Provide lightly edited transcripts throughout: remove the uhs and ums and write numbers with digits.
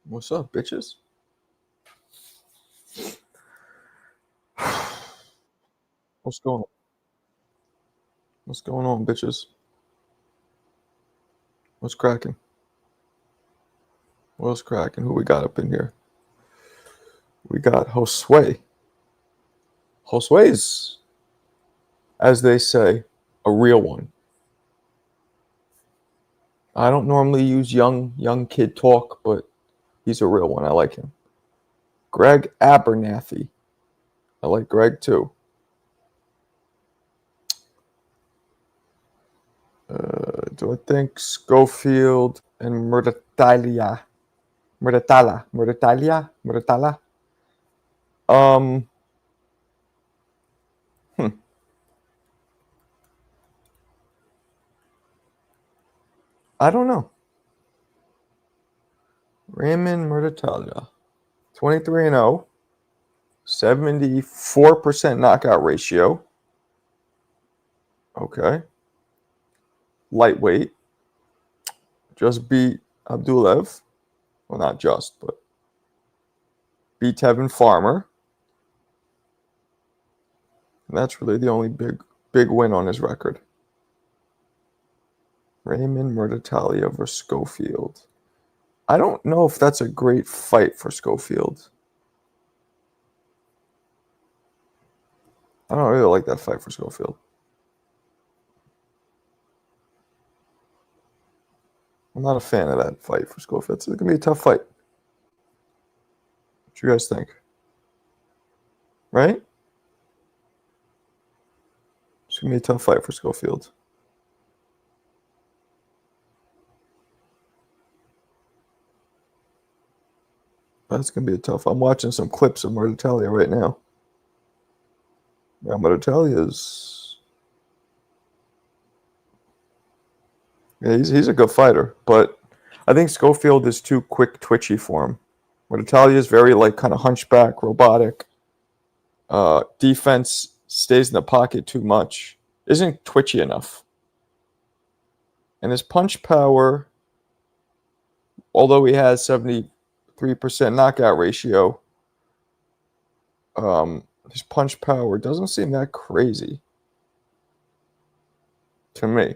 What's up, bitches? What's going on? What's going on, bitches? What's cracking? What's cracking? Who we got up in here? We got Josue. Josue's, as they say, a real one. I don't normally use young kid talk, but he's a real one. I like him. Greg Abernathy. I like Greg too. Do I think Schofield and Murtatala? I don't know. Raymond Murtatala, 23-0, 74% knockout ratio. Okay. Lightweight. Just beat Abdulev. Well, not just, but beat Tevin Farmer. And that's really the only big win on his record. Raymond Murtatala over Schofield. I don't know if that's a great fight for Schofield. I don't really like that fight for Schofield. I'm not a fan of that fight for Schofield. It's going to be a tough fight. What you guys think? Right? It's going to be a tough fight for Schofield. That's going to be a tough. I'm watching some clips of Murtatala right now. Yeah, Murtatala he's a good fighter, but I think Schofield is too quick, twitchy for him. Murtatala is very kind of hunchback, robotic. Defense stays in the pocket too much. Isn't twitchy enough. And his punch power, although he has 73% knockout ratio, his punch power doesn't seem that crazy to me.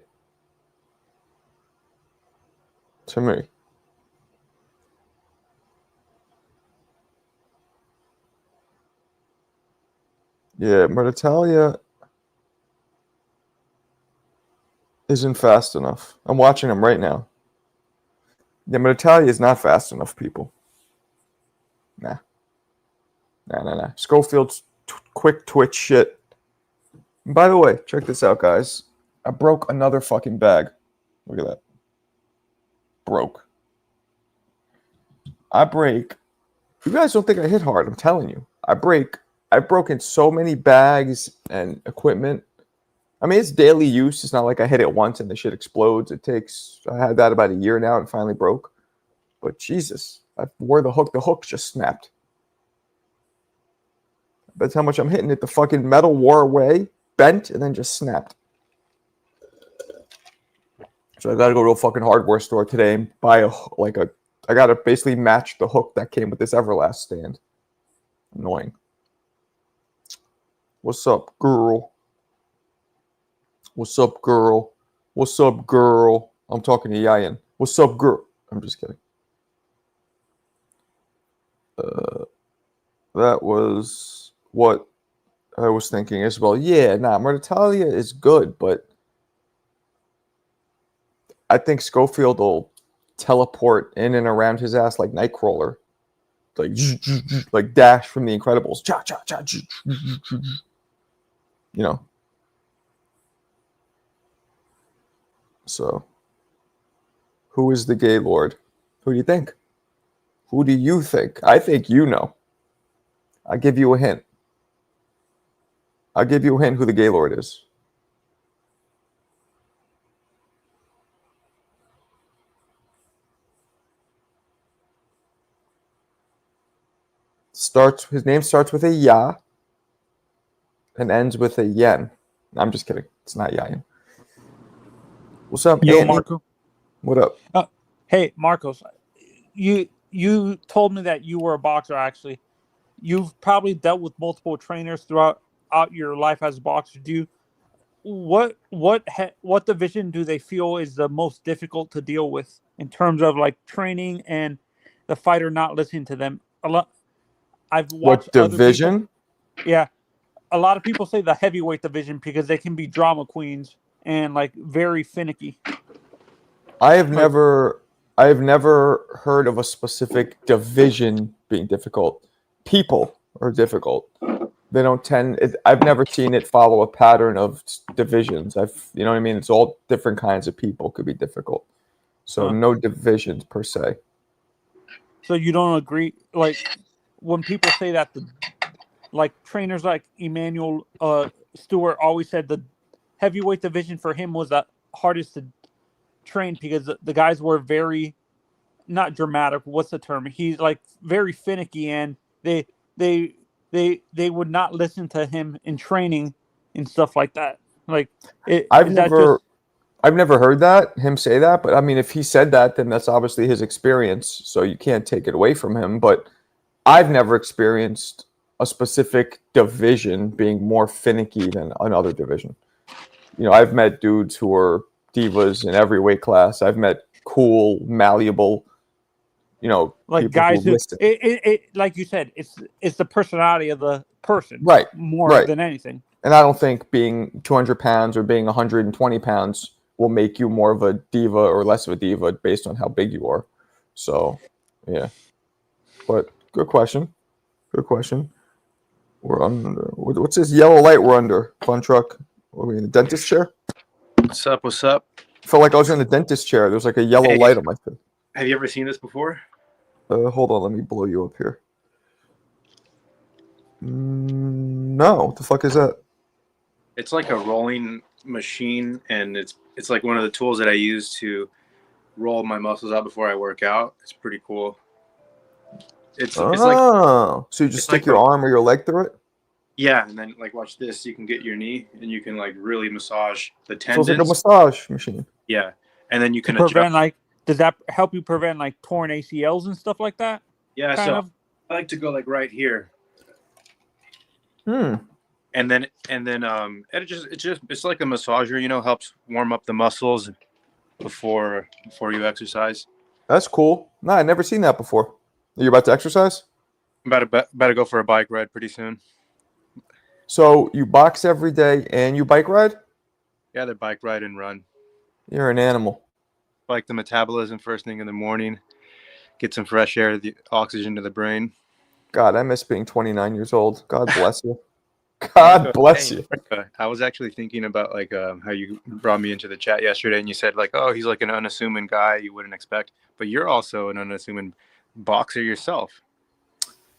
Yeah, Murtatala isn't fast enough. I'm watching him right now. Yeah, Murtatala is not fast enough, people. Nah. Schofield's quick twitch shit. And by the way, check this out, guys. I broke another fucking bag. Look at that. Broke. I break. You guys don't think I hit hard. I'm telling you. I've broken so many bags and equipment. I mean, it's daily use. It's not like I hit it once and the shit explodes. I had that about a year now and finally broke. But Jesus, I wore the hook. The hook just snapped. That's how much I'm hitting it. The fucking metal wore away, bent, and then just snapped. So I got to go to a fucking hardware store today and buy I got to basically match the hook that came with this Everlast stand. Annoying. What's up, girl? What's up, girl? What's up, girl? I'm talking to Yayan. What's up, girl? I'm just kidding. That was what I was thinking as well. Yeah, Murtatala is good, but I think Schofield will teleport in and around his ass like Nightcrawler. Like Dash from The Incredibles. Cha, cha, cha, you know. So, who is the gay lord? Who do you think? Who do you think? I think you know. I'll give you a hint. I'll give you a hint who the gay lord is. His name starts with a ya and ends with a yen. I'm just kidding. It's not Yayan. What's up, Yo, Haney? Marco. What up? Hey, Marcos. You you told me that you were a boxer. Actually, you've probably dealt with multiple trainers throughout your life as a boxer. What division do they feel is the most difficult to deal with in terms of like training and the fighter not listening to them? I've watched What other people. division? Yeah, a lot of people say the heavyweight division because they can be drama queens and like very finicky. I have never heard of a specific division being difficult. People are difficult. They don't I've never seen it follow a pattern of divisions. You know what I mean? It's all different kinds of people could be difficult. So no divisions per se. So you don't agree? Like when people say that, like trainers like Emmanuel Stewart always said the heavyweight division for him was the hardest to train because the guys were very not dramatic. What's the term? He's like very finicky, and they would not listen to him in training and stuff like that. Like I've never heard him say that, but I mean, if he said that, then that's obviously his experience, so you can't take it away from him. But I've never experienced a specific division being more finicky than another division. You know, I've met dudes who are divas in every weight class. I've met cool, malleable, you know, like guys who like you said, it's the personality of the person, right? More than anything. And I don't think being 200 pounds or being 120 pounds will make you more of a diva or less of a diva based on how big you are. So, yeah. But good question. Good question. We're under. What's this yellow light we're under? Fun truck. Are we in the dentist chair? What's up? What's up? I felt like I was in the dentist chair. There's like a yellow light on my face. Have you ever seen this before? Hold on. Let me blow you up here. No. What the fuck is that? It's like a rolling machine, and it's like one of the tools that I use to roll my muscles out before I work out. It's pretty cool. It's like, so you just stick your arm or your leg through it? Yeah, and then like watch this. You can get your knee, and you can like really massage the tendons. So it's like a massage machine. Yeah, and then you can prevent adjust. Does that help you prevent like torn ACLs and stuff like that? Yeah, so I like to go like right here. And then it's like a massager, you know, helps warm up the muscles before you exercise. That's cool. No, I've never seen that before. Are you about to exercise? I'm about to go for a bike ride pretty soon. So you box every day and you bike ride? Yeah, the bike ride and run. You're an animal. Like the metabolism first thing in the morning, get some fresh air, the oxygen to the brain. God, I miss being 29 years old. God bless you. God bless you. I was actually thinking about like how you brought me into the chat yesterday, and you said like, oh, he's like an unassuming guy you wouldn't expect, but you're also an unassuming boxer yourself.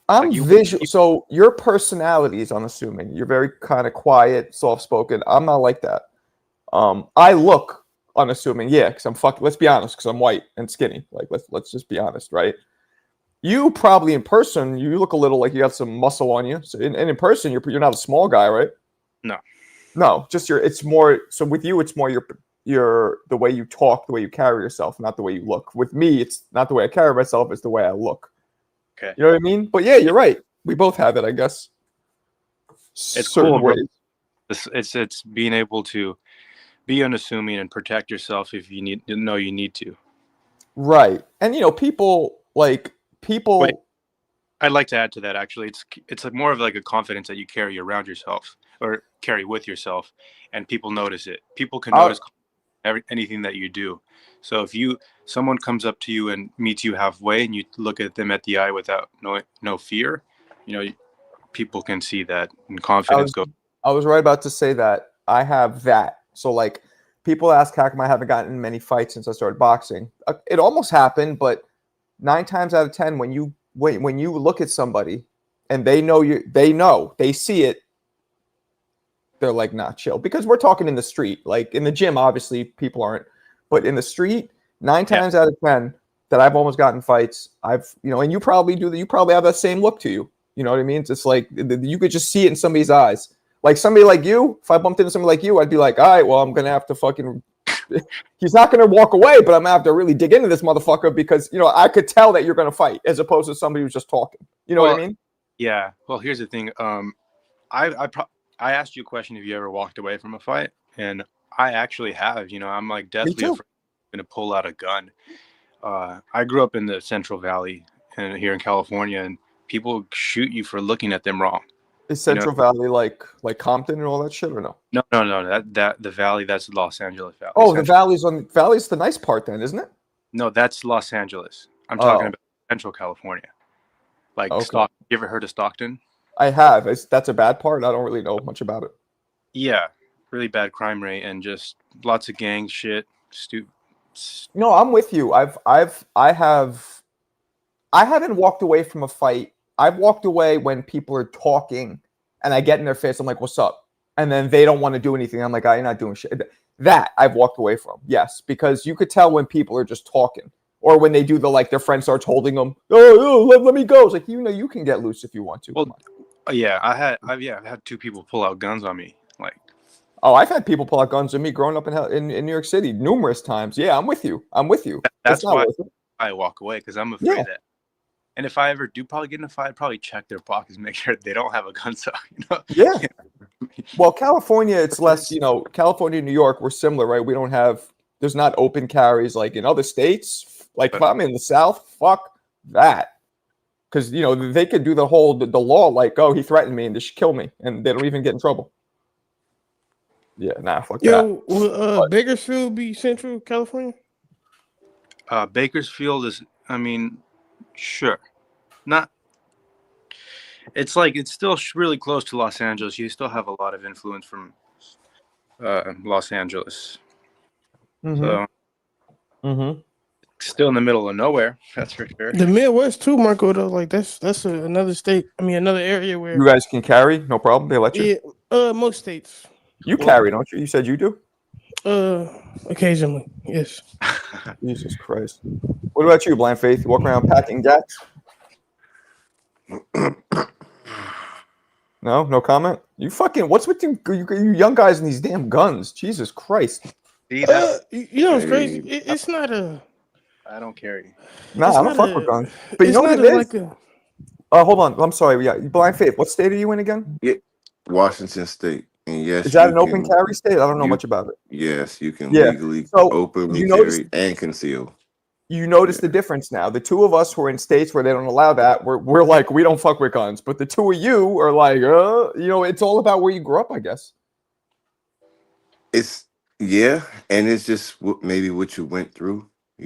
I'm like visual. So your personality is unassuming. You're very kind of quiet, soft-spoken. I'm not like that. I look unassuming, yeah, because I'm fucking. Let's be honest, because I'm white and skinny. Like let's just be honest, right? You probably in person, you look a little like you got some muscle on you. So in person, you're not a small guy, right? No, just it's more. So with you, it's more your the way you talk, the way you carry yourself, not the way you look. With me, it's not the way I carry myself; it's the way I look. Okay, you know what I mean? But yeah, you're right. We both have it, I guess. It's cool. Ways. It's being able to be unassuming and protect yourself if you need to. Right, and you know, people. Wait, I'd like to add to that. Actually, it's like more of like a confidence that you carry around yourself or carry with yourself, and people notice it. People can notice anything that you do. So if someone comes up to you and meets you halfway, and you look at them at the eye without no fear, you know, people can see that and confidence goes. I was right about to say that. I have that. So like, people ask how come I haven't gotten in many fights since I started boxing. It almost happened, but 9 times out of 10, when you look at somebody and they see it, they're like, nah, chill. Because we're talking in the street. Like in the gym, obviously people aren't, but in the street, 9 times out of 10 that I've almost gotten fights, and you probably do that. You probably have that same look to you. You know what I mean? It's just like you could just see it in somebody's eyes. Like somebody like you, if I bumped into somebody like you, I'd be like, all right, well, I'm gonna have to fucking he's not going to walk away, but I'm going to have to really dig into this motherfucker because, I could tell that you're going to fight as opposed to somebody who's just talking. You know what I mean? Yeah. Well, here's the thing. I asked you a question if you ever walked away from a fight, and I actually have. I'm like deathly afraid I'm going to pull out a gun. I grew up in the Central Valley and here in California, and people shoot you for looking at them wrong. Is Central Valley like Compton and all that shit or no? No. That the Valley, that's Los Angeles Valley. Oh, the Valley's the nice part then, isn't it? No, that's Los Angeles. I'm talking about Central California. Like Stockton. You ever heard of Stockton? I have. That's a bad part. I don't really know much about it. Yeah, really bad crime rate and just lots of gang shit. No, I'm with you. I haven't walked away from a fight. I've walked away when people are talking and I get in their face. I'm like, what's up? And then they don't want to do anything. I'm like, you're not doing shit. That I've walked away from. Yes, because you could tell when people are just talking or when they do their friend starts holding them. Oh, let me go. It's like, you can get loose if you want to. Well, yeah, I've had two people pull out guns on me. Like, I've had people pull out guns on me growing up in New York City numerous times. Yeah, I'm with you. That's why I walk away because I'm afraid that. And if I ever do probably get in a fight, I'd probably check their pockets, make sure they don't have a gun. So, Yeah. Well, California, it's less, California and New York, we're similar, right? There's not open carries like in other states. Like if I'm in the South, fuck that. Because, they could do the law like, oh, he threatened me and they should kill me. And they don't even get in trouble. Yeah, fuck that. Will Bakersfield be Central California? Bakersfield is, sure. Not. It's still really close to Los Angeles. You still have a lot of influence from Los Angeles. So, still in the middle of nowhere. That's for sure. The Midwest too, Marco. Though, that's another state. Another area where you guys can carry, no problem. They let you. Yeah, most states. You carry, don't you? You said you do. Occasionally, yes. Jesus Christ. What about you, Blind Faith? You walk around packing gats? No comment. You fucking. What's with you young guys and these damn guns? Jesus Christ. It's crazy. It's not a. I don't carry. Nah, I don't fuck with guns. But you know what it is? Hold on. I'm sorry. Yeah, Blind Faith. What state are you in again? Yeah, Washington State. And yes, is that an open carry state? I don't know much about it. Yes, you can legally openly carry and conceal. You notice the difference now. The two of us who are in states where they don't allow that, we're like, we don't fuck with guns. But the two of you are like, it's all about where you grew up, I guess. And it's just maybe what you went through, I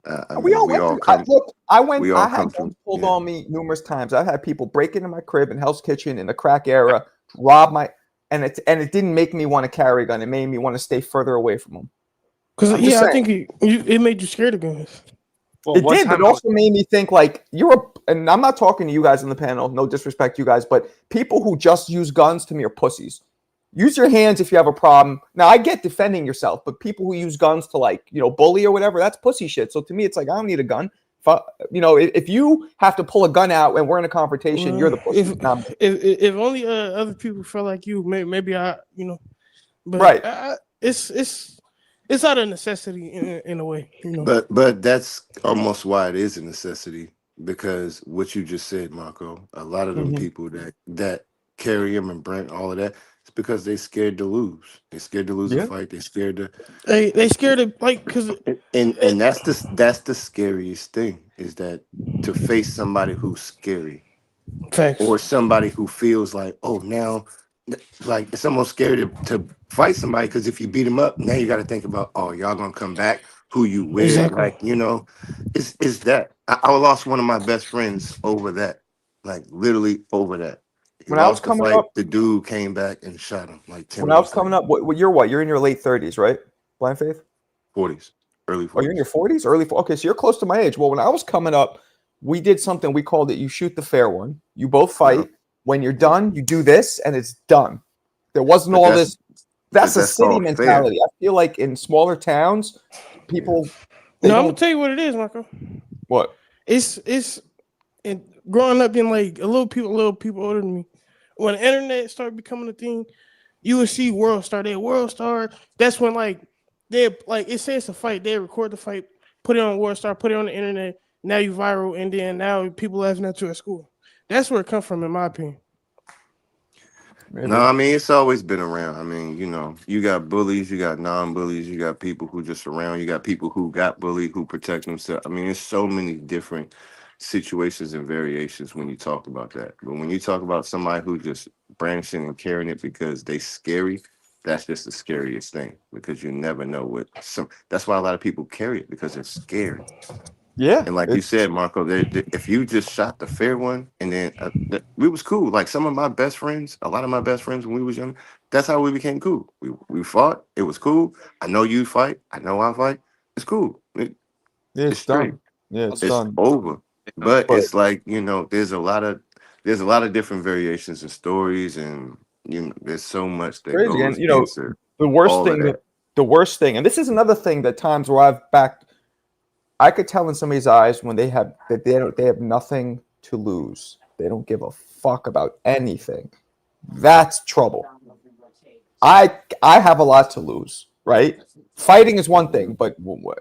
had guns pulled on me numerous times. I've had people break into my crib in Hell's Kitchen in the crack era, rob my, and it didn't make me want to carry a gun. It made me want to stay further away from them. Because I think it made you scared of guns. Well, it did, but it also made me think and I'm not talking to you guys on the panel, no disrespect to you guys, but people who just use guns to me are pussies. Use your hands if you have a problem. Now, I get defending yourself, but people who use guns to bully or whatever, that's pussy shit. So to me, it's like, I don't need a gun. If you have to pull a gun out and we're in a confrontation, you're the pussy. If only other people felt like you, maybe but right. It's out of necessity in a way, But that's almost why it is a necessity, because what you just said, Marco, a lot of them people that carry them and bring all of that, it's because they scared to lose. They scared to lose a fight. They scared to. They scared to because. And that's the scariest thing, is that to face somebody who's scary. Facts. Or somebody who feels like, oh, now, like it's almost scary to fight somebody, because if you beat them up, now you got to think about, oh, y'all gonna come back, who you with, exactly. It's that. I lost one of my best friends over that, like literally over that. When I was coming up, the dude came back and shot him like 10. When I was coming up, you're in your late 30s, right? Blind Faith? 40s, early 40s. Oh, you're in your 40s, okay, so you're close to my age. Well, when I was coming up, we did something, we called it you shoot the fair one. You both fight. When you're done, you do this, and it's done. There wasn't all this. That's a city mentality. Fair. I feel like in smaller towns, people. No, I'm gonna tell you what it is, Marco. What? It's and growing up in like a little people older than me. When the internet started becoming a thing, you would see World Star. World Star. That's when they like it says a fight. They record the fight, put it on WarStar, put it on the internet. Now you viral, and then now people laughing at you at school. That's where it comes from, in my opinion. Maybe. No, I mean it's always been around. I mean, you got bullies, you got non-bullies, you got people who just around, you got people who got bullied who protect themselves. I mean, there's so many different situations and variations when you talk about that. But when you talk about somebody who just branching and carrying it because they scary, that's just the scariest thing because you never know what some. That's why a lot of people carry it because it's scary. Yeah. And like you said, Marco, if you just shot the fair one, and then we was cool. Like some of my best friends, a lot of my best friends when we was young, that's how we became cool. We fought. It was cool. I know you fight. I know I fight. It's cool. Yeah, It's it's straight. done. Yeah, it's It's done. over. But But it's like there's a lot of different variations and stories, and there's so much that crazy, goes and into the worst all of thing that. the worst thing, and this is another thing that times where I could tell in somebody's eyes when they have nothing to lose. They don't give a fuck about anything. That's trouble. I have a lot to lose, right? Fighting is one thing, but what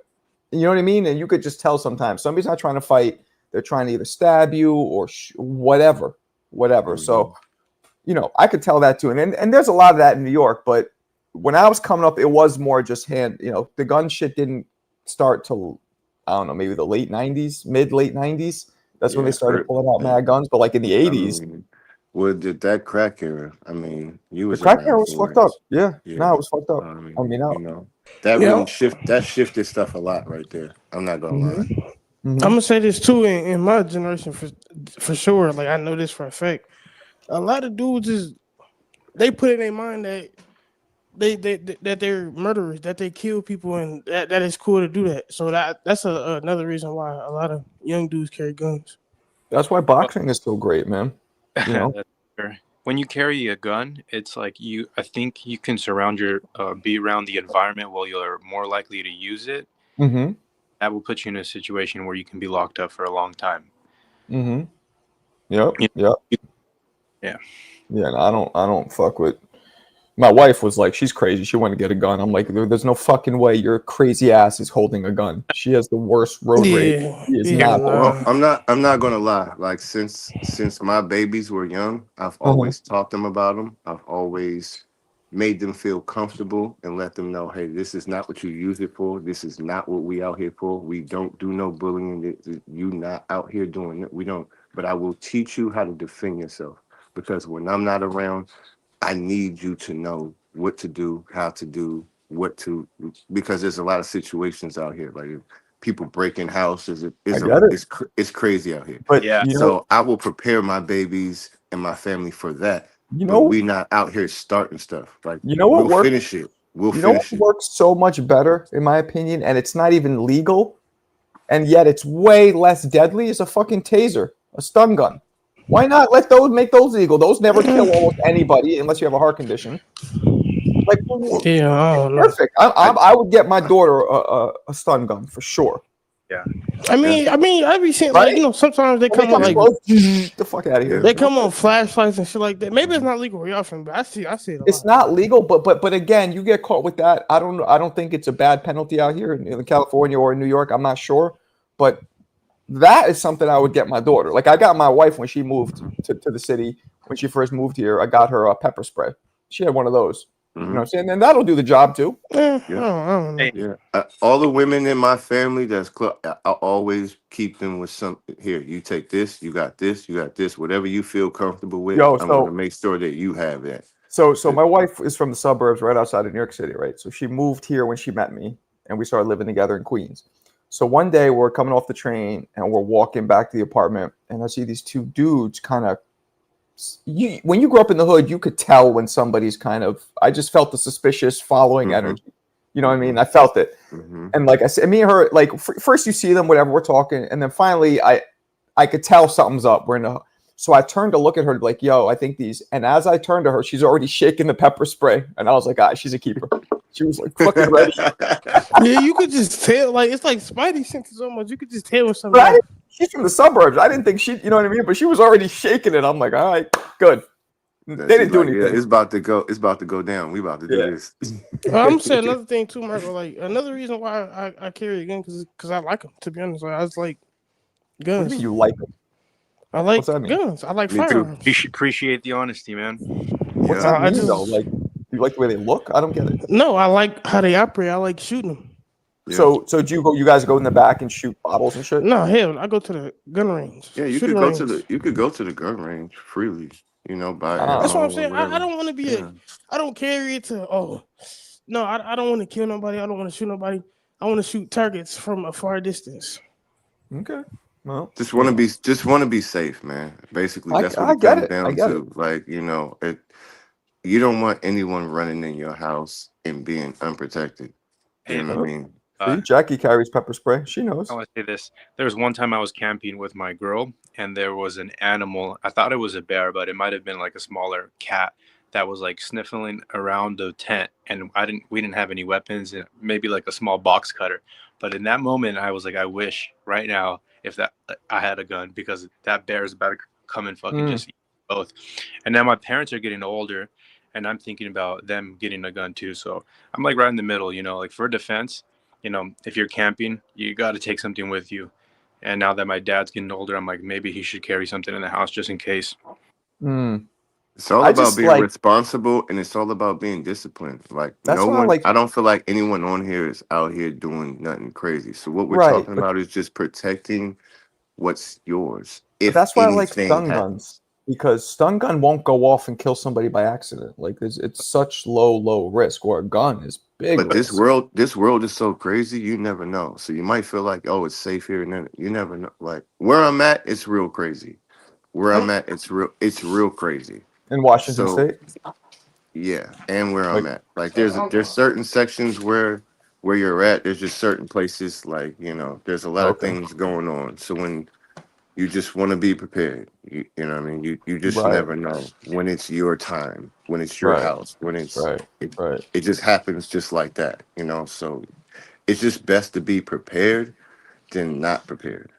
you know what I mean? And you could just tell sometimes somebody's not trying to fight. They're trying to either stab you or whatever. So, I could tell that too. And there's a lot of that in New York, but when I was coming up, it was more just the gun shit didn't start till, I don't know, maybe the late 90s, late 90s. That's when they started pulling out mad guns. But like in the 80s, Did that crack era? I mean, you the was crack era around was for fucked it. up. Yeah. Yeah. No, it was fucked up. I mean, I mean, that Yeah. really shifted stuff a lot right there. I'm not gonna lie. I'm gonna say this too in my generation for sure. Like I know this for a fact. A lot of dudes they put in their mind that that they're murderers, that they kill people, and that it's cool to do that. So that's another reason why a lot of young dudes carry guns. That's why boxing is so great, man. That's fair. When you carry a gun, it's like I think you can be around the environment while you're more likely to use it. Mm-hmm. That will put you in a situation where you can be locked up for a long time. Mm-hmm. Yep. Yeah. Yep. Yeah. Yeah. And I don't fuck with. My wife was like, she's crazy. She wanted to get a gun. I'm like, there's no fucking way your crazy ass is holding a gun. She has the worst road rage. She is not. Well, I'm not gonna lie. Like since my babies were young, I've always taught them about them. I've always made them feel comfortable and let them know, hey, this is not what you use it for. This is not what we out here for. We don't do no bullying. You not out here doing it. We don't. But I will teach you how to defend yourself because when I'm not around, I need you to know what to do, how to do, because there's a lot of situations out here. Like people breaking houses. It's crazy out here. But yeah. So I will prepare my babies and my family for that. but we not out here starting stuff. Like what we'll works? finish it. We'll You know finish what it. works so much better, in my opinion, and it's not even legal, and yet it's way less deadly, is a fucking taser, a stun gun. Why not make those legal? Those never kill almost anybody unless you have a heart condition. Like, Yeah, I don't know. perfect. I would get my daughter a stun gun for sure. Yeah. I mean, I be seeing Right? sometimes they come on like the fuck out of here. they come on flashlights and shit like that. Maybe it's not legal where y'all from, but I see it a lot. It's not legal, but again, you get caught with that. I don't think it's a bad penalty out here in California or in New York. I'm not sure, but that is something I would get my daughter. Like I got my wife when she moved to the city, when she first moved here, I got her a pepper spray. She had one of those. You know what I'm saying? And that'll do the job too. I don't know. Yeah. All the women in my family I always keep them with something. Here, you take this, you got this, whatever you feel comfortable with. I'm gonna make sure that you have that. So my wife is from the suburbs right outside of New York City, right? So she moved here when she met me and we started living together in Queens. So one day we're coming off the train and we're walking back to the apartment and I see these two dudes kind of, when you grew up in the hood, you could tell when somebody's I just felt the suspicious following energy. You know what I mean? I felt it. And like I said, me and her, like first you see them, whatever, we're talking. And then finally I could tell something's up. So I turned to look at her like, yo, I think these. And as I turned to her, she's already shaking the pepper spray. And I was like, she's a keeper. She was like fucking ready. Yeah, you could just tell. Like it's like Spidey senses almost. You could just tell when something. She's from the suburbs. I didn't think you know what I mean? But she was already shaking it. I'm like, all right, good. They didn't do Yeah, anything. it's about to go. It's about to go down. We about to do this. I'm gonna say another thing too, Michael. Like another reason why I carry a gun because I like them. To be honest, like, I just like What do you guns. mean you like them? I like What's that mean? guns. I like Me too. firearms. You should appreciate the honesty, man. What's Yeah. that I mean though? just Like, do you like the way they look? I don't get it. no. I like how they operate. I like shooting them. Yeah. So do you guys go in the back and shoot bottles and shit? No, hell, I go to the gun range. Yeah, Shooting range. you could go to the gun range freely, buy Ah. That's what ammo I'm or saying. I whatever. don't want to be Yeah. I don't carry it to. Oh, no, I don't want to kill nobody. I don't want to shoot nobody. I want to shoot targets from a far distance. Okay. Well, Just want to be safe, man. Basically, that's what I it get comes it. I down get it. to. Like, you don't want anyone running in your house and being unprotected. You Hey, know what I mean? See, Jackie carries pepper spray. She knows. I want to say this. There was one time I was camping with my girl, and there was an animal. I thought it was a bear, but it might have been like a smaller cat that was like sniffling around the tent. And we didn't have any weapons, and maybe like a small box cutter. But in that moment, I was like, I wish right now if I had a gun, because that bear is about to come and fucking just eat both. And now my parents are getting older, and I'm thinking about them getting a gun too. So I'm like right in the middle, like for defense. If you're camping, you got to take something with you. And now that my dad's getting older, I'm like, maybe he should carry something in the house just in case. It's all about being responsible, and it's all about being disciplined. Like, That's no what I one, like. I don't feel like anyone on here is out here doing nothing crazy. So what we're Right, talking but about is just protecting what's yours. But If that's why I like anything stun happens. guns, because stun gun won't go off and kill somebody by accident. Like it's such low risk. Or a gun is big But risk. this world is so crazy, you never know. So you might feel like, oh, it's safe here, and then you never know. Like where I'm at, it's real crazy. Where I'm at, it's real crazy. In Washington So State, yeah, and where like I'm at, like there's certain sections where you're at. There's just certain places, like there's a lot of okay, things going on. So when you just want to be prepared, you know what I mean. You just right, never know when it's your time, when it's your right, house, when it's right, right. it just happens just like that, So it's just best to be prepared than not prepared,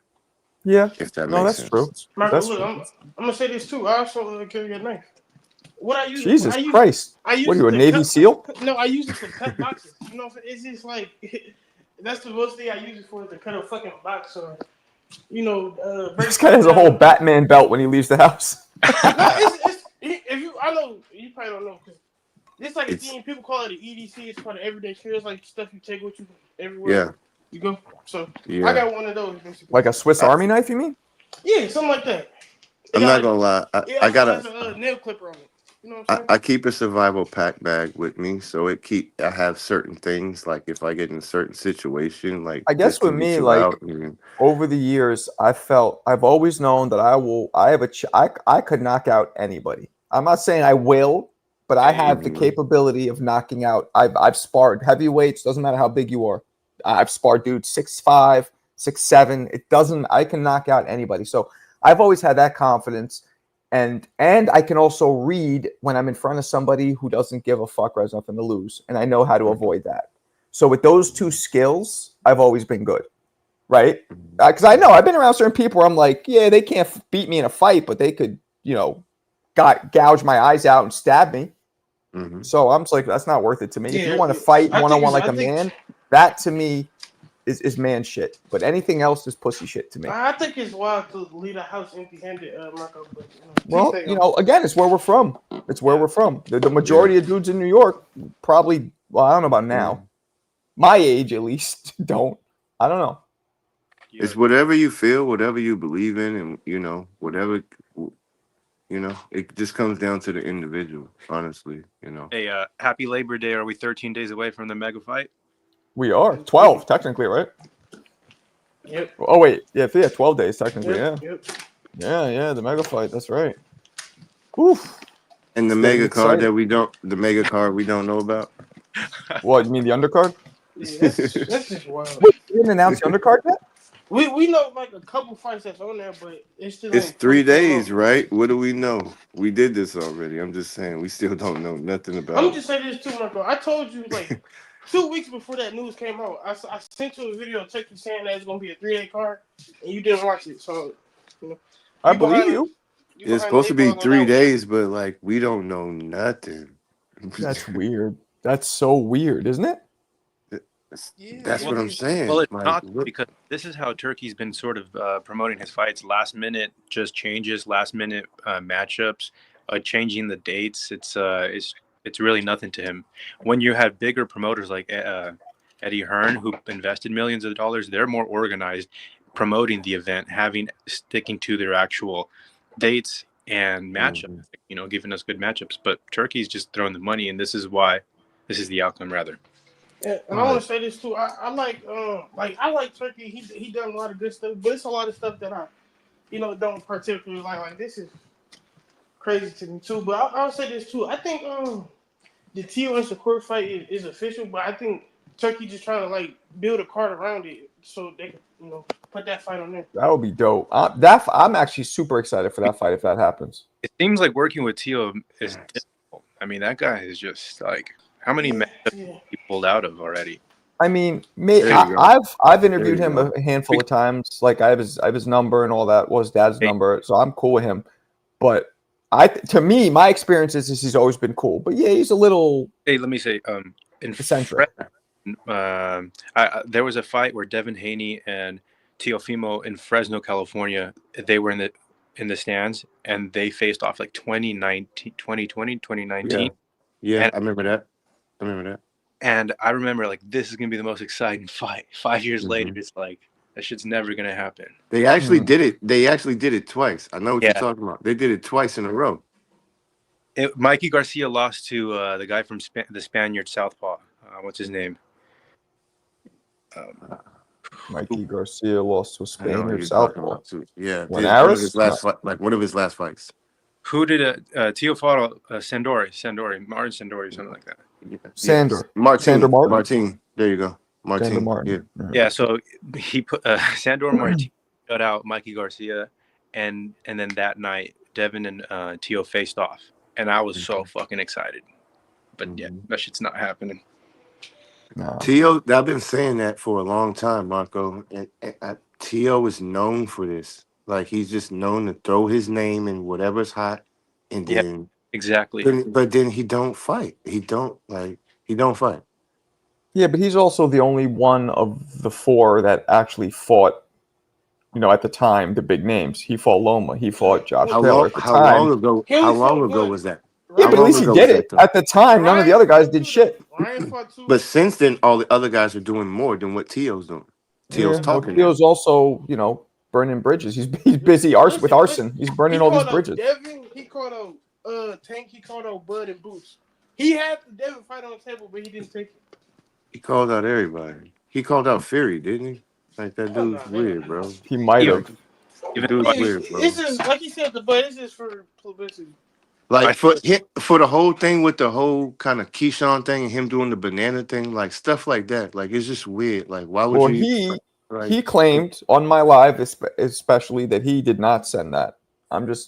Yeah, if that no, makes that's true. sense. Michael, That's look, true. I'm gonna say this too. I also carry a knife. What I use it for? Jesus Christ! I use What are it you, a to Navy cut, SEAL? No, I use it to cut boxes. You know what I'm saying? It's just like that's the most thing I use it for, to cut a fucking box or break This guy has a whole Batman belt when he leaves the house. No, it's if you I know you probably don't know, because it's like a It's thing. People call it an EDC. It's called an everyday care. It's like stuff you take with you everywhere you go. So I yeah. got one of those basically. Like a Swiss Army knife, you mean? Yeah, something like that. I'm not gonna lie. It I also gotta. has a nail clipper on it. You know what I'm saying? I keep a survival pack bag with me, so I have certain things, like if I get in a certain situation, like I this guess with can get me, you like out. And, over the years, I've always known that I could knock out anybody. I'm not saying I will, but I have the capability of knocking out. I've sparred heavyweights. Doesn't matter how big you are. I've sparred dudes 6'5", 6'7". It doesn't. I can knock out anybody. So I've always had that confidence, and I can also read when I'm in front of somebody who doesn't give a fuck or has nothing to lose, and I know how to avoid that. So with those two skills, I've always been good, right? Because I know I've been around certain people where I'm like, yeah, they can't beat me in a fight, but they could, gouge my eyes out and stab me. Mhm. So I'm just like, that's not worth it to me. If Yeah, you want to fight I think one-on-one it's- like I a think- man, that to me is man shit. But anything else is pussy shit to me. I think it's wild to leave a house empty-handed, Marco. But, Well, again, it's where we're from. It's where we're from. The majority of dudes in New York probably, well, I don't know about now. My age, at least, don't. I don't know. It's whatever you feel, whatever you believe in, and whatever. It just comes down to the individual, honestly. Hey, happy Labor Day. Are we 13 days away from the mega fight? We are 12 technically, right? Yep. Oh wait, yeah, 12 days technically. Yep. Yeah, the mega fight. That's right. Oof. And the It's mega getting card exciting. the mega card we don't know about. What, you mean the undercard? Yeah, that's just wild. Wait, you didn't announce the undercard yet? We know like a couple fights that's on there, but it's still It's ain't 3 fully days, confirmed. right? What do we know? We did this already. I'm just saying, we still don't know nothing about I'm it. just saying this too, Marco. I told you like 2 weeks before that news came out. I sent you a video of Chucky saying that it's gonna be a 3-day card, and you didn't watch it. So I believe you. You It's behind the supposed to eight be ball on that 3 days, but like we don't know nothing. That's weird. That's so weird, isn't it? that's, Yeah, that's it what I'm is. Well, saying. it's Like, not because this is how Turkey's been sort of promoting his fights. Last minute, just changes. Last minute matchups, changing the dates. It's really nothing to him. When you have bigger promoters like Eddie Hearn, who invested millions of dollars, they're more organized, promoting the event, sticking to their actual dates and matchups. mhm. Giving us good matchups. But Turkey's just throwing the money, and this is why. This is the outcome, rather. And I want to say this too. I like Turkey. He done a lot of good stuff, but it's a lot of stuff that I don't particularly like. Like this is crazy to me too. But I'll say this too. I think the Tio and Shakur fight is official, but I think Turkey just trying to like build a card around it so they can put that fight on there. That would be dope. I'm actually super excited for that fight if that happens. It seems like working with Tio is difficult. I mean, that guy is just like, how many matchups Yeah. he pulled out of already? I mean, There you go. I've There interviewed you him go. a handful of times. Like I have his number and all that. Was dad's number, so I'm cool with him. But to me, my experience is he's always been cool. But yeah, he's a little Hey, let me say, in eccentric. there was a fight where Devin Haney and Teofimo in Fresno, California, they were in the stands and they faced off like 2019. Yeah, And I remember that. I remember that. and I remember like this is gonna be the most exciting fight. 5 years later, Mhm. it's like that shit's never gonna happen. They actually did it. They actually did it twice. I know what you're Yeah. talking about. They did it twice in a row. Mikey Garcia lost to the guy from the Spaniard Southpaw. What's his name? Mikey Garcia lost to a I know what Spaniard you're talking southpaw. about too. Yeah, one of Linares? his last one of his last fights. Who did Teofaro Sandori, Martin Sandori, something like that. Yes, Sander. Martin. Sander Martin. Martin. There you go. Sander Martin. Martin. Yeah. Yeah, so he put Sandor Martin shut out Mikey Garcia, and then that night Devin and Teo faced off, and I was so fucking excited. But yeah, that shit's not happening. No. Tio, I've been saying that for a long time, Marco. And Tio is known for this. Like he's just known to throw his name in whatever's hot, and Yeah, then exactly. but then he don't fight. He don't fight. Yeah, but he's also the only one of the four that actually fought, at the time, the big names. He fought Loma. He fought Josh Taylor at the How time. long ago? He How only long fought ago one. was that? Yeah, How but at long least he ago did was it. that though? At the time, none of the other guys did shit. Ryan fought two. But since then, all the other guys are doing more than what Tio's doing. Tio's Yeah, well, talking now. Theo's also, burning bridges. He's busy with arson. He's burning all these bridges. Devin, he called out Tank, he called out Bud and Boots. He had the Devin fight on the table, but he didn't take it. He called out everybody. He called out Fury, didn't he? Like that dude's weird, bro. He might Even- have. Even Dude's weird, bro. It's just like he said, but it's just for publicity. Like for the whole thing with the whole kind of Keyshawn thing and him doing the banana thing, like stuff like that. Like it's just weird. Like why would Well, you? he claimed on my live, especially, that he did not send that.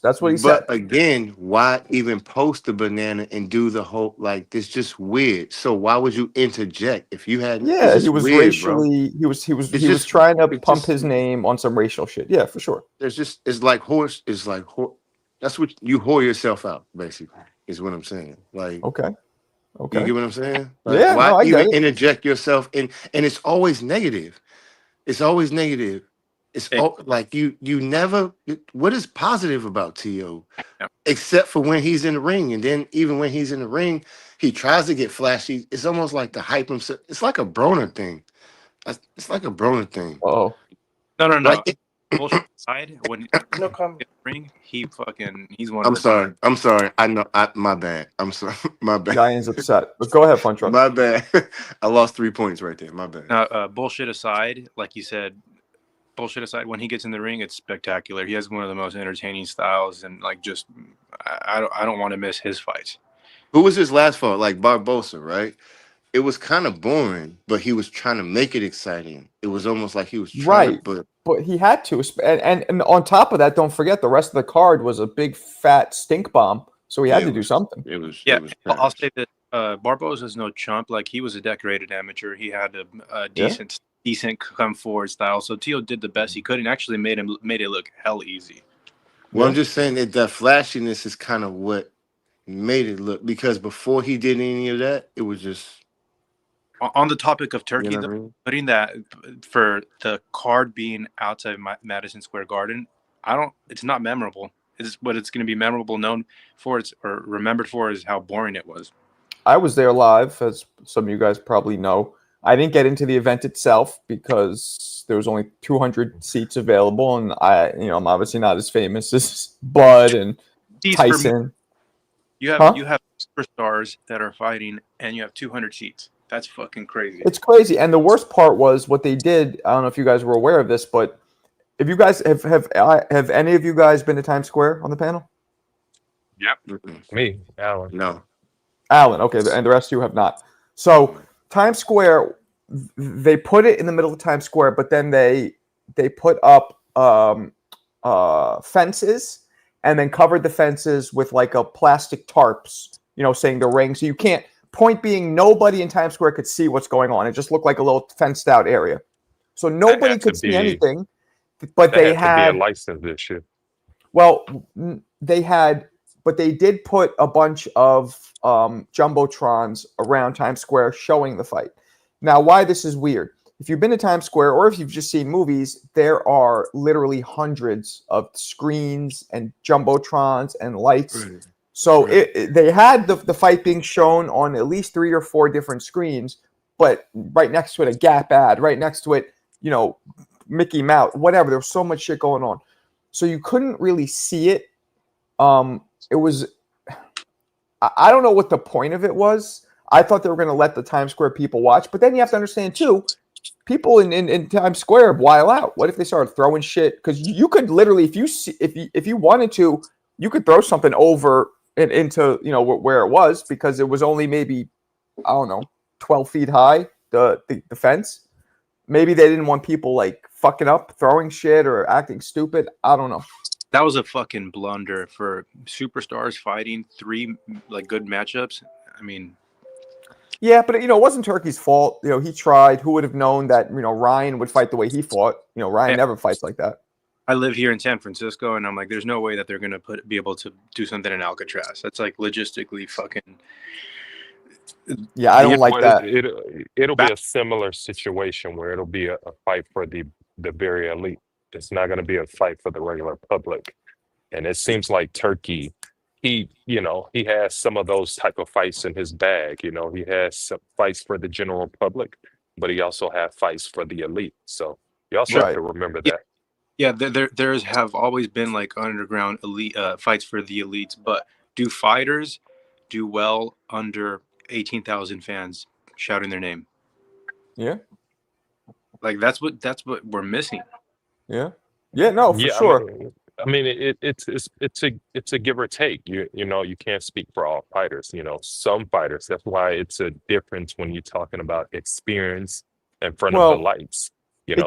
That's what he said. But again, why even post the banana and do the whole like? It's just weird. So why would you interject if you had? Yeah, he was weird, racially. Bro. He was trying to pump his name on some racial shit. Yeah, for sure. It's like horse. It's like horse. That's what you whore yourself out, basically, is what I'm saying. Like, Okay. you get what I'm saying? Like, Yeah, why no, I even get it. interject yourself in? And it's always negative. It's always negative. It's like you never. What is positive about T.O. except for when he's in the ring, and then even when he's in the ring, he tries to get flashy. It's almost like to hype himself. It's like a Broner thing. It's like a Broner thing. Oh, No. Like Bullshit aside, when No comment. ring, he's one. I'm sorry. I'm sorry. I know. My bad. I'm sorry. My bad. Giant's upset. But go ahead, Funtress. My bad. I lost 3 points right there. My bad. Bullshit aside, like you said, when he gets in the ring, it's spectacular. He has one of the most entertaining styles, and like just I don't want to miss his fights. Who was his last fight? Like Barbosa, right? It was kind of boring, but he was trying to make it exciting. It was almost like he was trying to, but he had to. And on top of that, don't forget the rest of the card was a big fat stink bomb. So he had to do something. It was. I'll say that Barbosa is no chump. Like he was a decorated amateur. He had a decent come forward style. So Tio did the best he could and actually made it look hell easy. Well, I'm Yeah. just saying that flashiness is kind of what made it look, because before he did any of that, it was just, On the topic of you Turkey, know what though, I mean? putting that for the card being outside Madison Square Garden, it's not memorable. It's what it's going to be memorable known for, or remembered for, is how boring it was. I was there live, as some of you guys probably know. I didn't get into the event itself because there was only 200 seats available, and I'm obviously not as famous as Bud and Seats for me, Tyson. you Huh? have superstars that are fighting, and you have 200 seats. That's fucking crazy. It's crazy. And the worst part was what they did. I don't know if you guys were aware of this, but if you guys have any of you guys been to Times Square on the panel? Yep. Mm-mm. Me, Alan. No. Alan, okay, and the rest of you have not. So Times Square, they put it in the middle of Times Square, but then they put up fences and then covered the fences with like a plastic tarps, saying the ring. So you can't. Point being, nobody in Times Square could see what's going on. It just looked like a little fenced out area. So nobody could see anything. But they had to be had a license issue. well, but they did put a bunch of jumbotrons around Times Square showing the fight. Now, why this is weird? If you've been to Times Square or if you've just seen movies, there are literally hundreds of screens and jumbotrons and lights. Right. So Right. they had the fight being shown on at least 3 or 4 different screens, but right next to it, a Gap ad, right next to it, Mickey Mouse, whatever. There was so much shit going on. So you couldn't really see it. It was, I don't know what the point of it was. I thought they were going to let the Times Square people watch, but then you have to understand too, people in Times Square while out. What if they started throwing shit? Because you could literally, if you wanted to, you could throw something over into where it was, because it was only maybe, I don't know, 12 feet high, the fence. Maybe they didn't want people like fucking up, throwing shit or acting stupid. I don't know. That was a fucking blunder for superstars fighting 3 like good matchups. I mean, Yeah, but it wasn't Turkey's fault. He tried. Who would have known that Ryan would fight the way he fought? Ryan never fights like that. I live here in San Francisco, and I'm like, there's no way that they're gonna be able to do something in Alcatraz. That's like logistically fucking. Yeah, I don't like that. It'll be a similar situation where it'll be a fight for the very elite. It's not going to be a fight for the regular public. And it seems like Turkey, he has some of those type of fights in his bag. He has some fights for the general public, but he also has fights for the elite. So you also have to remember that. Yeah, there's have always been like underground elite fights for the elites, but do fighters do well under 18,000 fans shouting their name? Yeah. Like that's what we're missing. Yeah. Yeah. No, for sure. I mean, it's a give or take. You can't speak for all fighters. Some fighters. That's why it's a difference when you're talking about experience in front of the lights.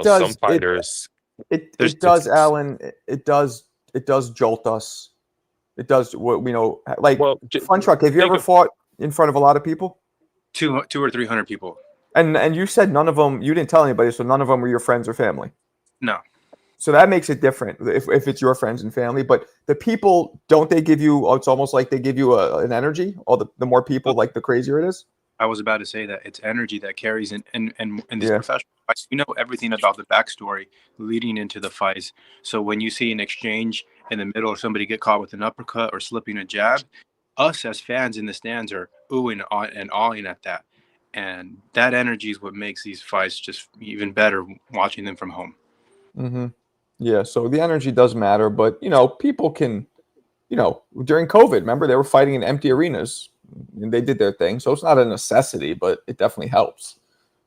Some fighters. It does, Alan. It does jolt us. It does. Like Fun Truck. Have you ever fought in front of a lot of people? 200 or 300 people. And you said none of them. You didn't tell anybody, so none of them were your friends or family. No. So that makes it different if it's your friends and family. But the people, don't they give you? It's almost like they give you an energy. All the more people, like the crazier it is. I was about to say that it's energy that carries in this professional fights. We know everything about the backstory leading into the fights. So when you see an exchange in the middle, or somebody get caught with an uppercut or slipping a jab, us as fans in the stands are oohing and awing at that. And that energy is what makes these fights just even better watching them from home. Mm-hmm. Yeah, so the energy does matter, but people can, during COVID, remember they were fighting in empty arenas and they did their thing. So it's not a necessity, but it definitely helps.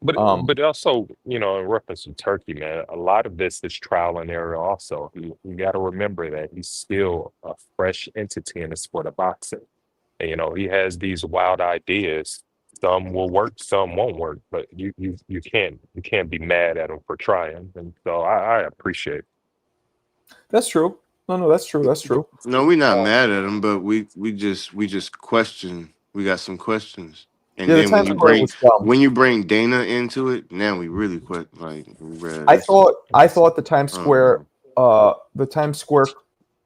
But also, in reference to Turkey, man, a lot of this is trial and error. Also, you got to remember that he's still a fresh entity in the sport of boxing. And, he has these wild ideas. Some will work, some won't work. But you can't be mad at him for trying. And so I appreciate it. That's true. No, that's true. That's true. No, we're not mad at him, but we just question. We got some questions, and then when you bring Dana into it, now we really I thought the Times Square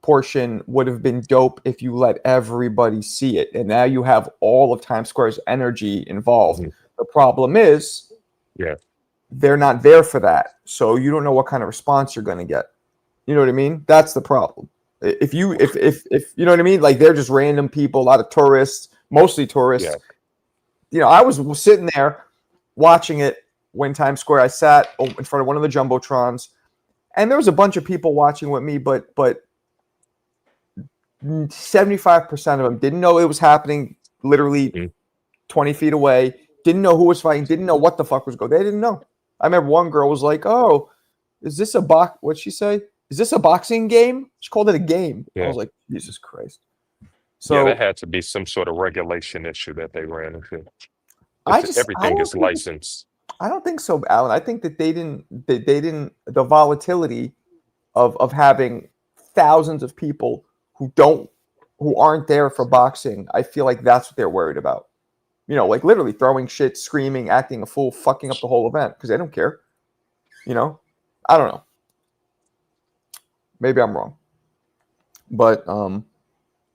portion would have been dope if you let everybody see it. And now you have all of Times Square's energy involved. Mhm. The problem is Yeah. they're not there for that. So you don't know what kind of response you're going to get. You know what I mean? That's the problem. If you know what I mean, like they're just random people, a lot of tourists, mostly tourists. Yeah. You know, I was sitting there watching it when Times Square. I sat in front of one of the jumbotrons, and there was a bunch of people watching with me, but 75% of them didn't know it was happening. Literally Mhm. 20 feet away, didn't know who was fighting, didn't know what the fuck was going. They didn't know. I remember one girl was like, "Oh, is this a box? What'd she say? Is this a boxing game?" She called it a game. I Yeah. was like, Jesus Christ. Yeah, that So had to be some sort of regulation issue that they ran into. I If everything is licensed. I don't think so, Alan. I think that they didn't the volatility of having thousands of people who aren't there for boxing. I feel like that's what they're worried about. You know, like literally throwing shit, screaming, acting a fool, fucking up the whole event because they don't care. You know, I don't know. Maybe I'm wrong, but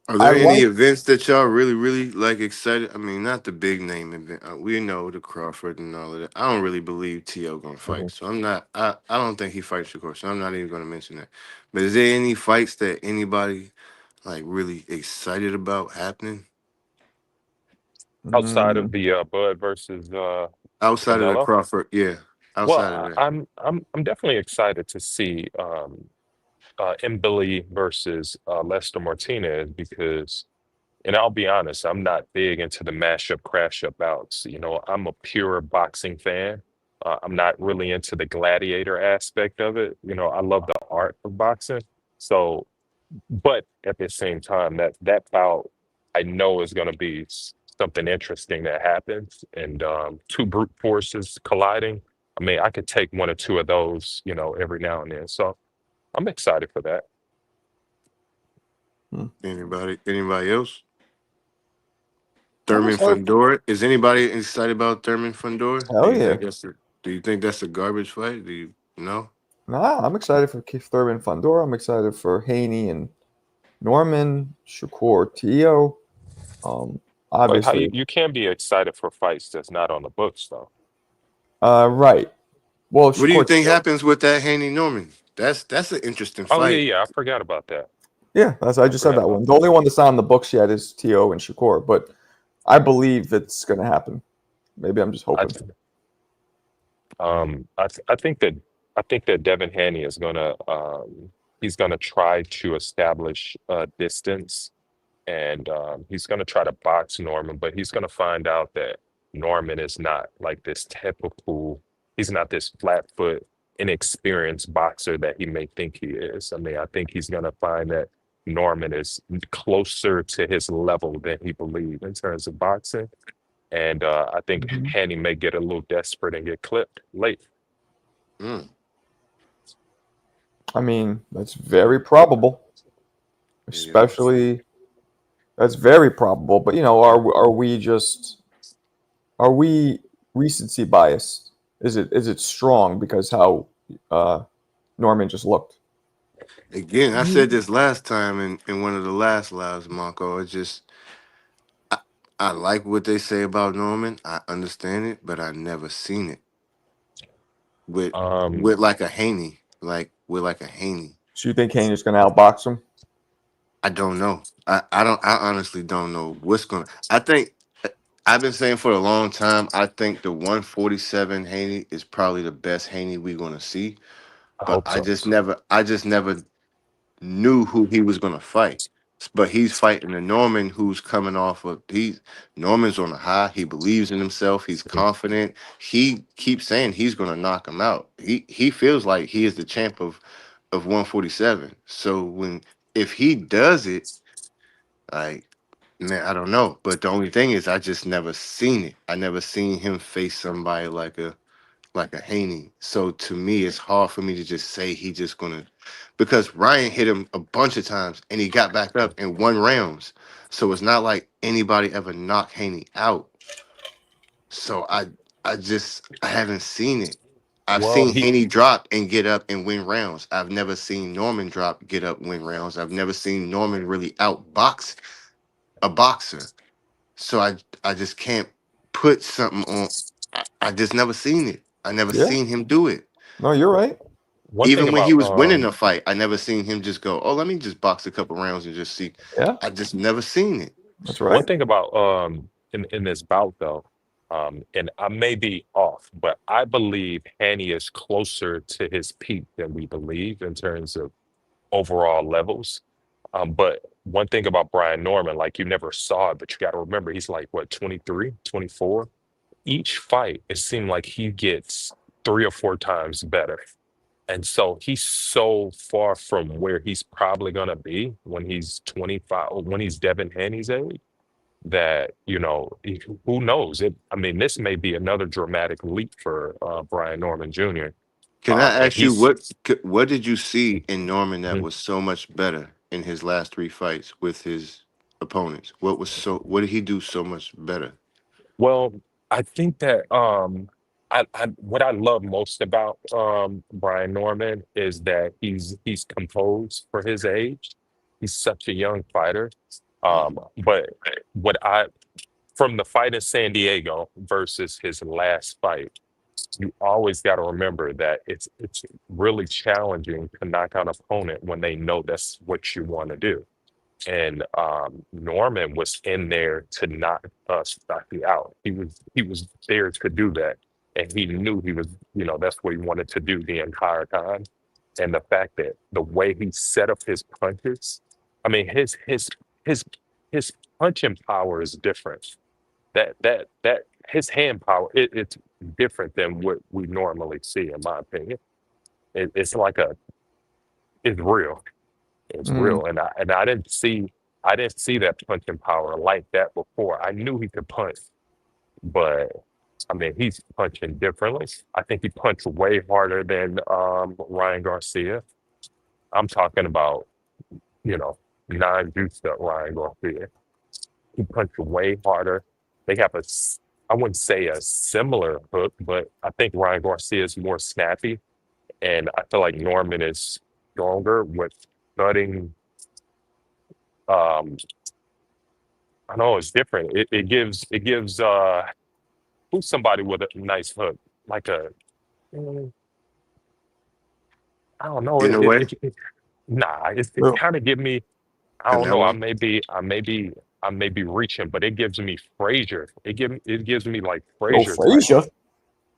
Are I there any like. events that y'all really, really like excited? I mean, not the big name event. We know the Crawford and all of that. I don't really believe T.O. gonna fight, Mhm. so I'm not. I don't think he fights Shakur, so I'm not even gonna mention that. But is there any fights that anybody like really excited about happening Outside Mm, of the Bud versus outside of the Canelo. Crawford? Yeah, outside of Well, that. I'm definitely excited to see Billy versus Lester Martinez because, and I'll be honest, I'm not big into the mashup crash up bouts. You know, I'm a pure boxing fan. I'm not really into the gladiator aspect of it. You know, I love the art of boxing. So, but at the same time, that bout I know is going to be something interesting that happens, and two brute forces colliding. I mean, I could take one or two of those, you know, every now and then. So I'm excited for that. Anybody else? I'm Thurman excited. Fundora. Is anybody excited about Thurman Fundora? Do Hell you yeah. think do you think that's a garbage fight? Do you know? Nah, I'm excited for Keith Thurman Fundora. I'm excited for Haney and Norman, Shakur Tio. Um, Wait, how you, obviously, you can be excited for fights that's not on the books though? right. Well, What do you Shakur think Tio. happens with that Haney Norman? That's an interesting Oh yeah, fight. yeah, I forgot about that. Yeah, I I just said forgot that about one. The that. only one that's not on the books yet is Tio and Shakur, but I believe it's going to happen. Maybe I'm just I hoping. th- I think that Devin Haney is gonna he's gonna try to establish distance, and he's gonna try to box Norman, but he's gonna find out that Norman is not like this typical. He's not this flat foot, inexperienced boxer that he may think he is. I mean, I think he's gonna find that Norman is closer to his level than he believed in terms of boxing. And I think Mhm. Haney may get a little desperate and get clipped late. Mm, I mean, that's very probable, it is. especially that's very probable. But are we recency bias? Is it strong because how uh, Norman just looked? Again, I said this last time in one of the last lives, Marco. It's just I, I like what they say about Norman. I understand it, but I never seen it with Um, with like a Haney, like with like a Haney. So you think Haney's going to outbox him? I don't know. I honestly don't know what's gonna. I think I've been saying for a long time. I think the 147 Haney is probably the best Haney we're gonna see. I But hope so. I just never knew who he was gonna fight. But he's fighting a Norman who's coming off of Norman's on a high. He believes in himself. He's Mhm. confident. He keeps saying he's gonna knock him out. He feels like he is the champ of 147. So if he does it, like man, I don't know. But the only thing is I just never seen it. I never seen him face somebody like a Haney. So to me, it's hard for me to just say he just gonna because Ryan hit him a bunch of times and he got back up and won rounds. So it's not like anybody ever knocked Haney out. So I haven't seen it. I've Well, seen he Haney drop and get up and win rounds. I've never seen Norman drop, get up, win rounds. I've never seen Norman really outbox a boxer. So I just can't put something on. I just never seen it. I never Yeah. seen him do it. No, you're right. one thing Even when he about was winning a fight, I never seen him just go, "Oh, let me just box a couple rounds and just see." Yeah, I just never seen it. that's one right. thing about in this bout though, and I may be off, but I believe Haney is closer to his peak than we believe in terms of overall levels. But one thing about Brian Norman, like you never saw it, but you got to remember he's like what 23, 24. Each fight, it seemed like he gets 3 or 4 times better. And so he's so far from where he's probably gonna be when he's 25 or when he's Devin Haney's age that, who knows? I mean, this may be another dramatic leap for Brian Norman Jr. Can I And ask you he's what did you see in Norman that Mhm. was so much better in his last 3 fights with his opponents? What did he do so much better? Well, I think that I what I love most about Brian Norman is that he's composed for his age. He's such a young fighter. Mhm. But what I from the fight in San Diego versus his last fight, you always got to remember that it's really challenging to knock out an opponent when they know that's what you want to do. And Norman was in there to knock Stocky out. He was there to do that, and he knew he was. That's what he wanted to do the entire time. And the fact that the way he set up his punches, I mean, his his punching power is different. That his hand power, it's different than what we normally see, in my opinion. It's like it's real. It's Mm. real, and I didn't see that punching power like that before. I knew he could punch, but I mean he's punching differently. I think he punched way harder than Ryan Garcia. I'm talking about you know non-juiced up Ryan Garcia. He punched way harder. They have I wouldn't say a similar hook, but I think Ryan Garcia is more snappy, and I feel like Norman is stronger with cutting. Um, I know it's different. It gives who's somebody with a nice hook like mm, I don't know In a way, nah it Well, kind of give me I don't know Canelo. I may be reaching but it gives me Frazier it gives me like Joe Frazier type Frazier.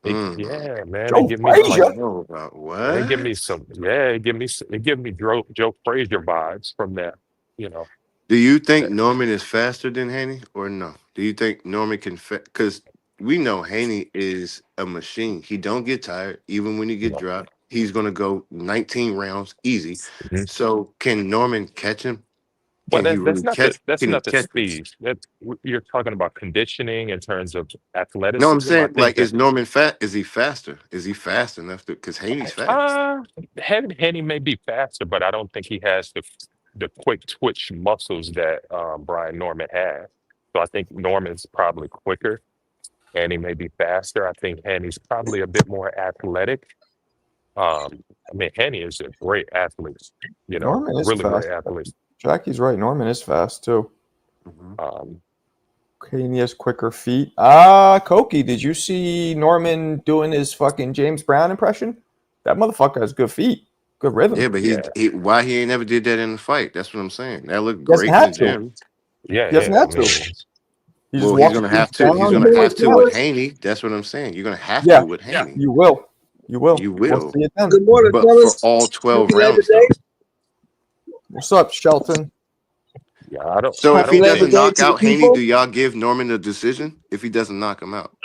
Mm. yeah man it Joe give me I like Frazier. don't know about it give me what. some yeah it give me Joe Frazier vibes from that you know Do you think that Norman is faster than Haney or no? Do you think Norman can? Because we know Haney is a machine. He don't get tired even when he you get know dropped. He's gonna go 19 rounds easy. Mhm. So can Norman catch him? Well, Can he really catch? that's Can he not the catch him? speed. You're talking about conditioning in terms of No, I'm athleticism. I saying think like, that is Norman fat? Is he faster? Is he fast enough to? Because Haney's fast. uh, Henny may be faster, but I don't think he has the quick twitch muscles that Brian Norman has. So I think Norman's probably quicker, and he may be faster. I think Henny's probably a bit more athletic. I mean, Henny is a great athlete. Norman is Really great fast. athlete. Jackie's right. Norman is fast too. Mhm. Um, Okay, and he has quicker feet. Koki, did you see Norman doing his fucking James Brown impression? That motherfucker has good feet, good rhythm. Yeah, but yeah, why he ain't never did that in the fight? That's what I'm saying. That looked He hasn't great in the had to. gym. yeah, He hasn't yeah. I had to. mean, He just Well, he's walks gonna through have to. He's down gonna and have takes to it with out. Haney. That's what I'm saying. You're gonna have Yeah, to with Haney. you will. You will. You We'll will. see it then. Good morning, But for fellas. all 12 Happy Labor rounds Day. though. What's up, Shelton? yeah. I don't. So I if Happy he don't Labor doesn't think. Day knock to the out Haney, people. do y'all give Norman a decision if he doesn't knock him out?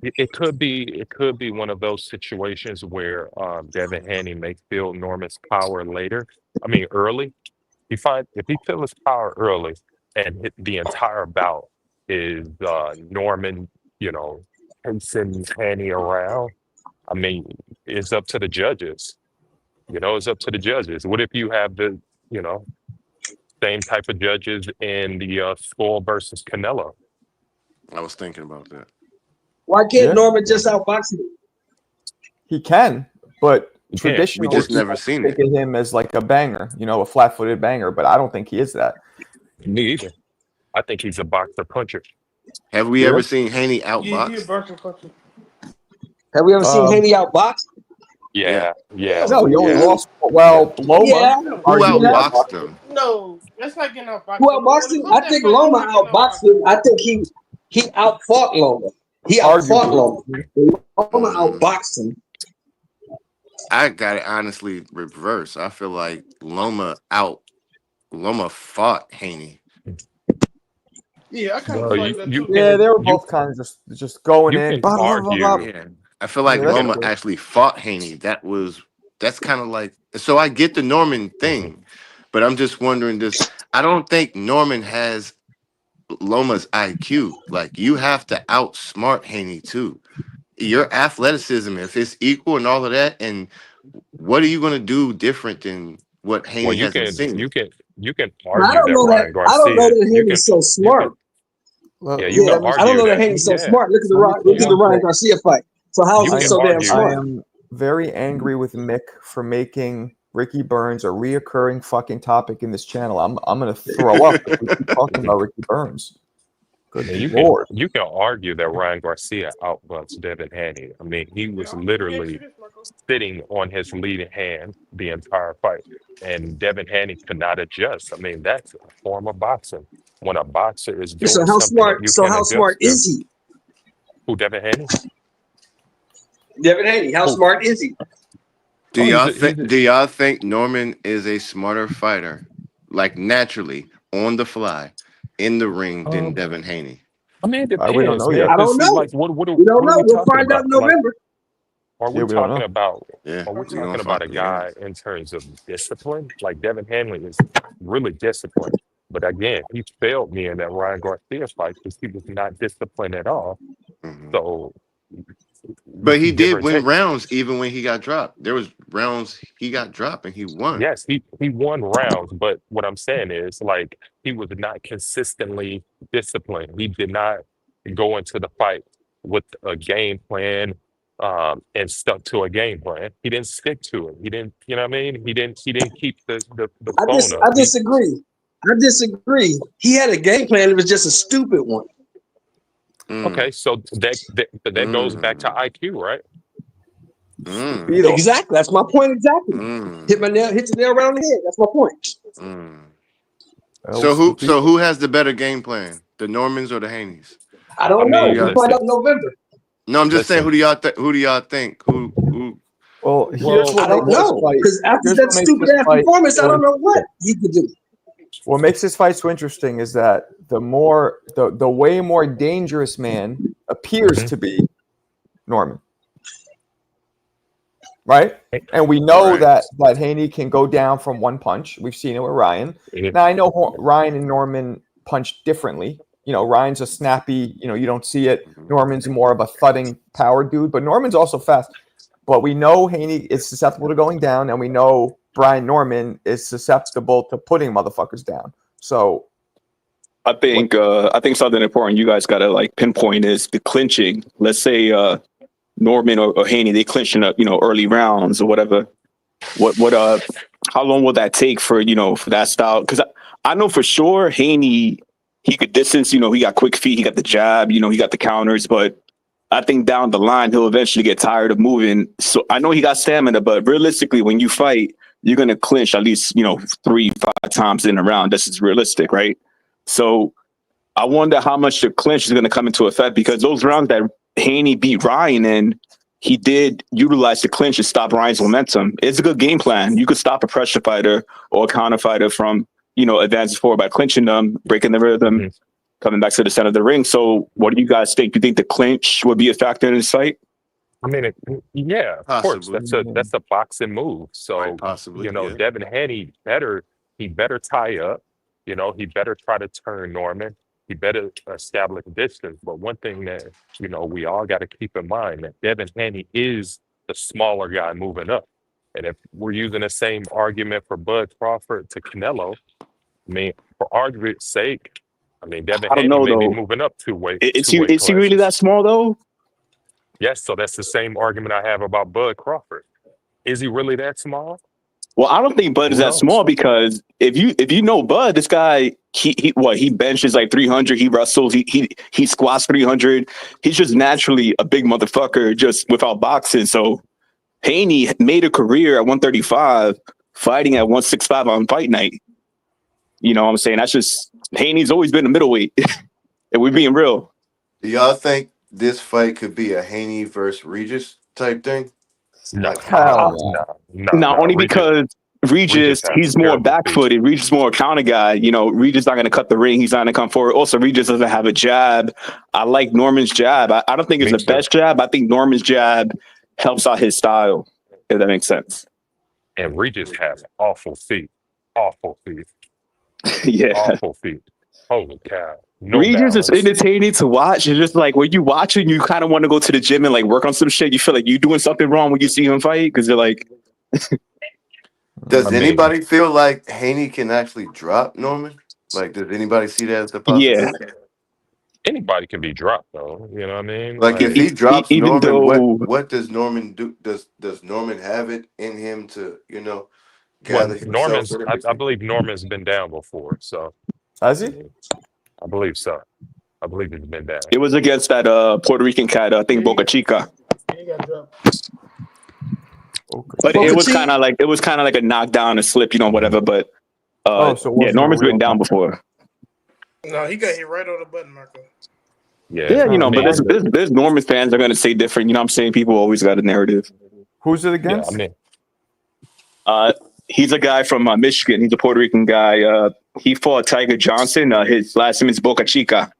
It could be one of those situations where Devin Haney may feel Norman's power later. I mean, early. If he feels his power early, and the entire bout is Norman, you know, chasing Haney around. I mean, it's up to the judges. It's up to the judges. What if you have you know, same type of judges in the Skull versus Canelo? I was thinking about that. Why can't Yeah. Norman just outbox him? He can, but He can. We traditionally just people never seen it. taken him as like a banger, a flat-footed banger. But I don't think he is that. Me either. I think he's a boxer puncher. Have we Yeah. ever seen Haney Yeah, he a outbox? boxer puncher. Have we ever seen Haney outboxed? Yeah. No, he only Yeah. lost. Well, Loma. Yeah, Who arguably yeah. outboxed outboxed him? No, that's not getting outboxed. Who outboxed When it him? comes I to that think fight, he's Loma not getting outboxed him. I think he outfought Loma. He outfought Loma. Loma outboxed him. I got it honestly reverse. I feel like Loma fought Haney. Yeah, I kind of Well, feel like that too. Yeah, they were you both kind of just going you in. can argue. Yeah, I feel like Yeah, that's Loma true. actually fought Haney. That's kind of like, so I get the Norman thing, but I'm just wondering this. I don't think Norman has Loma's IQ. Like, you have to outsmart Haney too. Your athleticism, if it's equal and all of that, and what are you going to do different than what Haney Well, you hasn't can seen? you can I argue don't that know that. Ryan I don't know Garcia. that You can Haney's so smart. Well, yeah, you Yeah, can I don't argue know that that. Haney's so Yeah, smart. Look at Let me the say Ryan one Garcia fight. So how is you he can so damn argue. I smart? am very angry with Mick for making Ricky Burns a reoccurring fucking topic in this channel. I'm gonna throw up if we keep talking about Ricky Burns. Good And lord. you can argue that Ryan Garcia outbucks Devin Haney. I mean, he was literally sitting on his leading hand the entire fight, and Devin Haney could not adjust. I mean, that's a form of boxing. When a boxer is So doing how something that smart? you So can how smart adjust to, is he? who Devin Haney? Devin Haney. How Who? smart is he? Do Oh, y'all think Norman is a smarter fighter, like naturally on the fly in the ring, than Devin Haney? I mean, it We don't depends, know man. yet. I don't Because know. like, what We don't are know. we We'll talking find out in about? Like, November. are Yeah, we we don't talking know. about? Yeah, Are we we gonna talking about a find. Yeah. guy in terms of discipline? Like Devin Hanley is really disciplined, but again, he failed me in that Ryan Garcia fight because he was not disciplined at all. Mhm. So, But he give did or win take, rounds even when he got dropped. There was rounds he got dropped and he won. yes, he won rounds. But what I'm saying is, like, he was not consistently disciplined. He did not go into the fight with a game plan and stuck to a game plan. He didn't stick to it. He didn't, you know what I mean? He didn't keep the phone up. I disagree. I disagree. He had a game plan. It was just a stupid one. Okay, so that goes back to IQ, right? Stupido. Exactly. That's my point. Exactly. Hit the nail right on the head. That's my point. So who has the better game plan, the Normans or the Haneys? I don't I know. mean, We'll find out in November. No, I'm just saying. Listen. Who do y'all think? Who? Well, here's what I don't makes this know. fight. Because after Here's that what makes stupid this ass fight performance, I so don't know what interesting. he could do. What makes this fight so interesting is that the way more dangerous man appears to be Norman, right? And we know that Haney can go down from one punch. We've seen it with Ryan. Now I know Ryan and Norman punch differently. Ryan's a snappy. You don't see it. Norman's more of a thudding power dude, but Norman's also fast. But we know Haney is susceptible to going down, and we know Brian Norman is susceptible to putting motherfuckers down. So I think something important you guys gotta like pinpoint is the clinching. Let's say Norman or Haney, they clinching up, early rounds or whatever. How long will that take for that style? Because I know for sure Haney, he could distance, he got quick feet, he got the jab, he got the counters, but I think down the line he'll eventually get tired of moving. So I know he got stamina, but realistically, when you fight, you're gonna clinch at least 3-5 times in a round. This is realistic, right? So I wonder how much the clinch is gonna come into effect, because those rounds that Haney beat Ryan in, he did utilize the clinch to stop Ryan's momentum. It's a good game plan. You could stop a pressure fighter or a counter fighter from advancing forward by clinching them, breaking the rhythm, coming back to the center of the ring. So what do you guys think? Do you think the clinch would be a factor in this fight? I mean, yeah, of course. Possibly. That's a boxing move. So Quite possibly, yeah. Devin Haney better tie up. He better try to turn Norman. He better establish distance. But one thing that we all got to keep in mind, that Devin Haney is the smaller guy moving up. And if we're using the same argument for Bud Crawford to Canelo, I mean, for argument's sake, Devin I don't Haney know may be though. moving up two weight Is he really that small though? Yes, so that's the same argument I have about Bud Crawford. Is he really that small? Well, I don't think Bud is Who that knows? small because if you know Bud, this guy he benches like 300, he wrestles, he squats 300. He's just naturally a big motherfucker just without boxing. So Haney made a career at 135 fighting at 165 on fight night. You know what I'm saying? That's just Haney's always been a middleweight. And we're being real. Do y'all think this fight could be a Haney versus Regis type thing? No, Like Hell no. Now, only Regis, because Regis, has he's more terrible feet. back-footed. Regis is more a counter guy. You know, Regis not going to cut the ring. He's not going to come forward. Also, Regis doesn't have a jab. I like Norman's jab. I don't think it's Me the too. best jab. I think Norman's jab helps out his style, if that makes sense. And Regis has awful feet. Awful feet. Yeah. Awful feet. Holy cow. No Regis balance. is entertaining to watch. It's just like when you watch it, you kind of want to go to the gym and like work on some shit. You feel like you're doing something wrong when you see him fight because you're like, does I mean, anybody feel like Haney can actually drop Norman? Like, does anybody see that as a yeah. possibility? anybody can be dropped, though. You know what I mean? Like, if he drops even Norman, though what does Norman do? Does Norman have it in him to, Well, gather himself Norman's, and I everything? believe Norman's been down before, so Has he? I believe so. I believe he's been down. it was against that Puerto Rican cat, I think Boca Chica. Okay. But Boca it was Chica? kind of like a knockdown, a slip, whatever. But So it yeah, wasn't a Norman's been real down knock. before. No, he got hit right on the button, Marco. Yeah, I but mean, there's Norman fans are gonna say different. You know what I'm saying? People always got a narrative. Who's it yeah, against? I mean, He's a guy from Michigan. He's a Puerto Rican guy. He fought Tiger Johnson. His last name is Boca Chica.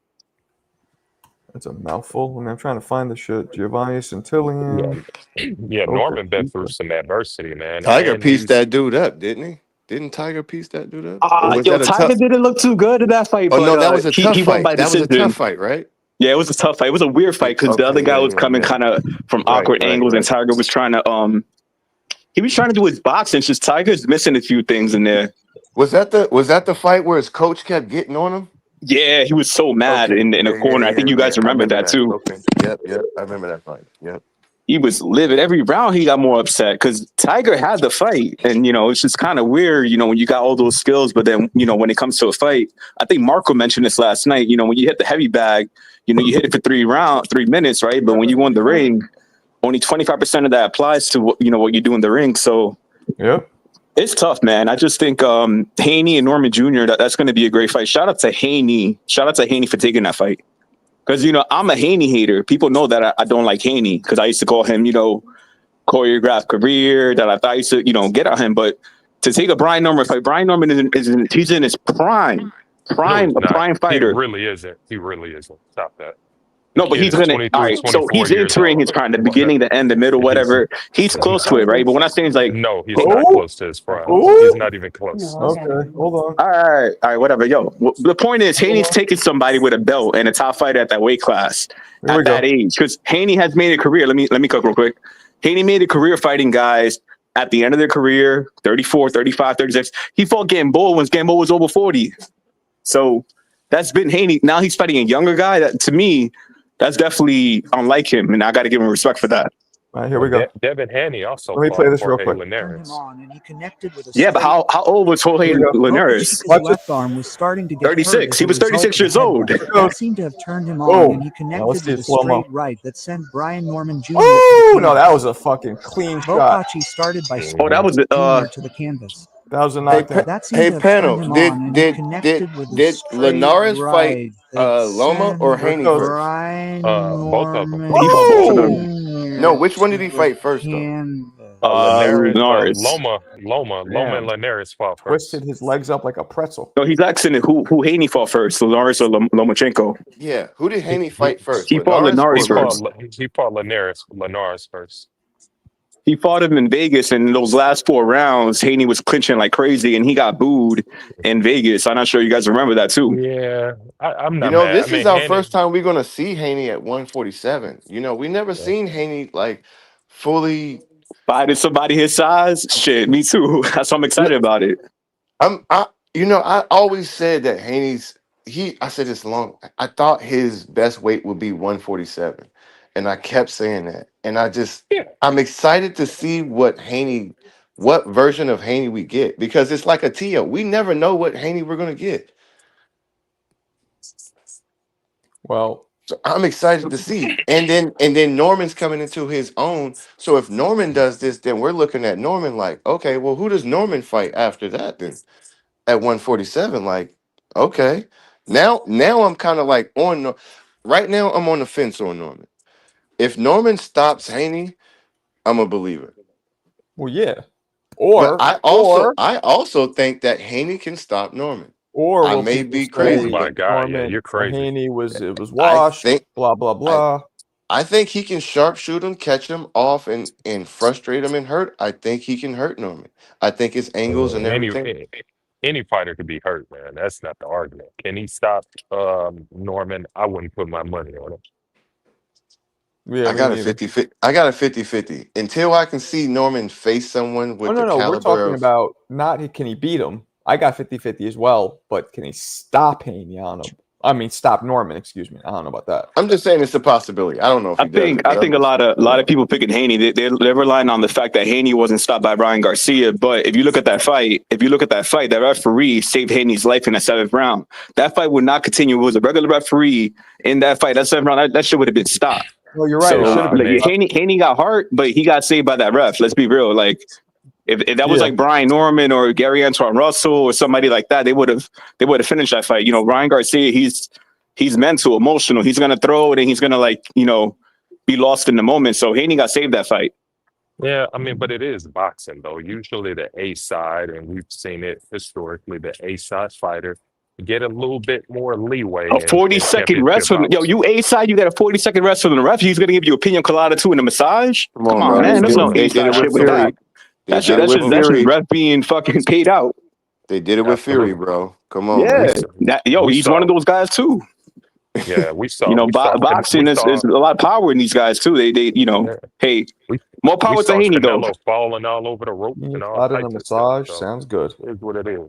That's a mouthful. I mean, I'm trying to find the shit. Giovanni Santillan. yeah, Okay. Norman been through some adversity, man. Tiger And pieced he's, that dude up, didn't he? Didn't Tiger piece that dude up? Or was Yo, that a Tiger tough? didn't look too good in that fight. Oh but, no, that was a tough he won fight. by That was a decision. tough fight, right? Yeah, it was a tough fight. It was a weird fight because the other guy was coming kind of from awkward angles, and Tiger was trying to he was trying to do his boxing. It's just Tiger's missing a few things in there. Was that the fight where his coach kept getting on him? Yeah, he was so mad Okay. in the corner. I think you guys remember that too. Okay. Yep. I remember that fight. Yep. He was livid. Every round he got more upset because Tiger had the fight. And, it's just kind of weird, when you got all those skills. But then, when it comes to a fight, I think Marco mentioned this last night, when you hit the heavy bag, you hit it for 3 minutes, right? But when you won the ring, only 25% of that applies to what you do in the ring. So Yep. it's tough, man. I just think Haney and Norman Jr., that's going to be a great fight. Shout out to Haney. Shout out to Haney for taking that fight. Because, I'm a Haney hater. People know that I don't like Haney because I used to call him, choreographed career, that I thought I used to, get at him. But to take a Brian Norman fight, Brian Norman he's in his prime fighter. He really isn't. He really isn't. Stop that. No, but he's going to, all right, so he's entering his prime, the beginning, the end, the middle, whatever. He's close to it, right? But when I say he's like, no, he's not close to his prime. He's not even close. Okay. Hold on. all right, whatever. Yo, the point is, Haney's taking somebody with a belt and a top fighter at that weight class Here we at go. that age. Because Haney has made a career. Let me cook real quick. Haney made a career fighting guys at the end of their career, 34, 35, 36. He fought Gamboa when Gamboa was over 40. So that's been Haney. Now he's fighting a younger guy. That, to me, that's definitely unlike him, and I got to give him respect for that. All right, here we go. Devin Haney also. Let me play this real quick. Yeah, but how old was Jorge Linares? Watch it. left arm was starting to get 36. He was 36 years old. That seemed to have turned him Boom. on, and he Now let's connected see with it a slow-mo. straight right that sent Brian Norman Jr. Oh no, that was a fucking clean shot. Bocachi started by Oh, that was Jr. to the canvas. That was a knockdown. That seemed Hey, to have panel, turned him on, and he connected with a straight Linares fight right that Loma or sent Haney first? Brian Both of them. Norman He fought both of them. Jr. No, which one did he to fight the first, though? canvas. Linares. Loma and Linares fought first. Twisted his legs up like a pretzel. No, he's asking who Haney fought first, Linares or Lomachenko. Yeah. Who did Haney fight first? He fought Linares He first. fought Linares first. He fought him in Vegas, and in those last 4 rounds, Haney was clinching like crazy, and he got booed in Vegas. I'm not sure you guys remember that too. Yeah, I'm not. You know, mad. this I mean, is our Haney- first time we're gonna see Haney at 147. We never seen Haney like fully. Fighting somebody his size, shit, me too. That's why I'm excited about it. I always said that I said this long. I thought his best weight would be 147, and I kept saying that. And Yeah. I'm excited to see what version of Haney we get, because it's like a Tio. We never know what Haney we're gonna get. Well, So I'm excited to see. And then Norman's coming into his own. So if Norman does this, then we're looking at Norman like, okay, well, who does Norman fight after that then? At 147, like, okay. Now I'm kind of like right now I'm on the fence on Norman. If Norman stops Haney, I'm a believer. well, yeah. But Or I also think that Haney can stop Norman. I will may people be Oh say crazy, my but God, yeah, Norman you're or crazy. Haney was I washed, think blah blah blah. I think he can sharpshoot him, catch him off, and frustrate him and hurt. I think he can hurt Norman. I think his angles and everything. Any fighter could be hurt, man. That's not the argument. Can he stop Norman? I wouldn't put my money on it. Yeah, I me got a neither. 50-50 until I can see Norman face someone Oh, with no, the no, we're caliber talking of. about not can he beat him. I got 50-50 as well, but can he stop Haney? I don't know. I mean, stop Norman. Excuse me. I don't know about that. I'm just saying it's a possibility. I don't know if he does it. I But think a lot of people picking Haney. They're relying on the fact that Haney wasn't stopped by Brian Garcia. But if you look at that fight, that referee saved Haney's life in the 7th round. That fight would not continue. It was a regular referee in that fight. That 7th round, that shit would have been stopped. Well, you're right. It should So have been. like, Haney got hurt, but he got saved by that ref. Let's be real. Like if that was like Brian Norman or Gary Antoine Russell or somebody like that, they would have finished that fight. You know, Brian Garcia, he's mental, emotional. He's gonna throw it and he's gonna be lost in the moment. So Haney got saved that fight. Yeah, I mean, but it is boxing though. Usually the A side, and we've seen it historically, the A side fighter get a little bit more leeway. A 40-second rest from you A side, you got a 40-second rest from the ref. He's gonna give you a pina colada too and a massage. Come on, bro. man. There's no They A did it side with shit with Fury. that. That's just ref being fucking paid out. They did it with Fury, bro. Come on, Yeah, man. he's one of those guys too. Yeah, we saw. Boxing is a lot of power in these guys too. They hey, more power to Haney though. Canelo falling all over the ropes and all Out in types a of stuff. massage So sounds good. it is what it is.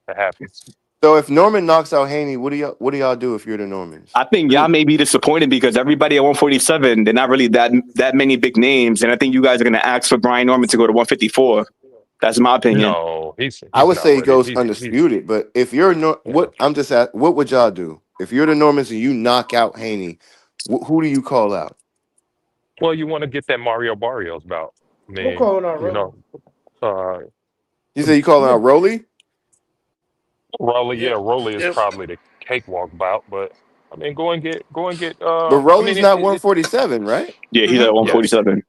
It happens. So if Norman knocks out Haney, what do y'all do if you're the Normans? I think y'all may be disappointed because everybody at 147, they're not really that many big names, and I think you guys are gonna ask for Brian Norman to go to 154. That's my opinion. No, I would say he goes he's undisputed, but if you're what would y'all do if you're the Normans and you knock out Haney? Who do you call out? Well, you want to get that Mario Barrios bout. I mean, We're calling out You say you call out Rolly? Rolly is probably the cakewalk bout, but I mean, go and get. But Rolly's not 147, right? Yeah, he's at 147. Yes.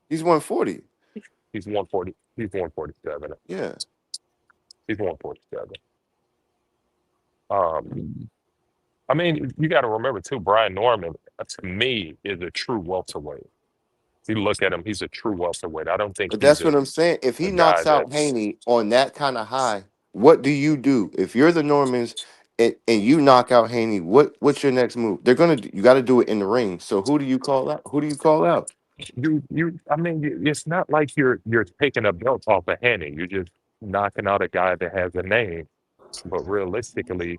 He's 140. He's 140. He's 147. Yeah, he's 147. I mean, you got to remember too, Brian Norman, to me, is a true welterweight. If you look at him, he's a true welterweight. I don't think. But that's what I'm saying. If he knocks out Haney on that kind of high, what do you do if you're the Normans and you knock out Haney? What's your next move? You got to do it in the ring. So who do you call out? I mean, it's not like you're taking a belt off of Haney. You're just knocking out a guy that has a name. But realistically,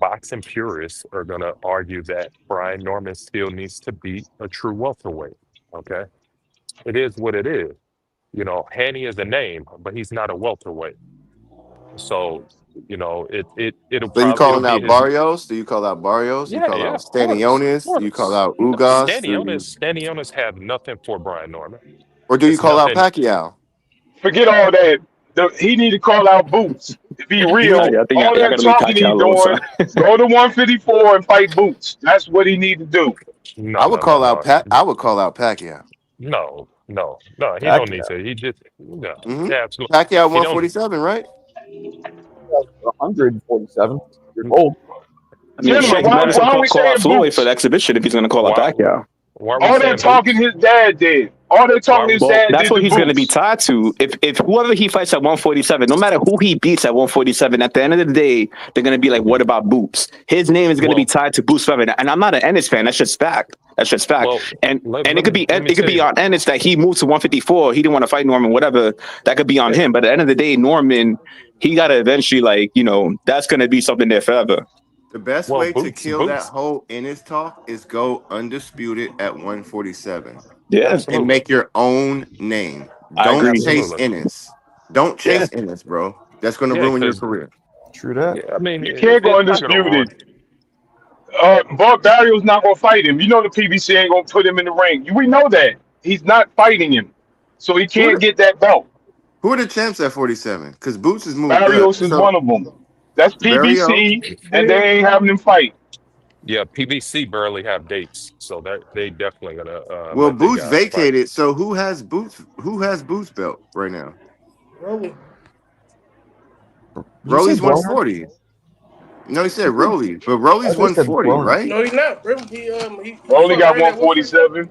boxing purists are going to argue that Brian Norman still needs to be a true welterweight. Okay, it is what it is. Haney is a name, but he's not a welterweight. So, it'll. So you calling out Barrios? Do you call out Barrios? You call out Stanionis? You call out Ugas? Stanionis have nothing for Brian Norman. Or do you call out Pacquiao? Forget all that. He need to call out Boots. To be real, all that talking he's doing, go to 154 and fight Boots. That's what he need to do. I would call out Pacquiao. No, he don't need to. He just yeah, absolutely. Pacquiao 147, right? 147. Old. I mean, why are we saying Floyd for the exhibition if he's going to call out Pacquiao? All that talking his dad did. All that talking his dad did. That's what he's going to be tied to. If whoever he fights at 147, no matter who he beats at 147, at the end of the day, they're going to be like, what about Boots? His name is going to be tied to Boots forever. And I'm not an Ennis fan. That's just fact. Well, and it could be on Ennis that he moved to 154. He didn't want to fight Norman, whatever. That could be on him. But at the end of the day, Norman, he got to eventually that's going to be something there forever. The best Well, way to kill that Boots, whole Ennis talk is go undisputed at 147 Yeah, and absolutely, make your own name. I Don't agree. chase absolutely, Ennis. Don't Yeah, chase Ennis, bro. That's going to yeah, ruin your because career. True that. yeah, I mean, You can't go it's not gonna ruin. undisputed. Buck Barrios not gonna fight him. You know the PBC ain't gonna put him in the ring. We know that he's not fighting him, so he Who can't the, get that belt. who are the champs at 47? Because Boots has moved up. Barrios is So one of them. That's Barrio, PBC, and they ain't having him fight. Yeah, PBC barely have dates, so that they definitely gonna well, let their Boots guys fight. vacated. So who has Boots? Who has Boots belt right now? Rolly. Did you say Rolly's Broner? 140. No, he said I Rolly, but Rolly's thought you said 140, Broner. right? No, he's not, bro. He Only fought got Ryan at 147. 147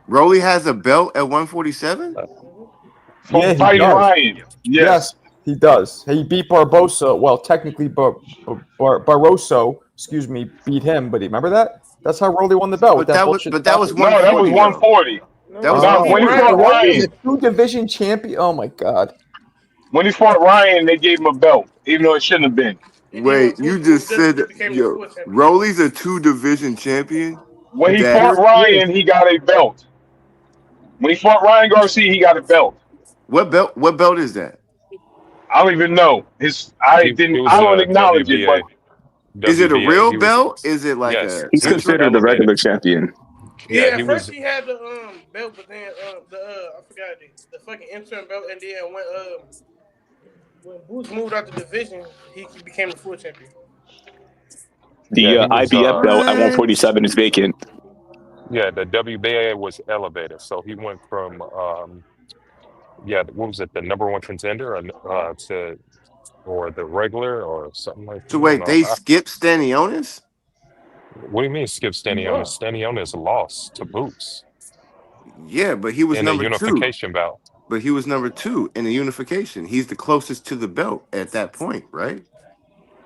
Rolly has a belt at 147. from Yeah, he fighting does. Ryan. Yes, Yes. he does. He beat Barbosa. Well, technically, Barroso, excuse me, beat him. But remember that? That's how Rolly won the belt with But that that was bullshit but that was stoppage. No, that was 140 though. 140. That No, was No, he beat when he 140. fought Ryan. Rolly is Ryan, a two-division champion. Oh my god. when he fought Ryan, they gave him a belt, even though it shouldn't have been. And then Wait, you just said he that, became the yo, full champion. Rolly's a 2-division champion. When he That fought Ryan, he got a belt. When he fought Ryan Garcia, he got a belt. what belt? What belt is that? I don't even know. He I was don't acknowledge it, but Is it a real He was belt? Is it like yes, a he's he was interim? considered the elevated. regular champion. Yeah, Yeah, he at first was. he had the belt, but then I forgot the fucking interim belt, and then when Boots moved out the division, he became the full champion. The Yeah, he was. IBF belt at 147 is vacant. Yeah, the WBA was elevated, so he went from yeah, what was it, the number one contender, to or the regular or something like that. So I don't wait, know. they skipped Stanionis? What do you mean skip He Stanionis? lost. Stanionis lost to Boots Yeah, but he was in a number two. unification bout. But he was number two in the unification. He's the closest to the belt at that point, right?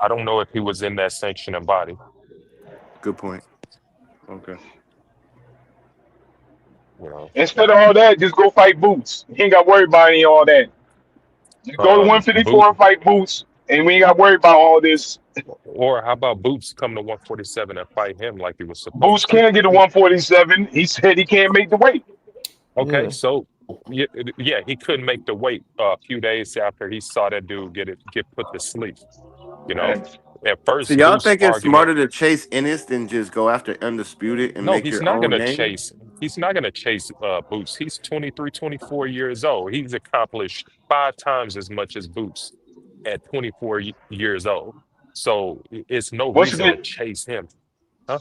I don't know if he was in that sanctioning body. Good point. Okay. You know, instead of all that, just go fight Boots. You ain't got to worry about any of all that. Just go to Boot, 154 and fight Boots, and we ain't got to worry about all this. or how about Boots come to 147 and fight him like he was Boots supposed to? can't get to 147. He said he can't make the weight. Okay, Yeah. so yeah, he couldn't make the weight a few days after he saw that dude get put to sleep. You know, at So first y'all Boots' think it's argument. smarter to chase Ennis than just go after undisputed and No, make he's your not own gonna name? chase. He's not gonna chase Boots. He's 23, 24 years old. He's accomplished 5 times as much as Boots at 24 years old. So it's no What's reason to the, chase him. Huh?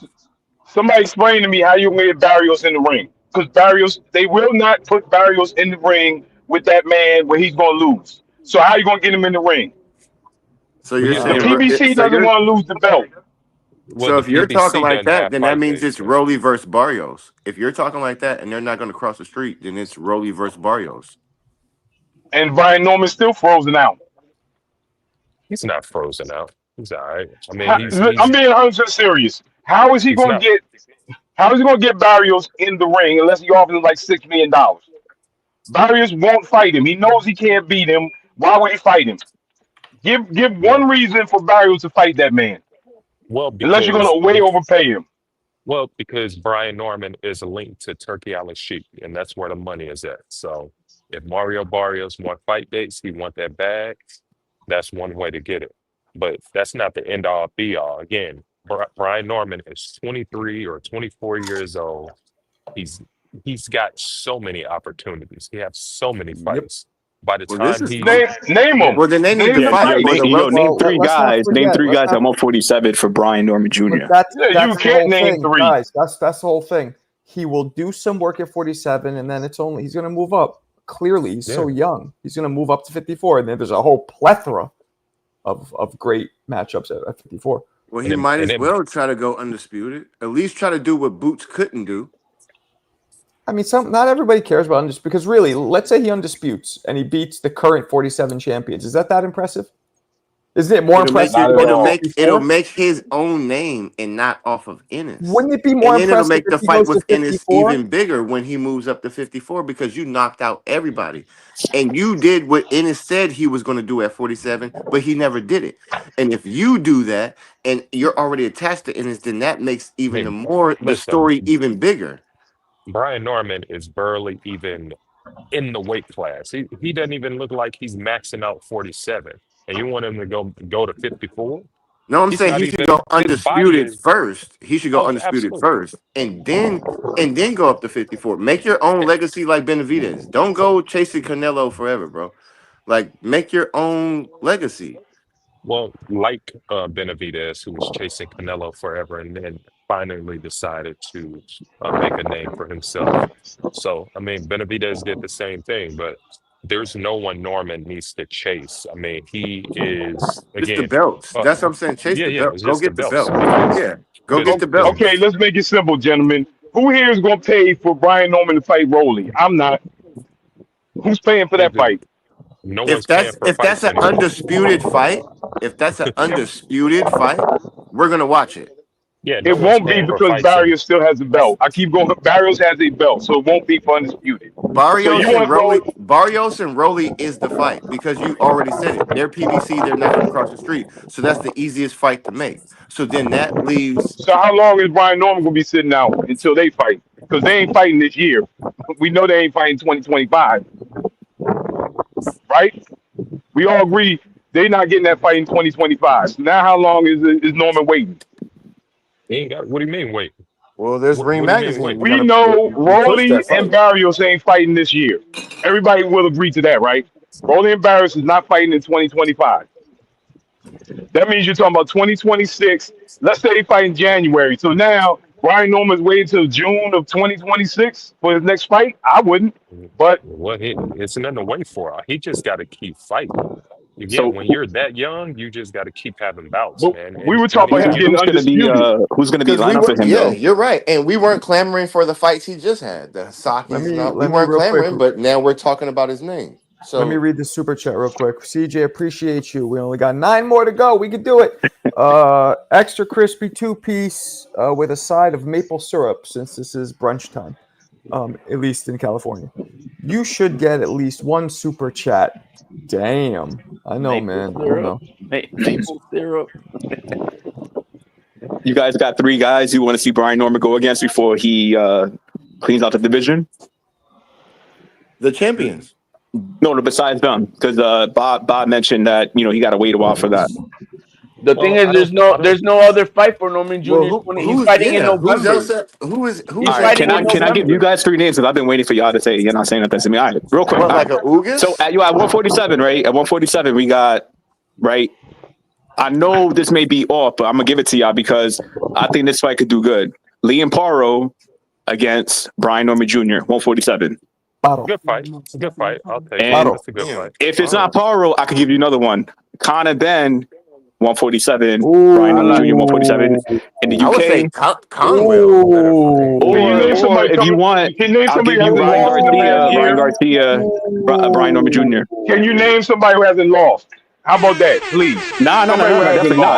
somebody explain to me how you get Barrios in the ring? Because Barrios, they will not put Barrios in the ring with that man where he's going to lose. So how you going to get him in the ring? So Well, you're yeah, The saying PBC so doesn't you're want to lose the belt. well, so the if you're talking PBC like doesn't that, have then that fight means it's dates. Rolly versus Barrios. If you're talking like that and they're not going to cross the street, then it's Rolly versus Barrios. And Brian Norman's still frozen out. He's not frozen out. He's all right. I mean, I'm being 100% serious. How is he he's going not. to get? How is he going to get Barrios in the ring unless he offers him like $6 million? Barrios won't fight him. He knows he can't beat him. Why would he fight him? Give Well, one reason for Barrios to fight that man, well, unless you're because going to way overpay him. because Brian Norman is linked to Turkey Island Sheep, and that's where the money is at. So if Mario Barrios want fight dates, he want that bag. That's one way to get it. But that's not the end all be all. Again, Brian Norman is 23 or 24 years old. He's got so many opportunities. He has so many Yep. fights. By the Well, this time is he's Name yeah, them. well. Then they need Name to the fight for fights. the world. Name Well, three let's not guys. Name forget. three Let's guys at not. 147 for Brian Norman But Jr. that's Yeah, you that's the can't whole name thing, three. guys. That's the whole thing. He will do some work at 47, and then he's going to move up. Clearly, he's so young. He's going to move up to 54, and then there's a whole plethora of great matchups at 54. Well, and he then, might and as then well try to go undisputed. At least try to do what Boots couldn't do. I mean, not everybody cares about undisputed because really, let's say he undisputes and he beats the current 47 champions. Is that impressive? Isn't it more impressive to go to 54? It'll make his own name and not off of Ennis. Wouldn't it be more and then it'll impressive make if the he fight goes to with Ennis 54? even bigger when he moves up to 54 because you knocked out everybody. And you did what Ennis said he was going to do at 47, but he never did it. And if you do that and you're already attached to Ennis, then that makes even the story even bigger. Brian Norman is barely even in the weight class. He doesn't even look like he's maxing out 47. And you want him to go to 54? No, I'm saying he should go undisputed first. He should go undisputed absolutely. first, and then go up to 54. Make your own legacy like Benavidez. Don't go chasing Canelo forever, bro. Like, make your own legacy. Well, like Benavidez, who was chasing Canelo forever and then finally decided to make a name for himself. So, I mean, Benavidez did the same thing, but there's no one Norman needs to chase. I mean, he is, again... It's the belts. That's what I'm saying. Chase the belts. Go get the belts. Yeah, go get the belts. Okay, let's make it simple, gentlemen. Who here is going to pay for Brian Norman to fight Rolly? I'm not. Who's paying for that fight? No if that's an undisputed fight, we're gonna watch it. Yeah, it won't be because Barrios still has the belt. I keep going. Barrios has a belt, so it won't be for undisputed. Barrios and Rolly is the fight because you already said it. They're PBC. They're not from across the street, so that's the easiest fight to make. So then that leaves. So how long is Brian Norman gonna be sitting out until they fight? Because they ain't fighting this year. We know they ain't fighting 2025, right? We all agree they're not getting that fight in 2025. Now, how long is Norman waiting? He ain't got. What do you mean wait? Well, there's Ring Magazine. We know Rolly and Barrios ain't fighting this year. Everybody will agree to that, right? Rolly and Barrios is not fighting in 2025. That means you're talking about 2026. Let's say they fight in January. So now Brian Norman's waiting till June of 2026 for his next fight. I wouldn't. But it's nothing to wait for. He just got to keep fighting. Again, when you're that young, you just got to keep having bouts, man. We were talking about him getting undisputed. Who's going to be lined up for him? Yeah, you're right. And we weren't clamoring for the fights he just had. The Sakis. We weren't clamoring, but now we're talking about his name. So let me read the super chat real quick. CJ, appreciate you. We only got 9 more to go. We can do it. Extra crispy 2-piece with a side of maple syrup since this is brunch time, at least in California. You should get at least 1 super chat. Damn. I know, man. I know. Maple syrup. You guys got 3 guys you want to see Brian Norman go against before he cleans out the division? The champions. No, besides them, because Bob mentioned that he got to wait a while for that. The thing is, there's no other fight for Norman Jr. He's fighting in November. Who's can I give you guys 3 names? Because I've been waiting for y'all to say you're not saying nothing to me. All right, real quick. Like a Ugas? So at 147, right? At 147, we got right. I know this may be off, but I'm gonna give it to y'all because I think this fight could do good. Liam Paro against Brian Norman Jr. 147. Good fight. It's a good fight. I'll take it. And That's a good fight. if it's not Paro, I could give you another one. Conor Ben, 147. Brian Norman Jr. 147 in the UK. I would say Conwell. Or if you want, I'll give you Ryan Garcia, Brian Norman Jr. Can you name somebody who hasn't lost? How about that, please? No,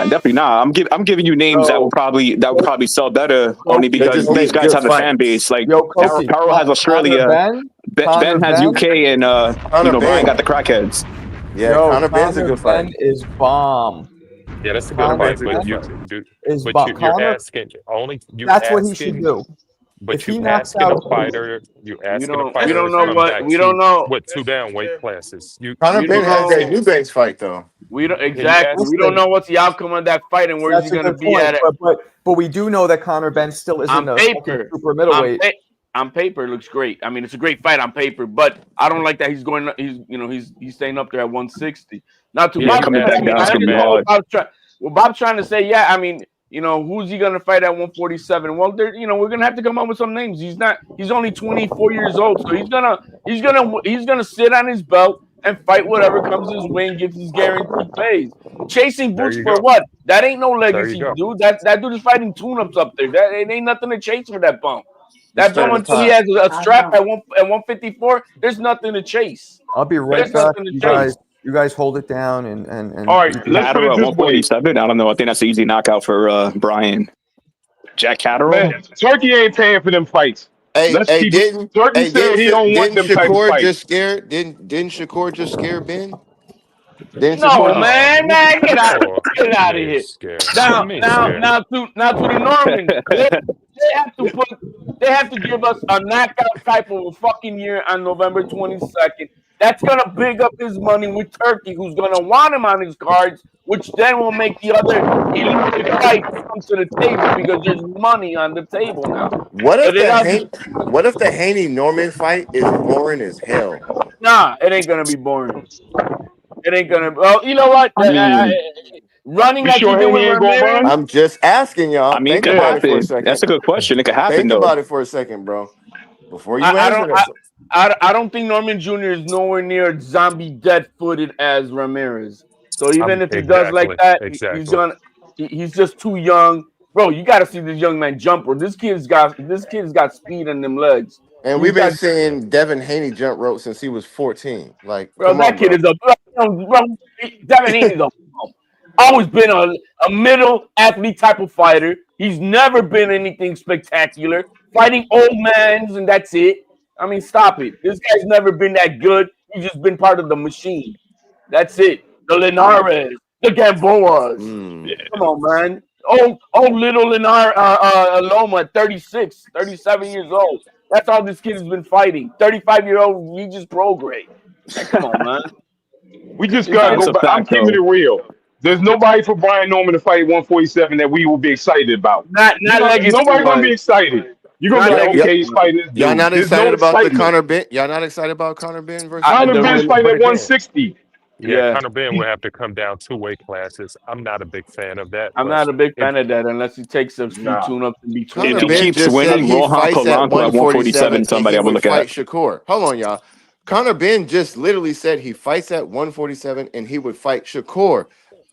definitely not. I'm giving you names that will probably sell better only because these guys have a fan base. Like Paro has Australia, Ben has UK, and Brian got the crackheads. Yeah, Conor Ben's a good fight. Ben is bomb. Yeah, that's a good fight, but you're asking only. That's what he should do. But you asking a fighter, we don't know what we don't know. What 2 down weight classes? Conor Ben has that Eubanks fight though. We don't exactly. We don't know what's the outcome of that fight and where is he going to be at it. But we do know that Conor Ben still isn't a super middleweight. On paper, it looks great. I mean, it's a great fight on paper, but I don't like that he's going. He's staying up there at 160. Not too much. Coming back down is gonna be hard. Bob's trying to say, yeah. I mean, who's he going to fight at 147? Well, we're going to have to come up with some names. He's only 24 years old, so he's gonna sit on his belt and fight whatever comes his way and gets his guaranteed pays. Chasing Boots for what? That ain't no legacy, dude. That dude is fighting tune-ups up there. That it ain't nothing to chase for that bump. That bump until he has a strap at 154, there's nothing to chase. I'll be right back, you guys. You guys hold it down and All right, you can- let's put Catterall it at this way. 147. I don't know. I think that's an easy knockout for Brian. Jack Catterall. Man, Turkey ain't paying for them fights. Let's keep it. Turkey said he don't want them type of Shakur fights. just scare? Didn't Shakur just scare Ben? Didn't No, Shakur? man, get out, No, get out of me here. scared. Now, Me now, scared. now to the Normans. They have to give us a knockout type of a fucking year on November 22nd. That's gonna big up his money with Turkey, who's gonna want him on his cards, which then will make the other elite fights come to the table because there's money on the table now. What But if the Haney Norman fight is boring as hell? nah, it ain't gonna be boring. It ain't gonna. Well, you know what? I mean, Running You like he sure did with Haney ain't gonna Ramirez. run? I'm just asking y'all. I mean, it Think could about it for a happen. That's second. a good question. It could happen Think though. about it for a second, bro. Before you I answer don't. that. I don't think Norman Jr. is nowhere near zombie dead-footed as Ramirez. So even if he does like that, exactly. he's just too young, bro. You got to see this young man jump. Bro, this kid's got speed in them legs. And He's we've been got, seeing Devin Haney jump rope since he was 14. Like, bro. come That on, kid bro. is bro. Devin Haney's a bum. Always been a middle athlete type of fighter. He's never been anything spectacular. Fighting old mans and that's it. I mean, stop it. This guy's never been that good. He's just been part of the machine. That's it. The Linares, the Gamboas. Come on, man. Oh, little Loma at 36, 37 years old. That's all this kid has been fighting. 35-year-old, he just prograde. Like, come on, man. We just gotta That's go a back. I'm fact, keeping though. it real. There's nobody for Brian Norman to fight 147 that we will be excited about. Not legacy Nobody gonna wise. be excited. You're gonna be Not like, legacy Yep. okay, he's wise. fighting this Y'all dude. not There's no excited about the excitement. Conor Ben? Y'all not excited about Conor Ben versus Conor the Ben's re- fighting But at again, 160. yeah, Yeah. Conor Ben will have to come down 2 weight classes. I'm not a big fan of that. I'm But not a big if fan of that unless he takes a few Nah. tune-ups in Conor If between. he Ben keeps just said winning, he Rohan fights at Polanco at 147, 147 and somebody he I would would look fight at. Shakur. Hold on, y'all. Conor Ben just literally said he fights at 147 and he would fight Shakur.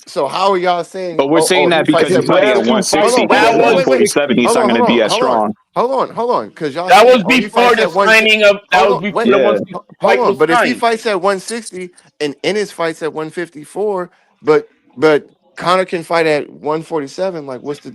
So how are y'all saying, But we're saying he that fights because His he's at fighting at last 150? two Hold fights,160. on, Because That at was 147, he's hold not on, going hold to be on, as hold on, strong. hold on, because y'all That saying, was he before fights the at 160. signing of. That Hold was on, before wait, the Yeah. 160 hold fight on. was But if he signed. fights at 160 and Ennis fights at 154, but Conor can fight at 147, like what's the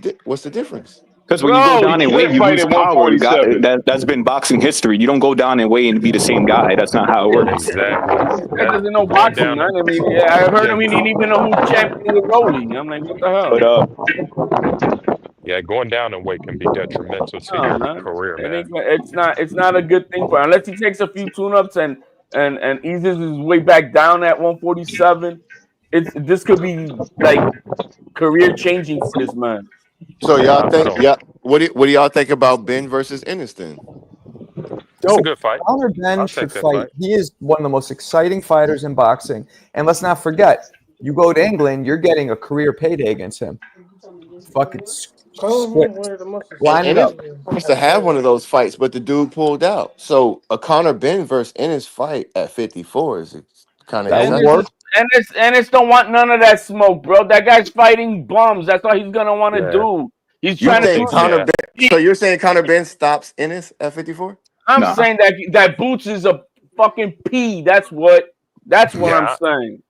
difference? Because when you go Bro, he down in weight, can't you fight lose at power. 147. That's been boxing history. You don't go down in weight and be the same guy. That's not how it works. exactly that that doesn't know going boxing, down, man. I mean, I heard yeah, him. He didn't even know who champion with Rolly. I'm like, what the hell? But yeah, going down in weight can be detrimental to No, your man. career, It man. ain't. It's not a good thing for him. Unless he takes a few tune-ups and eases his way back down at 147. This could be like career changing for this man. So Yeah, y'all I think, don't. yeah, what do y'all think about Ben versus Ennis then? It's a Yo, good fight. Conor Ben I'll should take that fight. fight. He is one of the most exciting fighters in boxing. And let's not forget, you go to England, you're getting a career payday against him. Fucking script. And Line it Ennis up. used to have one of those fights, but the dude pulled out. So a Conor Ben versus Ennis fight at 54 is kind of That would And exciting. work. this don't want none of that smoke, bro. That guy's fighting bums. That's all he's gonna want to Yeah, do. He's You trying to think do. Conor yeah. Ben? So you're saying Conor Ben stops Ennis at 54? I'm nah. saying that Boots is a fucking P. That's what. That's what I'm Yeah, saying.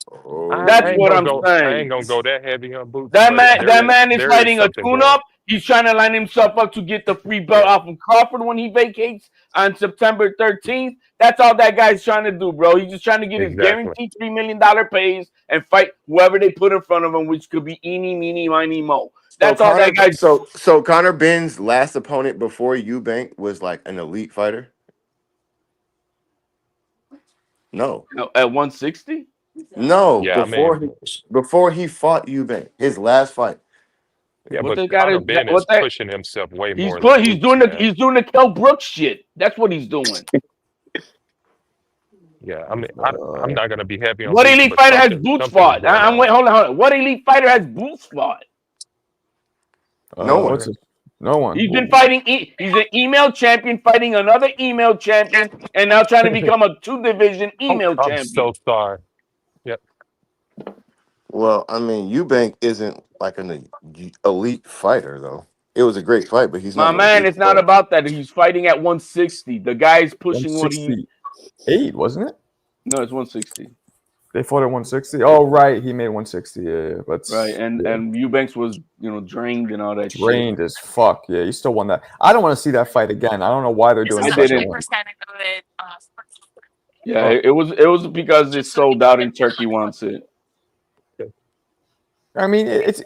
I That's Oh, ain't what gonna I'm go. I ain't saying. gonna go that heavy on Boots, That but man, that man is there is fighting a something going. tune-up. He's trying to line himself up to get the free belt Yeah, off of Crawford when he vacates on September 13th. That's all that guy's trying to do, bro. He's just trying to get his exactly. guaranteed $3 million pays and fight whoever they put in front of him, which could be eeny, meeny, miny, mo. so That's all that guy. Conor Ben's last opponent before Eubank was like an elite fighter. No, At 160. no, Yeah, I mean, before he fought Eubank, his last fight. yeah, What but they got Conor is Ben is what that pushing himself way more than he's Boots, doing man. the Kell Brooks shit. That's what he's doing. Yeah, I mean, I'm not gonna be heavy on What Boots, elite but fighter has Boots something is fought? going I'm wait, on. hold on. What elite fighter has Boots fought? No one. What's it? No one. He's been fighting. He's an email champion fighting another email champion, and now trying to become a 2-division email I'm so champion. sorry. Yep. Well, I mean, Eubank isn't like an elite fighter, though. It was a great fight, but he's not My an man, elite it's not fighter. about that. He's fighting at 160. The guy's pushing what he. 168, wasn't it? No, it's 160. They fought at 160. Oh, right. He made 160. Yeah. But Right, and Eubanks was drained and all that drained as fuck. Yeah, he still won that. I don't want to see that fight again. I don't know why they're doing such a win. Yeah, it was because it's sold out and Turkey wants it. I mean, it's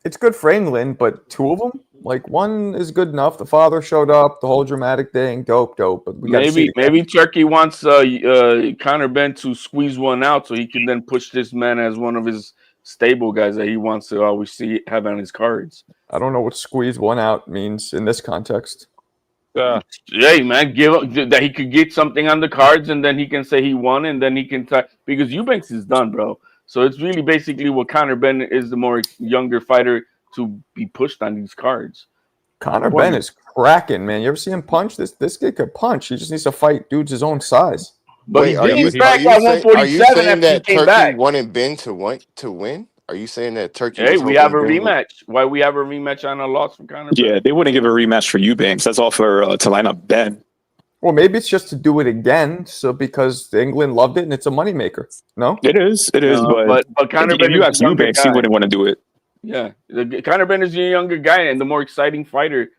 it's good for England, but two of them, like one is good enough. The father showed up, the whole dramatic thing, dope. But we maybe Turkey wants Conor Benn to squeeze one out so he can then push this man as one of his stable guys that he wants to always have on his cards. I don't know what squeeze one out means in this context. Hey man, give up that he could get something on the cards and then he can say he won and then he can because Eubanks is done, bro. So it's really basically what Conor Benn is the more younger fighter to be pushed on these cards. Conor Benn is cracking, man. You ever see him punch? This kid could punch. He just needs to fight dudes his own size. But he's back at 147 after he came back. Wanted Ben to win? Are you saying that Turkey? Hey, we have a rematch. Why we have a rematch on a loss from Conor? Yeah, they wouldn't give a rematch for Eubanks. That's all for to line up Ben. Well, maybe it's just to do it again, so because England loved it and it's a moneymaker. No, it is. But Conor if you ask Eubanks, he wouldn't want to do it. Yeah, Conor Benn is a younger guy and the more exciting fighter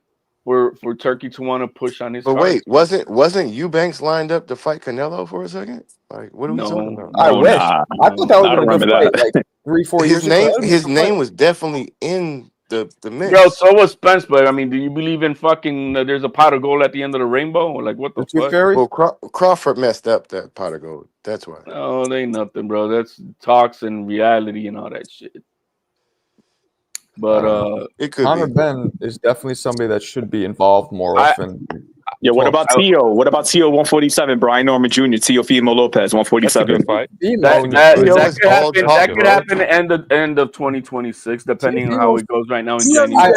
for Turkey to want to push on his. But wait, wasn't Eubanks lined up to fight Canelo for a second? Like, what are we talking about? I wish. I thought that was a good fight. Like 3-4 years ago. His name was definitely in the mix. Bro, so was Spence, but I mean, do you believe in fucking there's a pot of gold at the end of the rainbow? Like, what the fuck? Well, Crawford messed up that pot of gold. That's why. Oh, they ain't nothing, bro. That's talks and reality and all that shit. But it could Conor Benn is definitely somebody that should be involved more often. Yeah, what about Tio? What about Tio 147? Brian Norman Jr., Teofimo Lopez 147. That could happen end of 2026, depending on how it goes right now in January.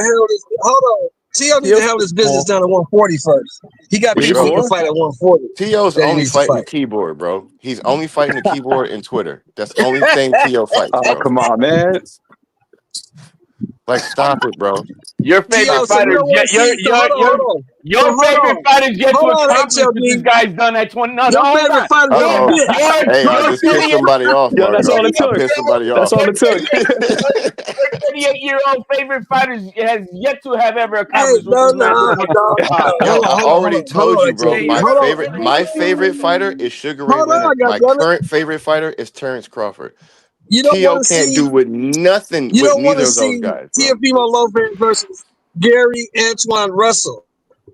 Hold on. Tio needs to handle his business down at 140 first. He got people who can fight at 140. Tio's only fighting the keyboard, bro. He's only fighting the keyboard and Twitter. That's the only thing Tio fights. Oh, come on, man. Like, stop it, bro. Your favorite fighter, your favorite fighter is yet to accomplish what this guy's done at 20. No, your favorite fighter. Hey, I just pissed somebody off. Yo, that's all it took. That's all it took. Your 38-year-old favorite fighter has yet to have ever accomplished. I already told you, bro. My favorite fighter is Sugar Ray Leonard. My current favorite fighter is Terrence Crawford. Tio can't do with nothing with neither of those guys. Teofimo Lopez versus Gary Antoine Russell.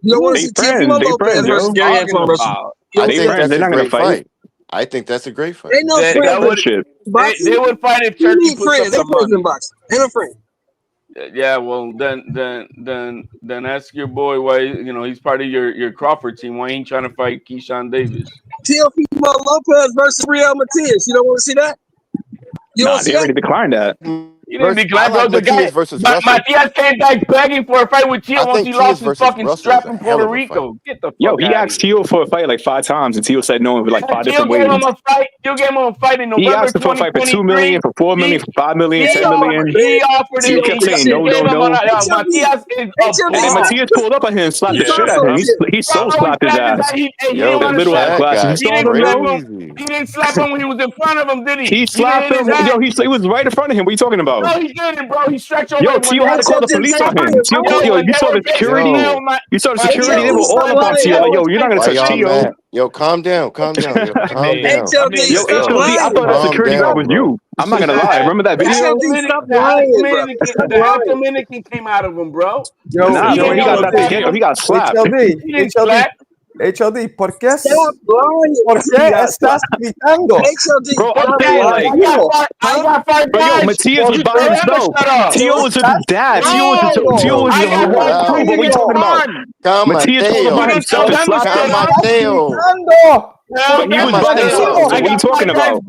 You don't want to see Teofimo Lopez versus Gary Antoine Russell. I think that's a great fight. I think that's a great fight. Ain't no friend. They would fight if Turkey puts up some money. Ain't no friend. Yeah, well then ask your boy why he's part of your Crawford team. Why he ain't trying to fight Keyshawn Davis? Teofimo Lopez versus Real Matias. You don't want to see that? They already declined that. You didn't decline, bro. The guy versus Matias came back begging for a fight with Tio once he lost his fucking strap in Puerto Rico. Get the fuck he asked Tio for a fight like 5 times, and Tio said no in like 5 different ways. Tio gave him a fight in November. He asked for a fight for $2 million, for $4 million, for $5 million, $10 million. He offered Tio kept saying no. Matias and then Matias pulled up on him and slapped the shit out of him. He so slapped his ass. Yo, little ass glasses. He didn't slap him when he was in front of him, did he? He slapped him. Yo, he was right in front of him. What are you talking about? No, he didn't, bro. He stretched over. Yo, Tio had to call the police on him. You saw the security. You saw the security. They were all about Tio. Like, yo, you're not gonna touch Tio. Yo, calm down. Yo, calm down. Yo, I thought that security guard was you. I'm not gonna lie. Remember that video? The Dominican came out of him, bro. He got slapped. HLD, ¿por qué estás gritando? Bro, I'm saying like, yo, Matias was by himself. Tio was with his dad. Tio was with what are we talking about? Matias was by himself and slapped him. But he was by himself. What are you talking about?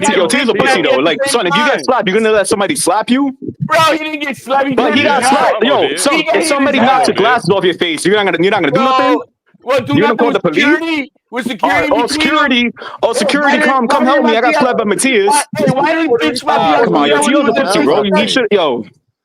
Tio's a pussy though. Like, son, if you get slapped, you're gonna let somebody slap you? Bro, he didn't get slapped. But he got slapped. Yo, if somebody knocks your glasses off your face, you're not gonna do nothing? What, you're gonna call the police? With security? Security, come help me. I got slapped by Matias. Hey, why didn't bitch slap you? Come on, yo, Tio's a pussy, bro. He should, yo.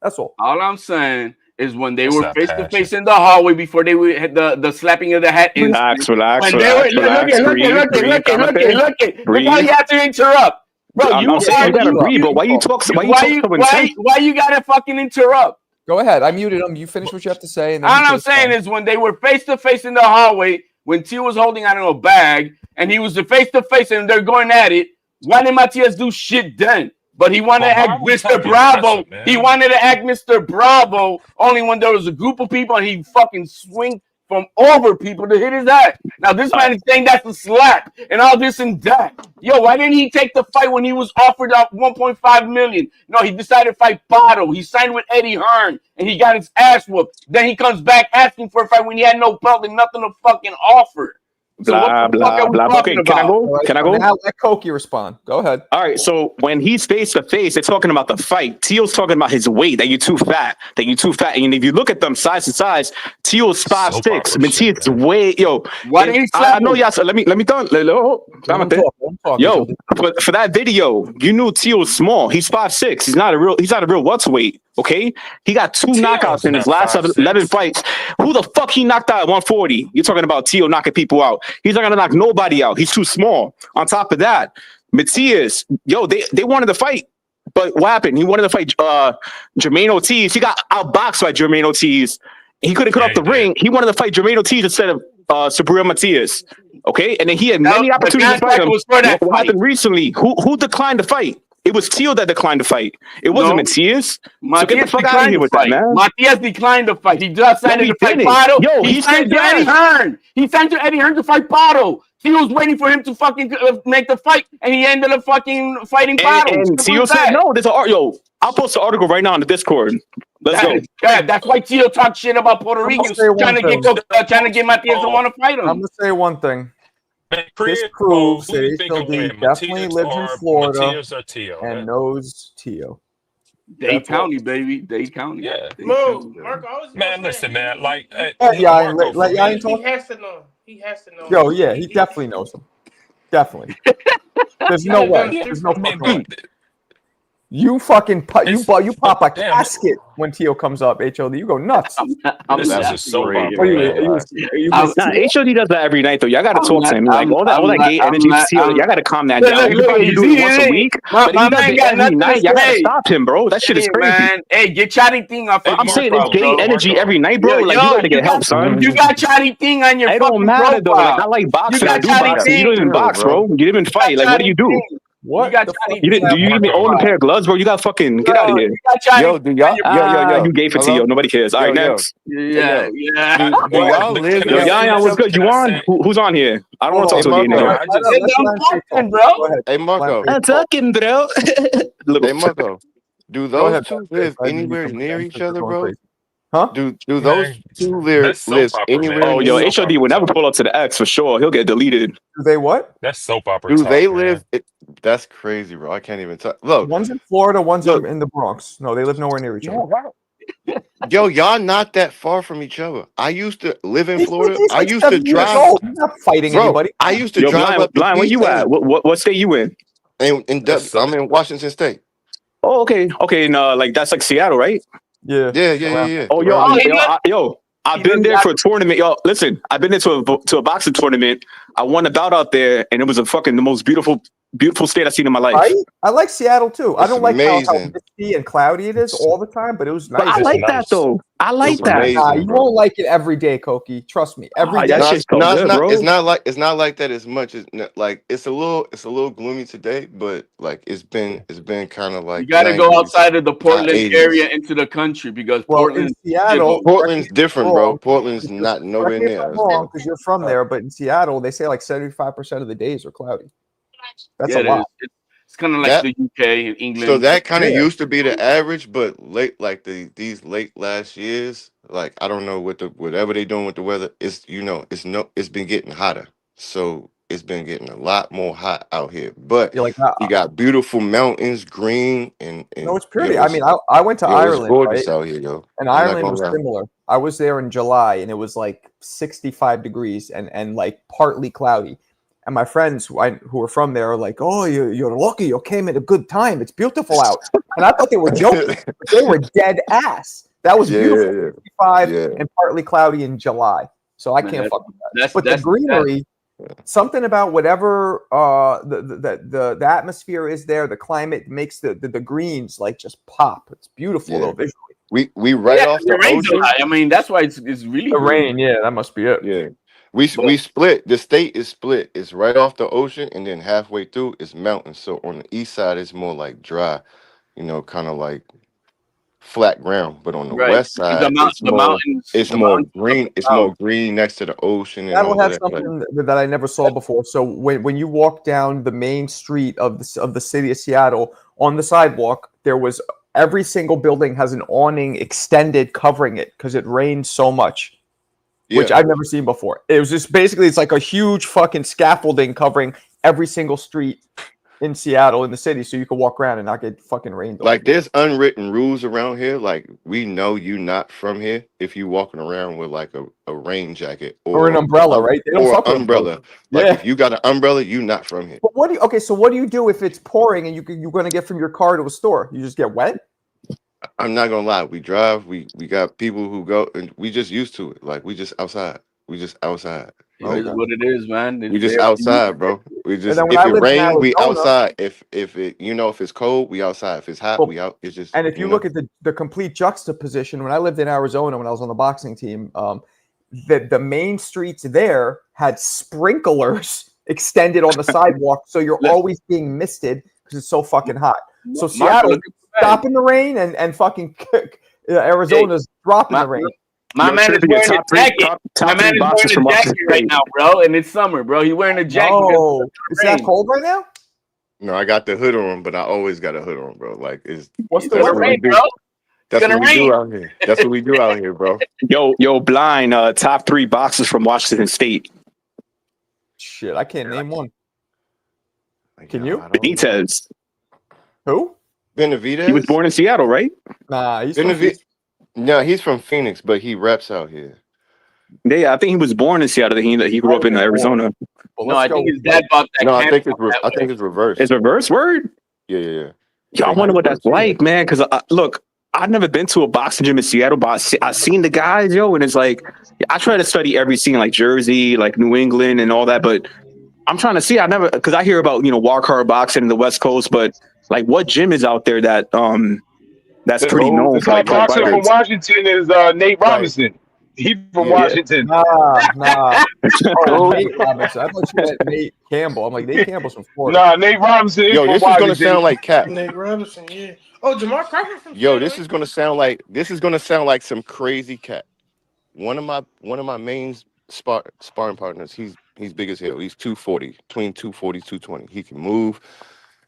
That's all. All I'm saying is when they That's were not face to passion. face in the hallway before they had the slapping of the hat. Relax, When relax, they were, relax, look relax. at, Breathe, breathe. Calmate, look how breathe. you have to interrupt, bro. I'm saying you gotta breathe, but why you talk so intense? Why you gotta fucking interrupt? Go ahead. I muted him. You finish what you have to say, and then All I'm saying is when they were face to face in the hallway, when T was holding out a bag and he was face to face and they're going at it, why didn't Matias do shit then? But he wanted to act Mr. Bravo. He wanted to act Mr. Bravo only when there was a group of people and he fucking swing from over people to hit his ass. Now this man is saying that's a slap and all this and that. Yo, why didn't he take the fight when he was offered up 1.5 million? No, he decided to fight Botto. He signed with Eddie Hearn and he got his ass whooped. Then he comes back asking for a fight when he had no belt and nothing to fucking offer. So what Blah the fuck blah are we blah. talking Okay, can I about? go? All right, Can I so go? now let Koki respond. Go ahead. All right, so when he's face to face, they're talking about the fight. Teal's talking about his weight, that you're too fat, And if you look at them size to size, Teal's Soap 5'6". opera shit, Matthias man. way yo. What If, ain't I know seven? y'all. So let me done. Let him talk, Yo, HLD. for that video, you knew Teal's small. He's 5'6". He's not a real welterweight. Okay, he got 2 knockouts Teal's in his not last 11 5'6". fights. Who the fuck he knocked out at 140? You're talking about Teal knocking people out. He's not gonna knock nobody out. He's too small. On top of that, Matthias, yo, they wanted to fight. But what happened? He wanted to fight Jermaine Ortiz. He got outboxed by Jermaine Ortiz. He couldn't cut Yeah, off the he did. ring. He wanted to fight Jermaine Ortiz instead of Subriel Matias. Okay, and then he had many The opportunities to fight contract him. was for that What fight. happened recently? Who declined to fight? It was Teal that declined to fight. It wasn't No. Matias. So get the Matias fuck out of declined here to with that, fight. man. Matias declined to fight. He just decided he to fight didn't. Pato. Yo, he he signed said to Eddie yes. Hearn. He signed to Eddie Hearn to fight Pato. He was waiting for him to fucking make the fight, and he ended up fucking fighting Pato. And Simple Teal as said that. no. There's an yo. I'll post an article right now on the Discord. Let's go. That's why Teal talks shit about Puerto I'm gonna Ricans, say one trying to get Matias to want to fight I'm him. gonna say one thing. Man, This Chris, proves who do you that think will HLD win, definitely Matias lives in or Florida Matias or Teal? and knows Tio. Dade County, baby. Dade County. Yeah. Mo, Marco, I was Man, listen, man. Like, Let Yain Marco, for Yain me, talk. he has to know. He has to know. Yo, yeah, he definitely knows him. Definitely. There's no way. There's no I mean, fucking way. but You fucking you pop a damn, casket when Tio comes up. HLD, you go nuts. this is a soap opera, Are you? man. Are you Nah, HOD does that every night though. Y'all gotta talk to him. Like all that gay energy. Y'all gotta calm that down. He probably do it once a week, but he does it every night. Y'all gotta stop him, bro. That shit is crazy. Man. Hey, get Chatty Thing off your I'm saying profile, it's gay bro. energy every night, bro. Like you gotta get help, son. You got Chatty Thing on your It fucking don't matter though. Like I profile. like boxing. I got do Chatty boxing. You Thing. don't even box, bro. You didn't even fight. Like what do you do? What? got the Chatty fuck? You didn't? Do you even own a pair of gloves, bro? You got fucking get out of here. You got Chatty Yo, do y'all? Yo. You gay for Hello? Tio. Nobody cares. All right, Yo. next. Yeah. Do y'all live? Yo, Can I Yan, what's good? can You I on? say- Who's on here? I don't want to talk Hey, to a gay Marco. nigga. I just I'm talking, bro. Go ahead. Hey, Marco. I'm talking, bro. Hey, Marco. Do Go those ahead. two Chris. live I didn't anywhere come near again each since you're other, going bro? crazy. Huh? Do those Man, two that's soap live opera, man. anywhere? Oh, near yo, each HOD would never pull up to the X for sure. He'll get deleted. Do they what? That's soap opera Do talk, they man. live? That's crazy, bro. I can't even talk. Look, One's in Florida, one's Look. in the Bronx. No, they live nowhere near each other. yo, y'all not that far from each other. I used to live in He's Florida. like I used to 7 years drive. old. He's not fighting Bro, anybody. I used to Yo, drive up Blind, where you at? What state you in? I'm in Washington State. Oh, okay. And like that's like Seattle, right? Yeah. Yeah. Oh, yo, I've He been does there for a tournament. Yo, listen, I've been there to a boxing tournament. I won a bout out there, and it was the most beautiful state I've seen in my life. Right? I like Seattle too. I It's don't like how amazing. misty and cloudy it is all the time, but it was nice. But I It's like nice. that though. I like It's that. amazing. Nah, you bro. won't like it every day, Koki. Trust me. Every day. That shit's so good, bro. It's not like that as much as like it's a little gloomy today, but like it's been kind of like You got to go 90s, outside of the Portland 80s. area into the country because Well, Portland. in Seattle, Portland's different, bro. wrong. Portland's not nowhere Correct me if near I'm us. wrong, because you're from there, but in Seattle, they say like 75% of the days are cloudy. That's a it lot. is. It's kind of like That- the UK and England. So that kind of Yeah. used to be the average, but these late last years, like I don't know whatever they doing with the weather. It's it's been getting hotter, so it's been getting a lot more hot out here. But You're like, you got beautiful mountains, green, and no, it's pretty. yo, I mean, I went to it's Ireland, gorgeous right? out here, yo. And I'm not Ireland gonna was lie. similar. I was there in July, and it was like 65 degrees and like partly cloudy. And my friends who were from there are like, "Oh, you're lucky. You came at a good time. It's beautiful out." And I thought they were joking, but they were dead ass. That was beautiful. Yeah. 65 Yeah. and partly cloudy in July. So I can't fuck with that. But the greenery, something about whatever the atmosphere is there, the climate makes the greens like just pop. It's beautiful though visually. We right off the rain's a ocean. lot. I mean, that's why it's really The rain, yeah, that must be it. Yeah. We split. The state is split. It's right off the ocean, and then halfway through it's mountains. So on the east side it's more like dry, kind of like flat ground. But on the west side, it's more green. It's more green next to the ocean. And That'll all have that. something that I never saw before. So when you walk down the main street of the city of Seattle, on the sidewalk, there was every single building has an awning extended covering it because it rained so much. which I've never seen before. It was just basically it's like a huge fucking scaffolding covering every single street in Seattle in the city, so you can walk around and not get fucking rained on. Like there's unwritten rules around here. Like we know you not from here if you walking around with like a rain jacket or an umbrella, right? They don't fuck with umbrella. Like if you got an umbrella, you not from here. But what do you, so what do you do if it's pouring and you're going to get from your car to a store? You just get wet? I'm not gonna lie. We drive. We got people who go, and we just used to it. Like we just outside. We just outside. It is what it is, man. We just outside, bro. We just if it rain, we outside. If it if it's cold, we outside. If it's hot, we out. It's just. And if you look at the complete juxtaposition, when I lived in Arizona, when I was on the boxing team, the main streets there had sprinklers extended on the sidewalk, so you're always being misted because it's so fucking hot. So Seattle stopping the rain and fucking Arizona's dropping the rain. My man is wearing a jacket. My man is wearing a jacket right now, bro, and it's summer, bro. He's wearing a jacket. Oh, is that cold right now? No, I got the hood on, but I always got a hood on, bro. Like, what's the rain, bro? That's what we do out here. That's what we do out here, bro. Yo, blind. Top 3 boxers from Washington State. Shit, I can't name one. Can you? Benitez. Who? Benavidez. He was born in Seattle, right? Nah, he's no, he's from Phoenix, but he reps out here. Yeah, I think he was born in Seattle. He grew up in Arizona. No, I think his dad bought that. No, I think it's reverse. It's reverse word. Yeah. Yo, I wonder what that's like, man. Because look, I've never been to a boxing gym in Seattle, but I've seen the guys, yo, and it's like I try to study every scene, like Jersey, like New England, and all that. But I'm trying to see. I never, because I hear about walk hard boxing in the West Coast, but like, what gym is out there that that's pretty known? The top boxer from Washington is Nate Robinson. He's from Washington. Nah. Nate Robinson. I thought you meant Nate Campbell. I'm like, Nate Campbell's from Florida. Nah, Nate Robinson. Yo, this is gonna sound like cap. Nate Robinson, yeah. Oh, Jamar Crawford from. Yo, this is gonna sound like some crazy cat. One of my main sparring partners. He's big as hell. He's 240, between 240 220. He can move.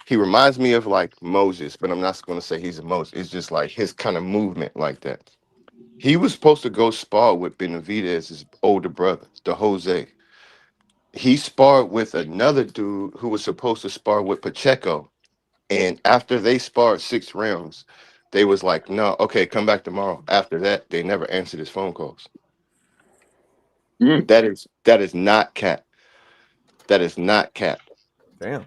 He reminds me of like Moses, but I'm not going to say he's a Moses. It's just like his kind of movement like that. He was supposed to go spar with Benavidez's older brother, the Jose. He sparred with another dude who was supposed to spar with Pacheco. And after they sparred 6 rounds, they was like, no, okay, come back tomorrow. After that, they never answered his phone calls. That is not cap. That is not cap. Damn.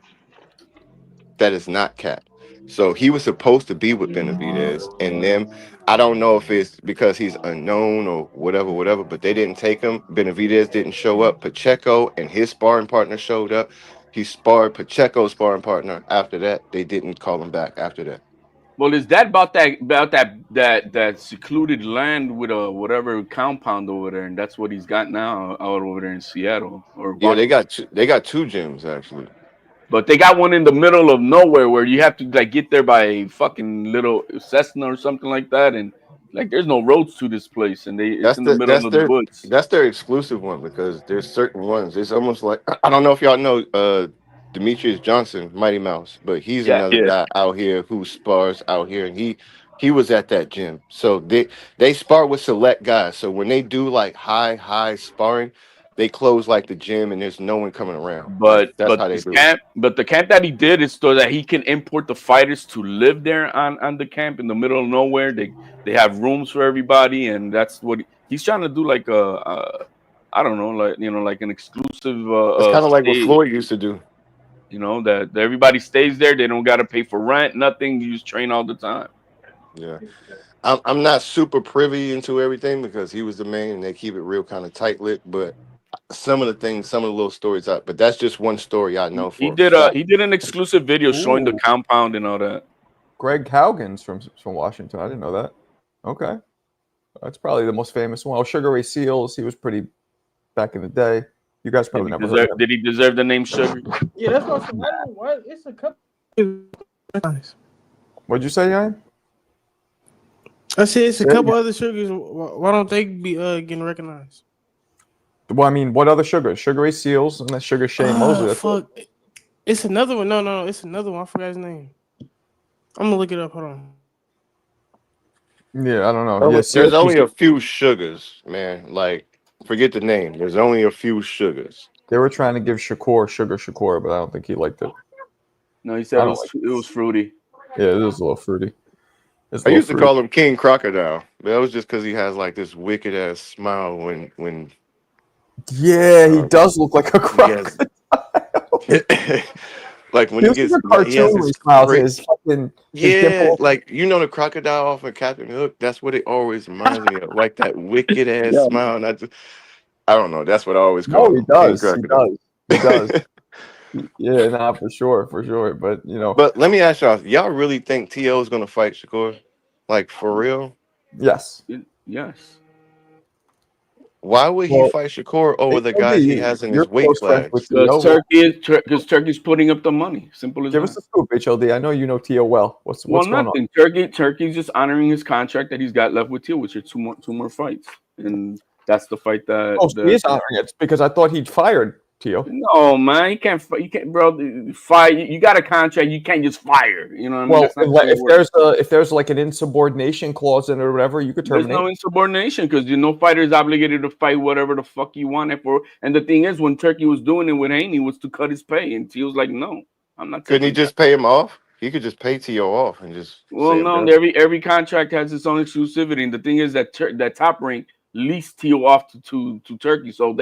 That is not cap. So he was supposed to be with Benavidez, and then I don't know if it's because he's unknown or whatever, but they didn't take him. Benavidez didn't show up. Pacheco and his sparring partner showed up. He sparred Pacheco's sparring partner. After that, they didn't call him back after that. Well, is that about that secluded land with a whatever compound over there, and that's what he's got now out over there in Seattle? Or yeah, they got 2 gyms actually. But they got one in the middle of nowhere where you have to like get there by a fucking little Cessna or something like that, and like there's no roads to this place, and it's in the middle of the woods. That's their exclusive one because there's certain ones. It's almost like I don't know if y'all know Demetrius Johnson, Mighty Mouse, but he's another guy out here who spars out here, and he was at that gym. So they spar with select guys. So when they do like high sparring, they close like the gym and there's no one coming around. But that's how they do it. But the camp that he did is so that he can import the fighters to live there on the camp in the middle of nowhere. They have rooms for everybody, and that's what he's trying to do. Like I don't know, like an exclusive. It's kind of like what Floyd used to do. That everybody stays there. They don't got to pay for rent, nothing. You just train all the time. Yeah. I'm not super privy into everything because he was the main and they keep it real kind of tight-lit, but some of the little stories out, but that's just one story I know. He did an exclusive video showing the compound and all that. Greg Haugen's from Washington. I didn't know that. Okay, that's probably the most famous one. Oh, Sugar Ray Seals. He was pretty back in the day. You guys probably never heard of him. Did he deserve the name Sugar? Yeah, that's what I'm saying. What? It's a couple. What'd you say, Ian? I said it's a couple other sugars. Why don't they be getting recognized? Well, I mean, what other sugar? Sugar Ray Seals and that Sugar Shane Mosley. Fuck. It's another one. No, it's another one. I forgot his name. I'm gonna look it up. Hold on. Yeah, I don't know. There's only a few sugars, man. Like Forget the name. There's only a few sugars. They were trying to give Shakur, but I don't think he liked it. No, he said it was fruity. Yeah, it was a little fruity. I used to call him King Crocodile. But that was just because he has like this wicked ass smile when. Yeah, he does look like a crocodile. Like when he gets a cartoon, he has when he his smiles, his fucking dimple. like you know the crocodile off of Captain Hook. That's what it always reminds me of, like that wicked ass smile. And I don't know. That's what I always call him. He does. He does. Yeah, nah, for sure. But you know. But let me ask y'all really think T.O. is gonna fight Shakur? Like for real? Yes. Yes. Why would he fight Shakur over the guys he has in his weight class? Because Turkey's putting up the money. Simple as that. Give us a scoop, HLD. I know you know T.O. well. What's going on? Turkey's just honoring his contract that he's got left with T.O., which are two more fights, and that's the fight that. Oh, so he is honoring it because I thought he'd fired T.O. No, man, you can't, bro. Fire. You got a contract. You can't just fire. You know what I mean? Well, if there's like an insubordination clause in it or whatever, you could terminate. There's no insubordination because no fighter is obligated to fight whatever the fuck you want it for. And the thing is, when Turkey was doing it with Haney, was to cut his pay, and T was like, "No, I'm not." Couldn't he just pay him off? He could just pay T.O. off and just. Well, no. Every contract has its own exclusivity, and the thing is that that Top Rank leased T.O. off to Turkey, so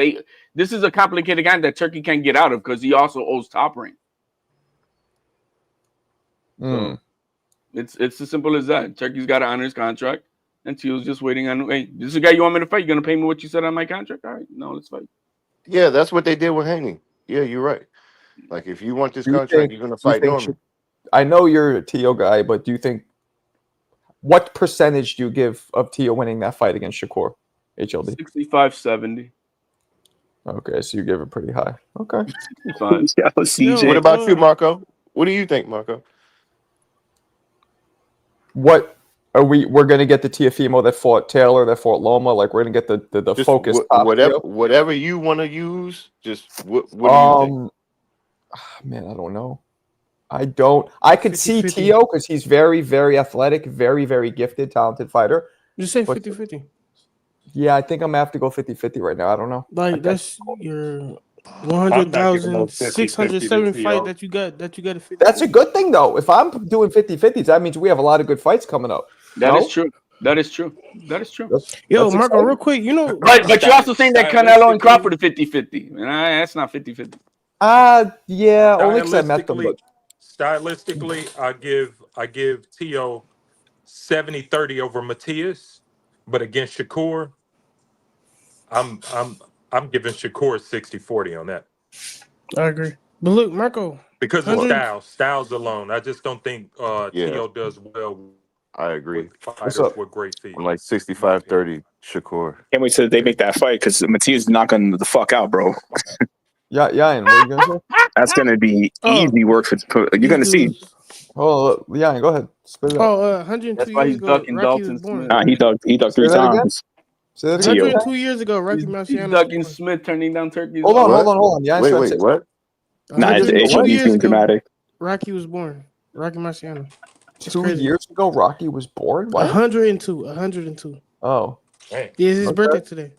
this is a complicated guy that Turkey can't get out of because he also owes Top Rank. So it's as simple as that. Turkey's got to honor his contract, and T.O.'s just waiting on. Hey, this is a guy you want me to fight? You gonna pay me what you said on my contract? All right, no, let's fight. Yeah, that's what they did with Haney. Yeah, you're right. Like if you want this contract, you're gonna fight Norman. I know you're a T.O. guy, but do you think what percentage do you give of T.O. winning that fight against Shakur? HLD 65-70. Okay, so you give it pretty high. Okay. What about you, Marco? What do you think, Marco? What are we're gonna get the Teofimo that fought Taylor, that fought Loma? Like we're gonna get the focus. Whatever you want to use. Just what do you think? Man, I don't know. I could see T.O. because he's very, very athletic, very, very gifted, talented fighter. Just say 50-50. Yeah, I think I'm gonna have to go 50-50 right now. I don't know. Like that's your 100,607 fight that you got at 50. That's a good thing though. If I'm doing 50-50s, that means we have a lot of good fights coming up. That is true. Yo, Marco, real quick, you know, but you're also saying that Canelo and Crawford are 50-50. And that's not 50-50. Yeah, only because I met them. But... Stylistically, I give T.O. 70-30 over Matias, but against Shakur, I'm giving Shakur 60-40 on that. I agree. But look, Marco, because of styles alone, I just don't think T.O. does well. I agree. Fighters with great feet. I'm like 65-30 Shakur. Can't wait till they make that fight because Matias is knocking the fuck out, bro. Yeah, and what are you gonna say? That's gonna be easy work for. You're gonna see. Oh, yeah, go ahead. Spit it out. 102 years ago, Rocky was born. He ducked 3 times. Say that again. 102 years ago, Rocky Marciano. Ducking Smith turning down Turkey. Hold on. Yeah, wait, what? Nah, it's being dramatic. Rocky was born. Rocky Marciano. 2 years ago, Rocky was born? What? 102. Oh. Dang. Yeah, it's his birthday today.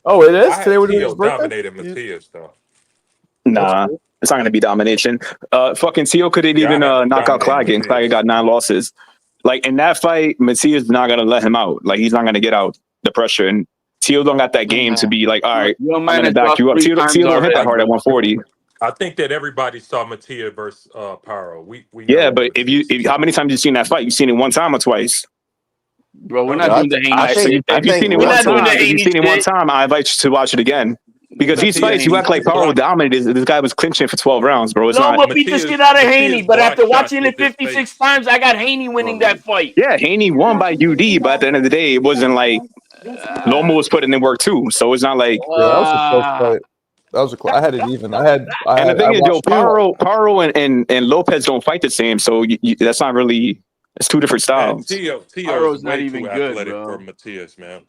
Oh, it is? Today would be his birthday? Dominated Matias, though. Nah, it's not going to be domination. Fucking T.O. couldn't even knock out Claggett. Claggett got 9 losses. Like, in that fight, Matias is not going to let him out. Like, he's not going to get out the pressure. And T.O. don't got that game to be like, all right, I'm going to back you up. T.O. don't hit that hard at 140. I think that everybody saw Matias versus Paro. Yeah, but if how many times you seen that fight? You've seen it 1 time or twice? Bro, we're not doing the Haney. If you've seen it one time, I invite you to watch it again. Because these fights, you act like Paro dominated. This guy was clinching for 12 rounds, bro. But beat the shit out of Haney. But after watching it 56 times, I got Haney winning that fight. Yeah, Haney won by UD, but at the end of the day, it wasn't like Loma was putting in work too. So it's not like that was a close fight. That was I had it even. And the thing is, Paro and Lopez don't fight the same, so that's not really. It's 2 different styles. T.O.'s not even good, for Matias, man.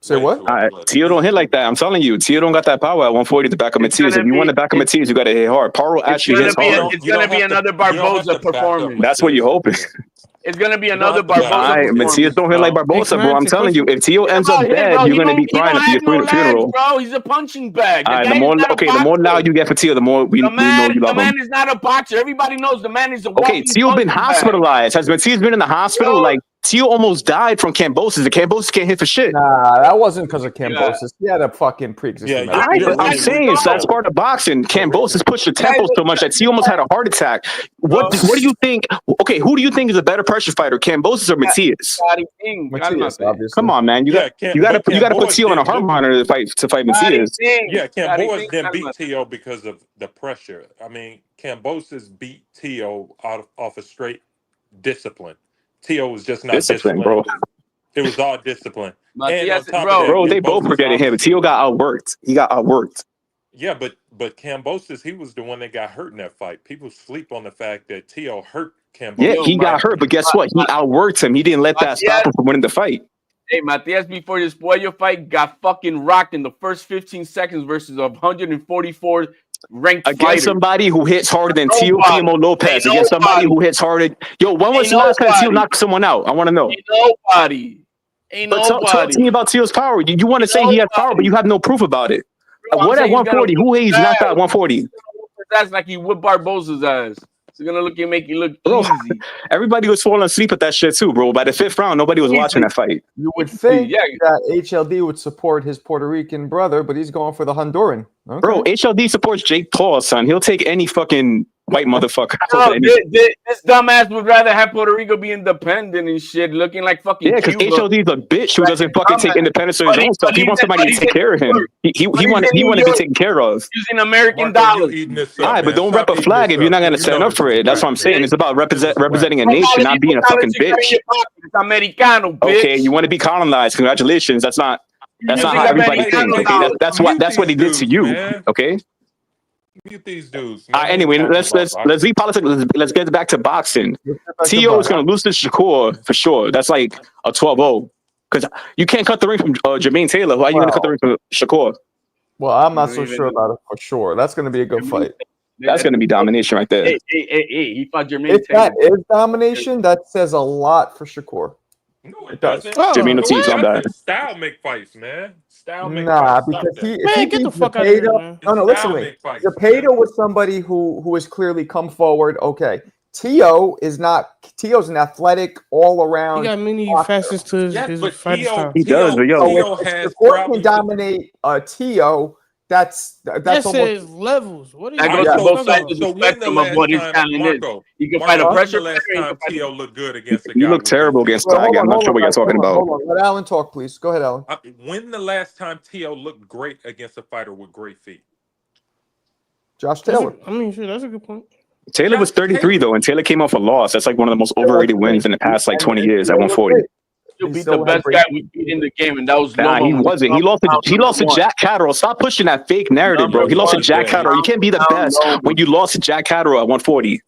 Say what? T.O. don't hit like that. I'm telling you, T.O. don't got that power at 140 to back up Matias. If you want to back up Matias, you got to hit hard. Paro actually hits hard. It's gonna be another Barboza performance. That's what you're hoping. It's gonna be another Barbosa. Alright, Matias don't hit like Barbosa, bro. I'm telling you, if Tio ends up dead, bro. you're gonna be crying at your funeral. Bro, he's a punching bag. The more loud you get for Tio, the more we know you love him. The man is not a boxer. Everybody knows the man is a okay. Tio been hospitalized. Has Matias been in the hospital? Like Tio almost died from Cambosis. The Cambosis can't hit for shit. Nah, that wasn't because of Cambosis. He had a fucking pre-existing. I'm saying that's part of boxing. Cambosis pushed the tempos so much that Tio almost had a heart attack. What do you think? Okay, who do you think is a better pressure fighter, Cambosis or Matias? Matias, obviously. Come on, man. You got to put Tio on a heart monitor to fight Matias. Yeah, Cambosis didn't beat Tio because of the pressure. I mean, Cambosis beat Tio off a straight discipline. Tio was just not disciplined, bro. It was all discipline. Bro, they both were getting hit, but Tio got outworked. He got outworked. Yeah, but Cambosis, he was the one that got hurt in that fight. People sleep on the fact that Tio hurt Cambosis. Yeah, he got hurt, but guess what? He outworked him. He didn't let that stop him from winning the fight. Hey, Matias, before this Puello fight, got fucking rocked in the first 15 seconds versus 144 ranked against fighter. Somebody who hits harder than Tio Primo Lopez. Against somebody who hits harder. Yo, when was the last time Tio knocked someone out? I want to know. Ain't nobody. Talk to me about Tio's power. You want to say he has power, but you have no proof about it. What at 140? Who he's knocked out at 140? That's like he whipped Barbosa's ass. It's gonna make you look easy. Everybody was falling asleep at that shit too, bro. By the 5th round, nobody was watching that fight. You would think that HLD would support his Puerto Rican brother, but he's going for the Honduran. Okay. Bro, HLD supports Jake Paul, son. He'll take any fucking white motherfucker. No, this dumbass would rather have Puerto Rico be independent and shit, looking like fucking. Yeah, because HLD is a bitch who doesn't fucking take independence of his own stuff. He wants somebody to take care of him. He want to be taken care of. Using American dollars. All right, but don't rep a flag if you're not gonna stand up for it. That's what I'm saying. It's about representing a nation, not being a fucking bitch. It's Americano, bitch. Okay, you want to be colonized? Congratulations. That's not how everybody thinks. Okay, that's what he did to you. Okay. Mute these dudes. Anyway, let's leave politics. Let's get back to boxing. Tio is going to lose to Shakur for sure. That's like a 12-0 because you can't cut the ring from Jermaine Taylor. Why are you going to cut the ring from Shakur? Well, I'm not so sure about it for sure. That's going to be a good fight. That's going to be domination right there. Hey, he fought Jermaine if Taylor. That is domination, that says a lot for Shakur. No, it doesn't. Jermaine Ortiz on that. Style make fights, man. Style make fights. Because he get the fuck out of here, man. No, listen to me. Zepeda was somebody who has clearly come forward. Okay. Tio's an athletic all around. He got many facets to his fight style. He does, but yo, if Shakur can dominate Tio, that's his levels. What are you that goes to both sides of the spectrum of what his talent is. You can fight a pressure. Last time Tio looked good against a guy. You look terrible against Tiger. I'm not sure what you're talking about. Hold on. Let Alan talk, please. Go ahead, Alan. When the last time Tio looked great against a fighter with great feet? Josh Taylor. Sure, that's a good point. Taylor was 33 though, and Taylor came off a loss. That's like one of the most overrated wins in the past 20 years at 140. You beat the best guy we beat in the game, and that was he wasn't. He lost to Jack Catterall. Stop pushing that fake narrative, bro. He lost to Jack Catterall. You can't be the best when you lost to Jack Catterall at 140.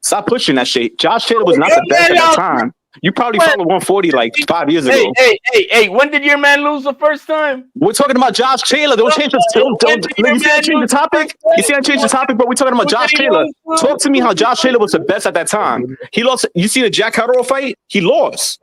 Stop pushing that shit. Josh Taylor was not the best at the time. You probably fought at 140 like 5 years ago. Hey! When did your man lose the first time? We're talking about Josh Taylor. Don't change the You see I changed the topic? You see I changed the topic, but we're talking about Josh Taylor. Talk to me how Josh Taylor was the best at that time. He lost. You see the Jack Catterall fight? He lost.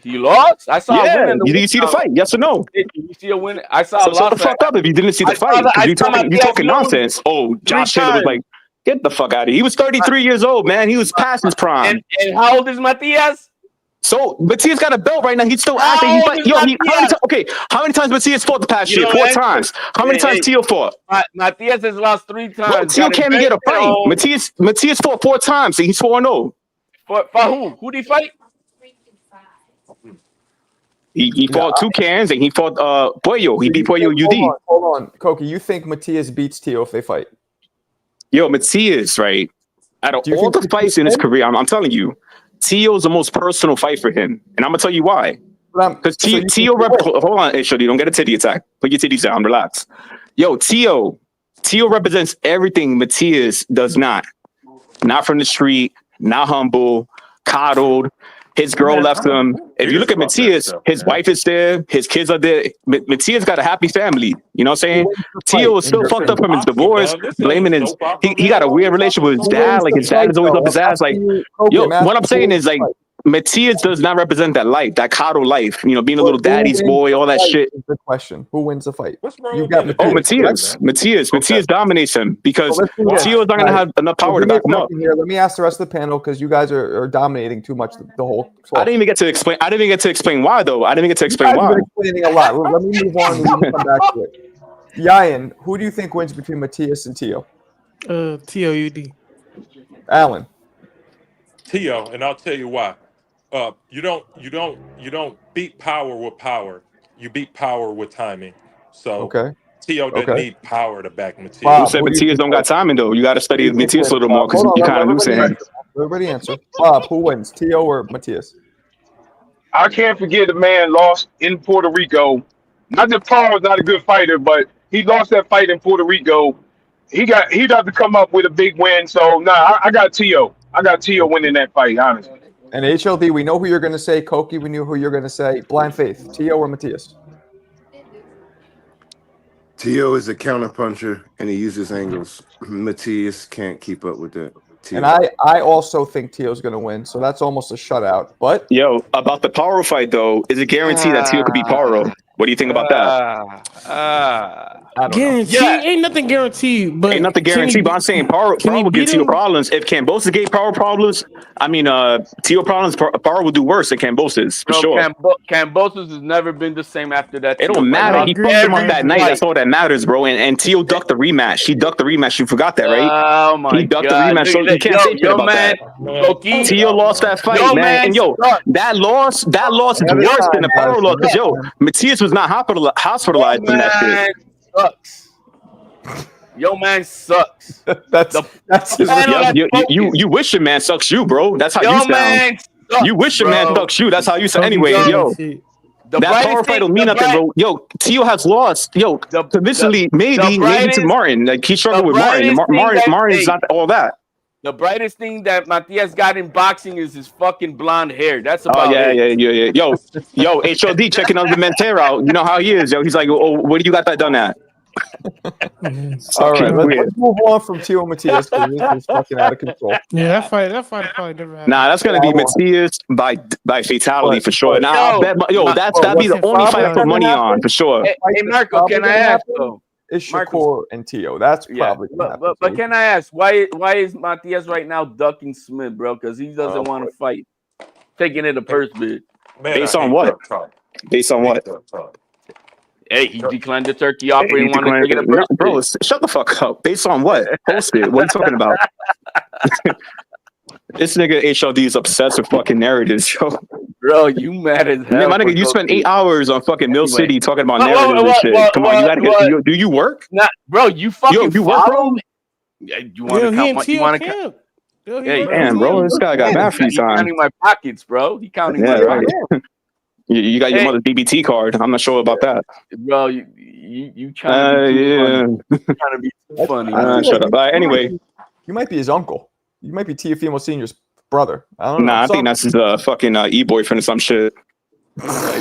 You lost? I saw a win. Did you see the fight? Yes or no? Did you see a win? I saw a lot. Shut the fuck up if you didn't see the fight. You talking nonsense. Oh, Josh Taylor was like, get the fuck out of here. He was 33 years old, man. He was past his prime. And how old is Matias? So Matias got a belt right now. He's still acting. How many times Matias fought the past year? 4 times. How many times Tio fought? Matias has lost 3 times. Bro, Tio can't even get a fight. Matias fought 4 times and he's 4-0. For who? Who did he fight? He fought Toucans and he fought Puello. He beat Puello UD. Hold on. Koki, you think Matias beats Tio if they fight? Yo, Matias, right? Out of all the fights in his career, I'm telling you, Tio's the most personal fight for him. And I'm going to tell you why. Because Tio hold on, Ishodi, don't get a titty attack. Put your titties down, relax. Yo, Tio represents everything Matias does not. Not from the street, not humble, coddled. His girl Man, left I'm him. If you look at love that Matias, stuff, his man. wife is there, his kids are there. Matias got a happy family. You know what I'm saying? Who wins the Tio fight is in still your fucked up opinion? from his Boxing, divorce, dog. This ain't blaming his. soap opera, He got man. a Why we weird relationship talking with his Who soap dad. wins Like the his dad fight, is always though? up his ass. Like, Kobe, yo, I'm what asking I'm who saying wins is the like fight. Matias does not represent that life, that coddle life. You know, being a But little who daddy's wins boy, the all that fight shit. is the question. Who wins the fight? What's wrong You with got being a Oh, Matias, daddy's boy, correct? Matias, man? Matias, Okay. Matias dominates him So because let's do this. Tio's not gonna Guys. have enough So power to give me a back him up. second here. Let me ask the rest of the panel because you guys are dominating too much the whole I talk. didn't even get to explain. I didn't even get to explain why, though. I didn't even get to You explain guys have why. been explaining a lot. Let me move on and we can come back to it. Yayan, who do you think wins between Matias and Tio? TOUD. Alan. Tio, and I'll tell you why. You don't beat power with power. You beat power with timing. So Okay. Tio doesn't Okay. need power to back Who Matias. Bob, said who do you Matias think don't got wins? timing though? You got to Who do study you think Matias a wins, little more Bob? because Hold on. you Let kind of losing everybody him. answer. Everybody answer. Bob, who wins? Tio or Matias? I can't forget the man lost in Puerto Rico. Not that Paul was not a good fighter, but he lost that fight in Puerto Rico. He'd have to come up with a big win. So I got Tio. I got Tio winning that fight, honestly. And HLD, we know who you're going to say. Koki, we knew who you're going to say. Blind Faith, Tio or Matias? Tio is a counterpuncher and he uses angles. Matias can't keep up with that. And Tio. I also think Tio's going to win, so that's almost a shutout. But Yo, about the Paro fight though, is it guaranteed that Tio could beat Paro? What do you think about that? I don't know. Guaranteed? Ain't nothing guaranteed. But Ain't nothing can guaranteed, but I'm saying Paro will beat give Tio him? problems. If Cambosis gave Paro problems, I mean, Tio problems, Paro will do worse than Cambosis for Bro, sure. Cambosos has never been the same after that. It Tio don't fight. matter. He fucked him up Every that night. fight. That's all that matters, bro. And Tio ducked the rematch. He ducked the rematch. You forgot that, right? Oh my He ducked God! the rematch, so you can't say shit about man, that. Loki, Tio lost that fight, yo man. man And yo, sucks. that loss is Another worse time, than the guys. Paro loss. Because yo, Another Matias was not hospitalized from that shit. Man sucks. Yo man sucks. That's his panel that's You wish your man sucks you, bro. That's how Yo you sound. man sucks, You wish your man bro. sucks you. That's how you sound. Kobe Anyways, said yo, shit. The that power fight don't mean nothing, bro. Yo, Tio has lost. Yo, convincingly, maybe to Martin. Like he struggled with Martin. Martin's not all that. The brightest thing that Matias got in boxing is his fucking blonde hair. That's Oh about yeah. it. Yo, HOD checking on the Mentor out. You know how he is, yo. He's like, oh, where do you got that done at? All right, let's Weird. move on from Tio and Matias because this is fucking out of control. Yeah, that fight probably never happened. Nah, that's gonna be Matias by fatality for sure. Now I'll bet, that'd be the only fight I put money on for sure. Hey Marco, can I ask though? Is Shakur and Tio? That's probably but can I ask why is Matias right now ducking Smith, bro? Because he doesn't want to fight, taking it a purse bid. Based on what? Based on what? Hey, he declined the turkey offer and wanted to take it a purse bid. Bro, shut the fuck up. Based on what? Post it. What are you talking about? This nigga HLD is obsessed with fucking narratives, yo. Bro, you mad as hell. Yeah, my nigga, you spent 8 hours on fucking Mill City talking about narratives and shit. Come on, you gotta get. Do you work? Nah, bro, you fucking you work, bro? You want to count? You want to? Hey, damn, bro, this guy got bad free time. He's counting my pockets, bro. He counting my right. pockets. You got your mother's BBT card. I'm not sure about that. Bro, you trying to be too funny. Trying to be too funny. Shut up. Anyway, you might be his uncle. You might be Teofimo Senior's brother. I don't know. Nah, I think that's his fucking e-boyfriend or some shit.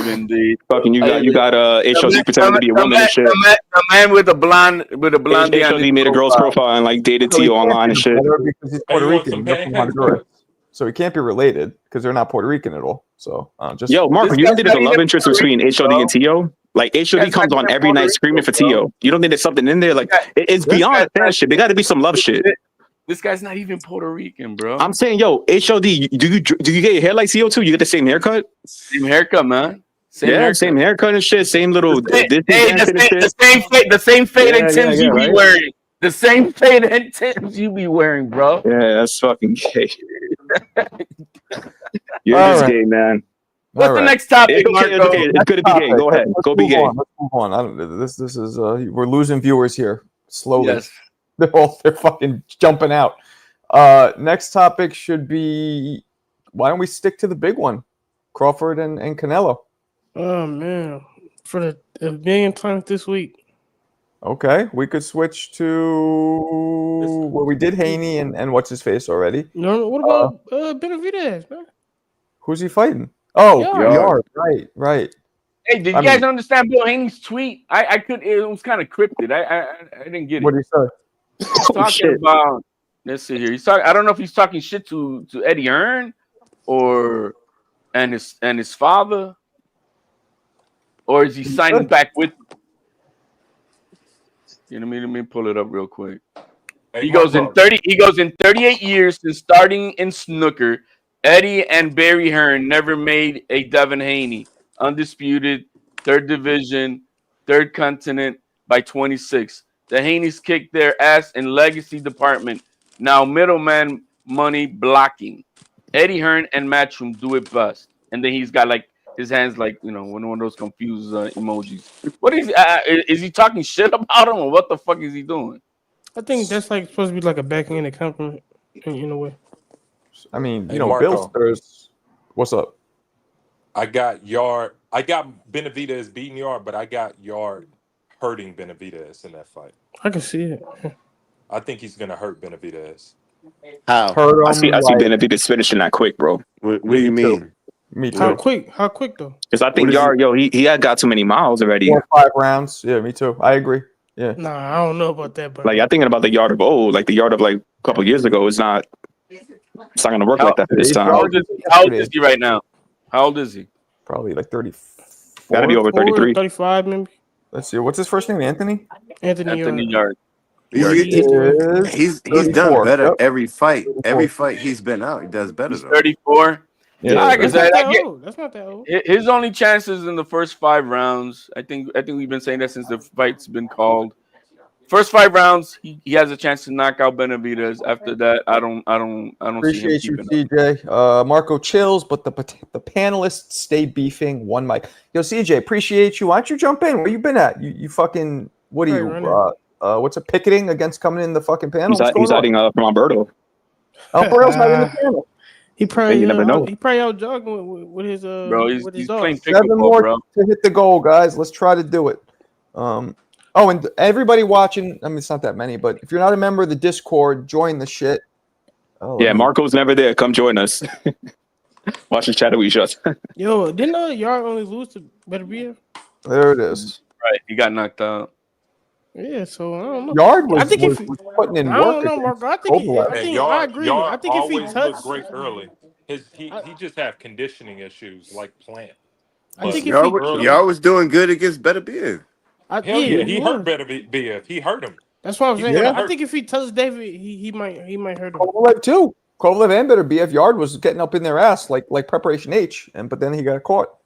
Indeed. Fucking you got HLD pretending to be a woman and shit. The man with a blonde HLD made a girl's profile and like dated Tio online and shit. Because he's Puerto Rican. They're from Honduras. So he can't be related because they're not Puerto Rican at all. So just Marco, you don't think there's a love interest between HLD and Tio? Like HLD comes on every night screaming for Tio. You don't think there's something in there? Like it's beyond fan shit. There got to be some love shit. This guy's not even Puerto Rican, bro. I'm saying, yo, HLD, do you get your hair like Tio too? You get the same haircut? Same haircut, man. Same haircut and shit. Same little. The same fade and Timbs you be wearing. The same fade and Timbs you be wearing, bro. Yeah, that's fucking gay. You're just gay, man. What's the next topic, Marco? It's good to be gay. Go ahead. Go be gay. Let's move on. This is we're losing viewers here slowly. Yes. They're fucking jumping out. Next topic should be, why don't we stick to the big one? Crawford and Canelo. Oh man, for the millionth time this week. Okay, we could switch to we did Haney and what's his face already. No, what about Benavidez, man? Who's he fighting? Oh, Yard. Yard. Right. Hey, did you guys understand Bill Haney's tweet? I could. It was kind of cryptic. I didn't get it. What did he say? He's talking about. Let's see here. He's talking. I don't know if he's talking shit to Eddie Hearn or and his father, or is he signing back with? You know, let me pull it up real quick. Hey, He goes in 38 years since starting in snooker. Eddie and Barry Hearn never made a Devin Haney undisputed third division, third continent by 26. The Haneys kicked their ass in legacy department. Now middleman money blocking. Eddie Hearn and Matchroom do it best. And then he's got like his hands like, you know, one of those confused emojis. What is he talking shit about him or what the fuck is he doing? I think that's like supposed to be like a backhanded compliment in a way. I mean, Hey, Bill Marco. Stars. What's up? I got Yard. I got Benavidez beating Yard, but I got Yard hurting Benavidez in that fight. I can see it. I think he's gonna hurt Benavidez. How? Hurt I him. see Benavidez finishing that quick, bro. What do you mean? Me too. How quick though? Because I think Yard, he had got too many miles already. 4 or 5 rounds. Yeah, me too. I agree. Yeah. Nah, I don't know about that, but Like I'm thinking about the Yard of old, like the Yard of like a couple years ago. It's not gonna work like that this time. How old is he right now? How old is he? Probably like 30. Gotta be over 33. 35 maybe. Let's see. What's his first name? Anthony Anthony Yard. He's done 34. better Yep. every fight. Every fight he's been out, he does better though. 34. Yeah. Like I That's said, not that old. That's not that old. his only chances in the first 5 rounds. I think we've been saying that since the fight's been called. First 5 rounds, he has a chance to knock out Benavidez. After that, I don't Appreciate see him you, keeping up. CJ. Marco chills, but the panelists stay beefing. One mic. Yo, CJ, appreciate you. Why don't you jump in? Where you been at? You fucking what are you? What's a picketing against coming in the fucking panel? He's hiding from Alberto. Alberto's not in the panel. He probably You never know. He probably out jogging with his Bro, with his he's dog. playing 7 pickleball, more bro. to hit the goal, guys. Let's try to do it. Oh, and everybody watching, I mean, it's not that many, but if you're not a member of the Discord, join the shit. Oh, Yeah, Marco's never there. Come join us. Watch the shadowy shots. Yo, didn't Yard only lose to Better Be? There it is. Right, he got knocked out. Yeah, so I don't know. Yard was, I think was, if was putting in I work. don't know, Marco. I agree. Yard I think if he always touched, looked great early. He just have conditioning issues like Plant. I think if Y'all was doing good against Better Be. Hell yeah, he hurt Better BF. He hurt him. That's what I'm saying. Yeah. I think if he touched David, he might hurt him. Kovalev too. Kovalev and Better BF. Yard was getting up in their ass like Preparation H, but then he got caught.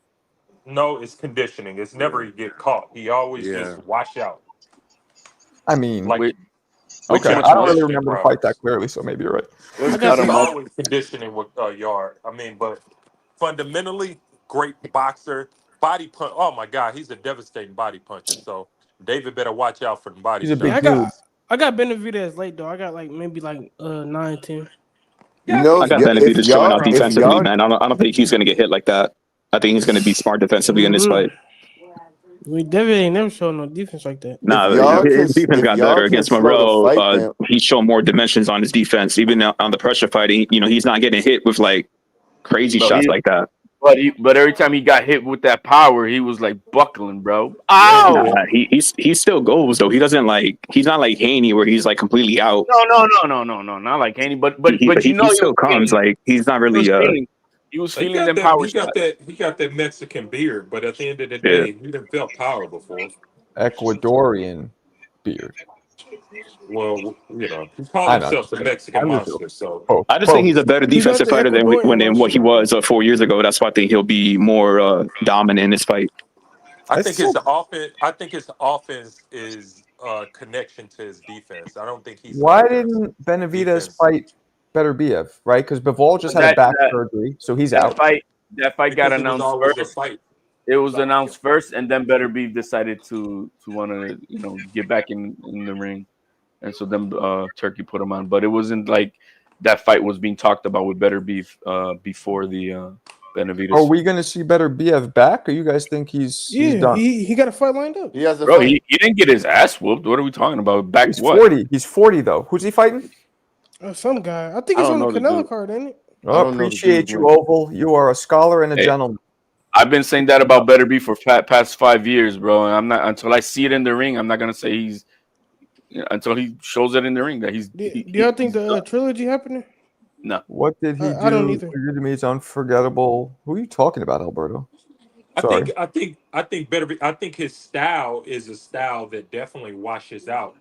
No, it's conditioning. It's never he get caught. He always just wash out. I mean, like okay, I don't really remember the fight that clearly, so maybe you're right. He's always conditioning with Yard. I mean, but fundamentally, great boxer. Body punch. Oh my God, he's a devastating body puncher. So David better watch out for the body. He's a big dude. I got Benavidez late though. I got like maybe like 9, 10. I got Benavidez showing out defensively, man. I don't think he's gonna get hit like that. I think he's gonna be smart defensively in this fight. David ain't never shown no defense like that. Nah, his defense got better against Monroe. He showed more dimensions on his defense, even on the pressure fighting. You know, he's not getting hit with like crazy shots like that. But every time he got hit with that power, he was like buckling, bro. Ow! Nah, he still goes though. He doesn't like. He's not like Haney where he's like completely out. No, not like Haney. But he still comes like he's not really. He was feeling them power shots. He got that Mexican beard, but at the end of the day, he didn't feel power before. Ecuadorian beard. Well, you know, he called himself the Mexican monster. So I just think he's a better defensive fighter than what he was 4 years ago. That's why I think he'll be more dominant in this fight. I think his offense is connection to his defense. I don't think he's. Why didn't Benavidez fight Better BF? Right, because Bivol just had a back surgery, so he's out. That fight got announced first. It was announced first, and then Better Beef decided to want to get back in the ring, and so then Turkey put him on. But it wasn't like that fight was being talked about with Better Beef before the Benavidez. Are we gonna see Better BF back, or you guys think he's done? He got a fight lined up. He has a Bro, fight. he didn't get his ass whooped. What are we talking about? Back He's what? 40. He's 40 though. Who's he fighting? Some guy. I think it's on the Canelo card, ain't it? Oh, don't know the appreciate dude's you, name. Oval. You are a scholar and a Hey. gentleman. I've been saying that about Better Be for past 5 years, bro. And I'm not until I see it in the ring. I'm not gonna say he's until he shows it in the ring that he's. Do y'all think the trilogy happening? No. What did he I don't do? either. What he did to me is unforgettable. Who are you talking about, Alberto? Sorry. I think better. I think his style is a style that definitely washes out.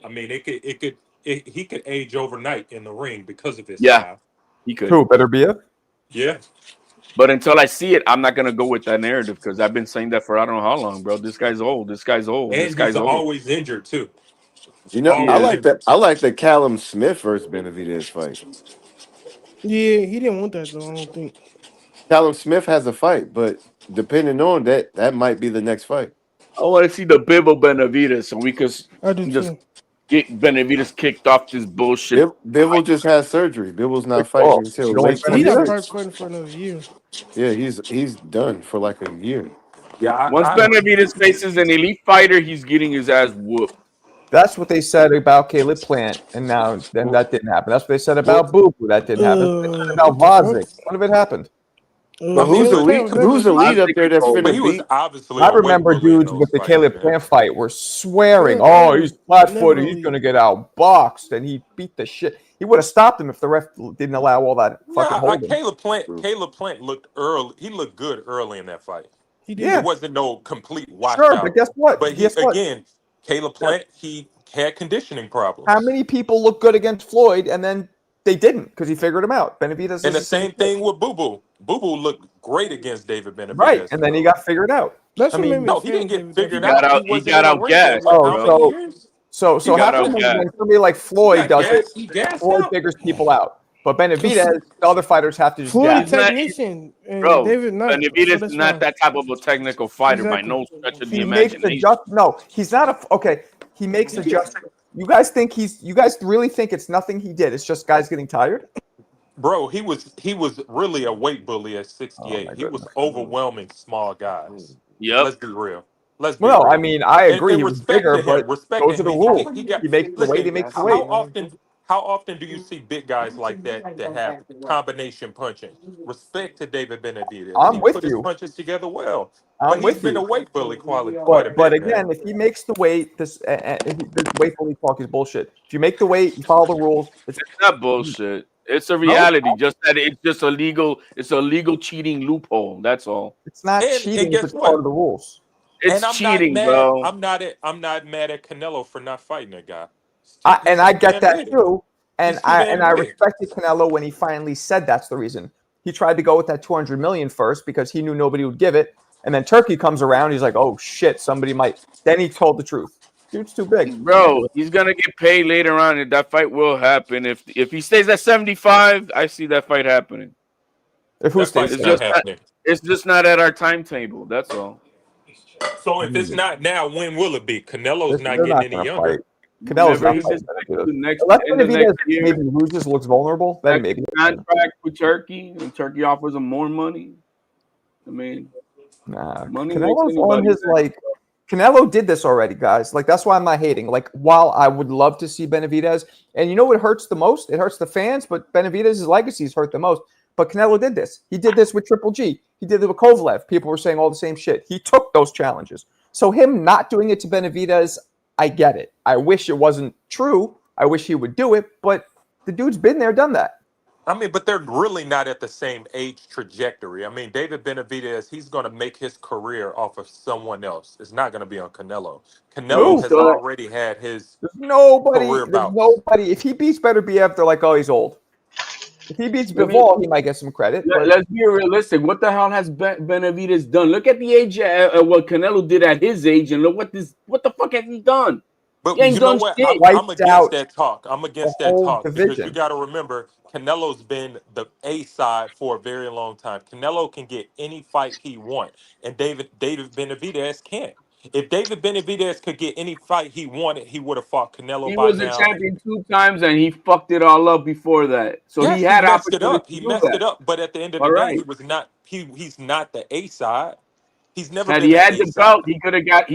I mean, he could age overnight in the ring because of his Yeah, style. he could. Who better be it? Yeah. But until I see it, I'm not gonna go with that narrative because I've been saying that for I don't know how long, bro. This guy's old. This guy's old. This And guy's he's old. always injured too. You know, I Yeah. like that. I like the Callum Smith versus Benavidez fight. Yeah, he didn't want that though. I don't think. Callum Smith has a fight, but depending on that, that might be the next fight. I want to see the Bibble Benavides so we could I do just too. get Benavides kicked off this bullshit. Bivol just had surgery. Bivol's not Oh, fighting until you don't late like He not 26. probably fighting for another year. Yeah, he's done for like a year. Yeah. Once Benavides faces an elite fighter, he's getting his ass whooped. That's what they said about Caleb Plant, and now then that didn't happen. That's what they said about Boo Boo. That didn't happen. That's what they said about what Vozick. None of it happened. But who's the Caleb Plant was lead? never Who's the lead up there that's But But finna he was beat? obviously. I a weight remember bully in dudes those with the fights, Caleb man. Plant fight were swearing, Caleb "Oh, Plant he's was flat-footed. never He's elite. going to get outboxed," and he beat the shit. He would have stopped him if the ref didn't allow all that fucking Yeah, holding. Caleb Plant looked early. He looked good early in that fight. He It did. Yeah, wasn't no complete sure, washout. but guess what? But he Guess what? again, Caleb Plant, he had conditioning problems. How many people look good against Floyd and then they didn't because he figured him out? Benavidez And is the same thing with Boo Boo. Boo Boo looked great against David right, Benavidez. and then he got figured out. That's I what made mean, me a No, he fan didn't of get David. figured got out. out. He He wasn't got in the out ring in gassed, what, oh, how many bro. years? so He got how out come when gassed. somebody like Floyd does it, He gassed Floyd out. figures people out, but Benavidez, the other fighters have to just Floyd a gas. He's not, technician and bro. David not. So Benavides is that's not why. that type of a technical fighter by Exactly. no stretch of the He makes imagination. no, he's not a okay. He makes adjustments. You guys really think it's nothing he did? It's just guys getting tired? Bro, he was really a weight bully at Oh 68. my He was goodness. overwhelming small guys. Yep. Let's be real. Let's be Well, I real. mean, I agree. And He was respect bigger, to him. but Respect to those are him. the rules. He got He makes the weight. He listen. makes the weight. How often do you see big guys like that have combination punching? Respect to David Benavidez. I'm He with put his you. punches together well. But I'm he's with been a you. weight bully quite a But bit, man. again, if he makes the weight, this weight bully talk is bullshit. If you make the weight, you follow the rules. It's not bullshit. It's a No, reality. Just that it's just a legal. It's a legal cheating loophole. That's all. it's not And cheating if guess it's part what? of the rules. It's And I'm not cheating, mad. bro. I'm not mad at Canelo for not fighting that guy. And I get damn that big. too. And He's too damn I big. respected Canelo when he finally said that's the reason. He tried to go with that 200 million first because he knew nobody would give it. And then Turkey comes around. He's like, oh shit, somebody might. Then he told the truth. Dude's too big. Bro, he's gonna get paid later on, and that fight will happen. If he stays at 75, I see that fight happening. If who That stays fight's there? not happening. It's just not at our timetable. That's all. So if it's not now, when will it be? Canelo's not They're getting not any going to younger. fight. Canelo's Whenever not he fighting decides Benavidez. to next Unless in the Benavidez next year, maybe loses, looks vulnerable, then maybe. contract with Turkey, and Turkey offers him more money. I mean, Nah, money makes Canelo's on anybody his better. Canelo did this already, guys. Like that's why I'm not hating. Like while I would love to see Benavidez, and you know what hurts the most? It hurts the fans, but Benavidez's legacy is hurt the most. But Canelo did this. He did this with Triple G. He did it with Kovalev. People were saying all the same shit. He took those challenges. So him not doing it to Benavidez, I get it. I wish it wasn't true. I wish he would do it, but the dude's been there, done that. I mean, but they're really not at the same age trajectory. I mean, David Benavidez, he's going to make his career off of someone else. It's not going to be on Canelo. Canelo Who? has already had his There's nobody. career There's bouts. nobody. If he beats Better BF, they're like, oh, he's old. If he beats I mean, Bivol, he might get some credit. But Let's be realistic. What the hell has Benavidez done? Look at the age what Canelo did at his age, and look what the fuck has he done? But He ain't you know done what? shit. I'm wiped against out that talk. I'm the against that whole talk because you division. got to remember Canelo's been the A side for a very long time. Canelo can get any fight he wants, and David Benavidez can't. If David Benavidez could get any fight he wanted, he would have fought Canelo He by was a now. champion 2 times, and he fucked it all up before that. So Yes, he he had messed it opportunity up. to He do messed that. it up. But at the end of the All day, right. he was not. He's not the A side. He's never Had been he the had A the side. belt, he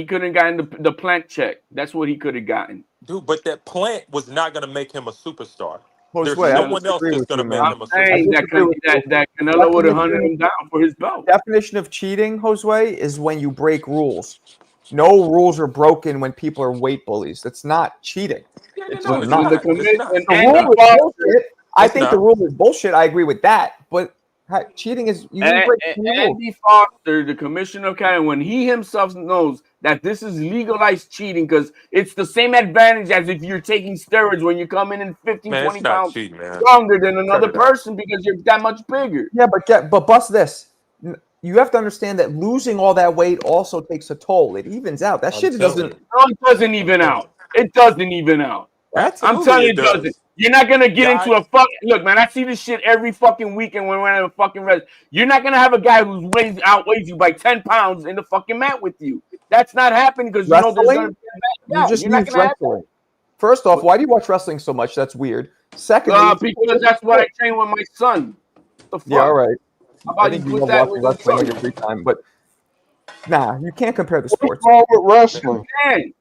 couldn't gotten the plant check. That's what he could have gotten. Dude, but that Plant was not going to make him a superstar. Jose, There's I no one else disagree that's with going you, to make man. I'm them a I saying superstar. disagree with you. that Canelo would have hunted him down for his belt. Definition of cheating, Jose, is when you break rules. No rules are broken when people are weight bullies. That's not cheating. Yeah, It's no, just it's When not. the not. It's commission not. The It's Andy rule not. is Foster bullshit. I It's think the not. rule is bullshit. I agree with that. But cheating is you didn't break any rules. Andy Foster, the commissioner of Canada, when he himself knows that this is legalized cheating because it's the same advantage as if you're taking steroids when you come in 15, Man, 20 it's not pounds cheating, man. stronger than Cut another it out. person because you're that much bigger. Yeah, but bust this. You have to understand that losing all that weight also takes a toll. It evens out. That I'm shit telling doesn't. you. No, it doesn't I'm even telling out. you. It doesn't even out. What? I'm Absolutely, telling you, it it doesn't. does. You're not gonna get into a Guys, fuck. Look, man, I see this shit every fucking weekend when we're at a fucking rest. You're not gonna have a guy who's outweighs you by 10 pounds in the fucking mat with you. That's not happening because you know there's gonna Wrestling? be a mat. You Yeah, just you're not used gonna have wrestling. First off, why do you watch wrestling so much? That's weird. Secondly, it's a because that's what I train with my son. The fuck? yeah, all right. How I about you think you put love that watching with his wrestling on son? your free time, but nah, you can't compare the What's sports. wrong with You wrestling? can.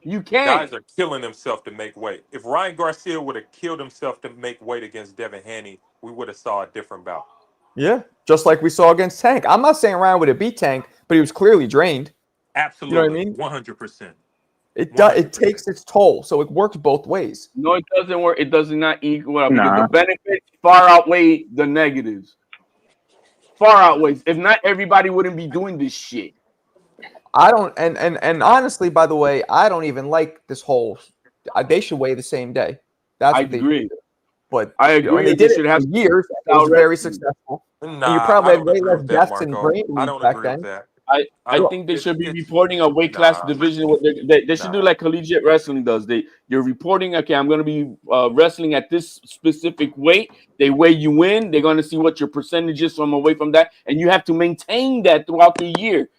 You can. guys are killing themselves to make weight. If Ryan Garcia would have killed himself to make weight against Devin Haney, we would have saw a different bout. Yeah, just like we saw against Tank. I'm not saying Ryan would have beat Tank, but he was clearly drained. You know what I Absolutely, mean? 100%. It takes its toll, so it works both ways. No, it doesn't work. It does not equal out because the Nah. benefits far outweigh the negatives. Far outweighs. If not, everybody wouldn't be doing this shit. I don't, and honestly, by the way, I don't even like this whole. They should weigh the same day. That's I what they should agree. do. But I and agree they that they did it should for have years. It was very successful, and you Nah, I probably had don't way agree less with that, deaths and Marco. brain I bleeds don't back agree with then. that. I think they should be It's reporting a weight class nah, division. They should do nah. like collegiate wrestling does. You're reporting. Okay, I'm going to be wrestling at this specific weight. They weigh you in. They're going to see what your percentage is from away from that, and you have to maintain that throughout the year.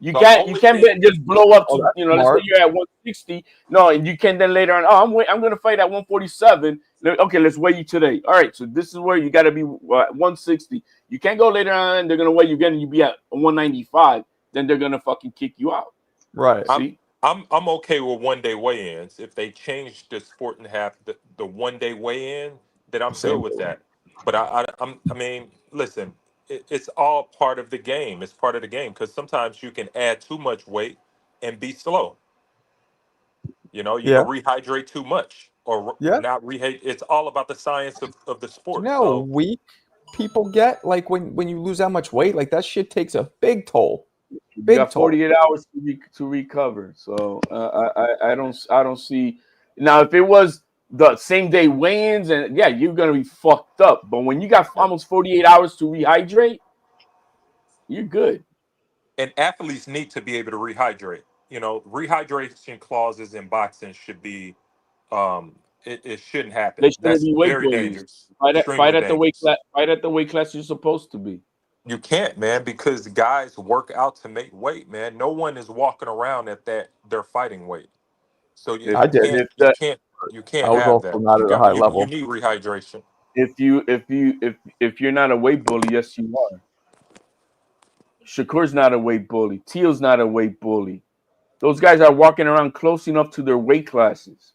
You The can't only thing, just blow up Oh, to that's let's say smart. you're at 160. No, and you can then later on. Oh, I'm going to fight at 147. Okay, let's weigh you today. All right, so this is where you got to be 160. You can't go later on. They're going to weigh you again, and you be at 195. Then they're going to fucking kick you out. Right. See, I'm okay with 1 day weigh-ins. If they change the sport and have the 1 day weigh-in, then I'm good Same. with that. But I mean, listen, it's all part of the game. It's part of the game because sometimes you can add too much weight and be slow. You know, you Yeah. can rehydrate too much or Yeah. not rehydrate. It's all about the science of the Do you sport. know how So weak people get? Like when you lose that much weight, like that shit takes a big toll. you Big got toll. 48 hours to recover. So I don't see now if it was the same day weigh-ins and yeah, you're gonna be fucked up. But when you got almost 48 hours to rehydrate, you're good. and athletes need to be able to rehydrate. You know, rehydration clauses in boxing should be it shouldn't happen. They shouldn't That's be weight very bullies. dangerous. Fight Extremely at the weight dangerous. class. Fight at the weight class you're supposed to be. You can't, man, because guys work out to make weight, man. No one is walking around at that their fighting weight. So you, If I you did. can't if you that can't you I can't was have also that. not You at a got high you level. need rehydration. if you're not a weight bully, yes you are. Shakur's not a weight bully. Teal's not a weight bully. Those guys are walking around close enough to their weight classes.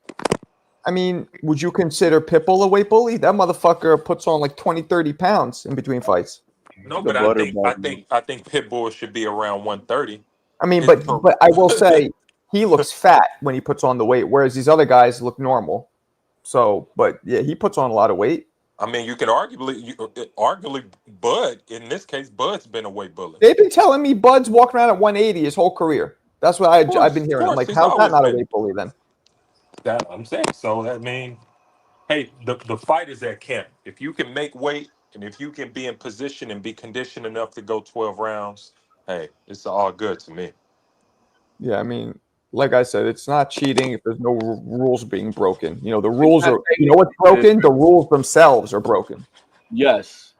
I mean, would you consider Pitbull a weight bully? That motherfucker puts on like 20, 30 pounds in between fights. No, The but butterball. I think Pitbull should be around 130. I mean, His but I will say he looks fat when he puts on the weight, whereas these other guys look normal. So, but yeah, he puts on a lot of weight. I mean, you can arguably Bud. In this case, Bud's been a weight bully. They've been telling me Bud's walking around at 180 his whole career. That's what I've been hearing. I'm like, He's how's that always not a been weight bully then? that. I'm saying so. I mean, hey, the fight is at camp. If you can make weight and if you can be in position and be conditioned enough to go 12 rounds, hey, it's all good to me. Yeah, I mean, like I said, it's not cheating if there's no rules being broken. You know, the It's rules not are, you know what's broken? The rules themselves are broken. Yes.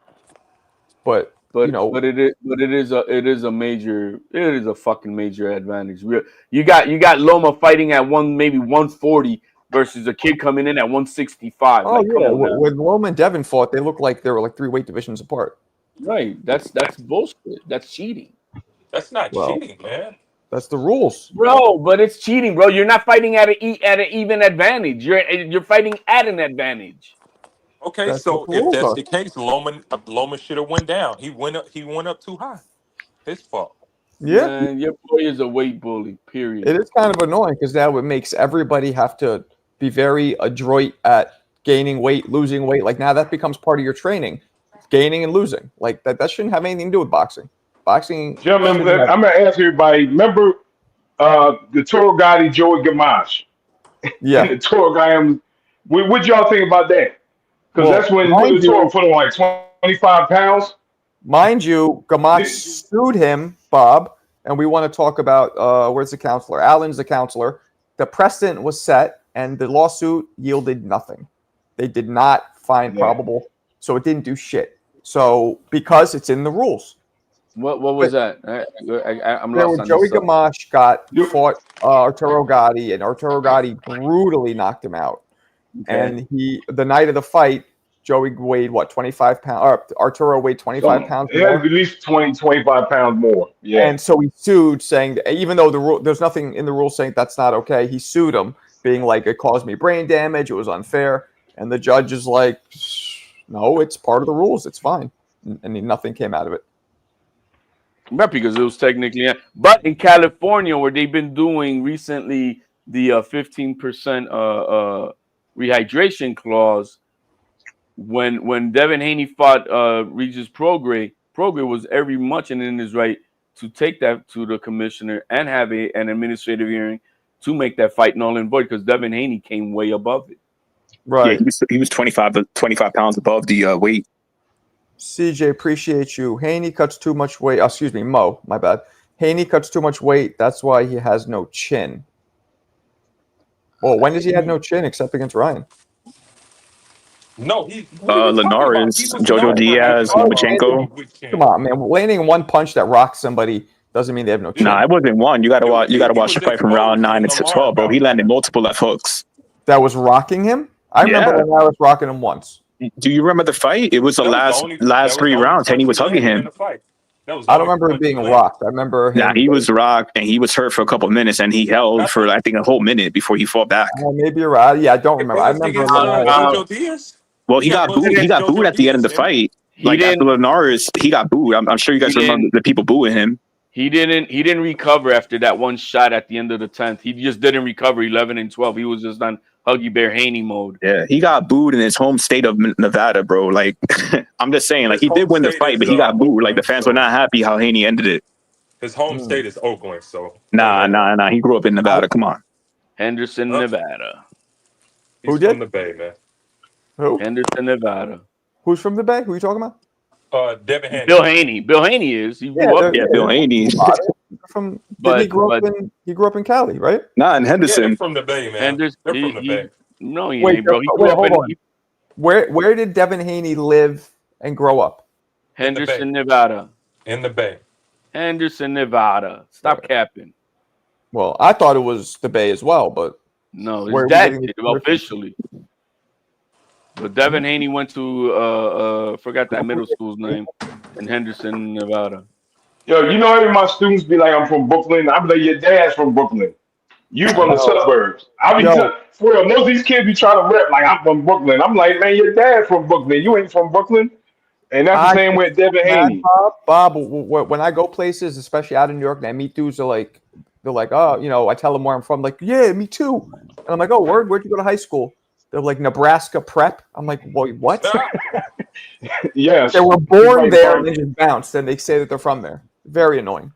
But you know, but it is a fucking major advantage. You got Loma fighting at maybe 140 versus a kid coming in at 165. oh Like, come yeah, on now. when Loma and Devin fought, they looked like they were like 3 weight divisions apart. Right. That's bullshit. That's cheating. That's not Well, cheating, man. that's the rules. Bro, but it's cheating, bro. You're not fighting at an even advantage. You're fighting at an advantage. Okay, That's what so the if rules that's are. the case, Loma should have went down. He went up. He went up too high. His fault. Yeah, Man, your boy is a weight bully. Period. it is kind of annoying because now it makes everybody have to be very adroit at gaining weight, losing weight. Like now that becomes part of your training, gaining and losing. Like that shouldn't have anything to do with boxing. Boxing Gentlemen, shouldn't have. I'm gonna ask everybody. Remember the Toro Gotti Joey Gamache and Yeah. the Toro guy. What y'all think about that? Because Well, that's when the Toro put on like 25 pounds. mind you, Gamache sued him, Bob, and we want to talk about where's the counselor? Allen's the counselor. The precedent was set, and the lawsuit yielded nothing. They did not find probable, so it didn't do shit. So because it's in the rules. What was that? I'm There lost were on Joey this. Gamache fought Arturo Gotti, and Arturo Gotti brutally knocked him out. Okay. And the night of the fight, Joey weighed what, 25 pounds? Or Arturo weighed 25 pounds It had more. at least 20, 25 pounds more. Yeah. And so he sued, saying that even though there's nothing in the rule saying that's not okay, he sued him, being like, it caused me brain damage, it was unfair. And the judge is like, no, it's part of the rules, it's fine. And nothing came out of it. Right, because it was technically, but in California, where they've been doing recently the 15% rehydration clause, when Devin Haney fought Regis Prograis was every much and in his right to take that to the commissioner and have an administrative hearing to make that fight null and void, because Devin Haney came way above it. Right. Yeah, he was 25 pounds above the weight. CJ, appreciate you. Haney cuts too much weight. Oh, excuse me, Mo, my bad. Haney cuts too much weight. That's why he has no chin. Well, when does he have no chin except against Ryan? No, what are you talking about? Linares, He was Jojo known for Diaz, having Lomachenko. Come on, man. Landing one punch that rocks somebody doesn't mean they have no chin. Nah, it wasn't one. You gotta watch. You gotta watch the fight from round 9 to 12, bro. He landed multiple left hooks. That was rocking him. I remember Linares rocking him once. Do you remember the fight? It was the last 3 rounds, and he was hugging him. I don't remember him being rocked. I remember him. Nah, he was rocked, and he was hurt for a couple of minutes, and he held for I think a whole minute before he fought back. Maybe you're right. Yeah, I don't remember. I remember. Well, he got booed. He got booed at the end of the fight. Like after Linares, he got booed. I'm sure you guys remember the people booing him. He didn't recover after that one shot at the end of the 10th. He just didn't recover 11 and 12. He was just on Huggy Bear Haney mode. Yeah, he got booed in his home state of Nevada, bro. Like, I'm just saying, like, he did win the fight, but he got booed. Like, the fans were not happy how Haney ended it. His home state is Oakland, so. Nah. He grew up in Nevada. Come on. Henderson, Nevada. He's from the Bay, man. Who? Henderson, Nevada. Who's from the Bay? Who are you talking about? Devin Haney. Bill Haney. Bill Haney is. He grew up. Yeah, Bill Haney. He grew up in Cali, right? Nah, in Henderson. Yeah, they're from the Bay, man. They're from the Bay. No, he ain't, bro. He grew up in. Where did Devin Haney live and grow up? Henderson, Nevada. In the Bay. Henderson, Nevada. Stop capping. Well, I thought it was the Bay as well, but no, his dad did officially. But Devin Haney went to forgot that middle school's name in Henderson, Nevada. Yo, you know, my students be like, I'm from Brooklyn. I'm like, your dad's from Brooklyn. You from the suburbs. I be for real, most of these kids be trying to rep like I'm from Brooklyn. I'm like, man, your dad's from Brooklyn. You ain't from Brooklyn. And that's the same with Devin Haney. Bob, when I go places, especially out in New York, and I meet dudes, they're like, oh, you know, I tell them where I'm from, like, yeah, me too. And I'm like, oh, where'd you go to high school? They're like, Nebraska Prep. I'm like, wait, what? Yes. They were born there and they just bounced, and they say that they're from there. Very annoying.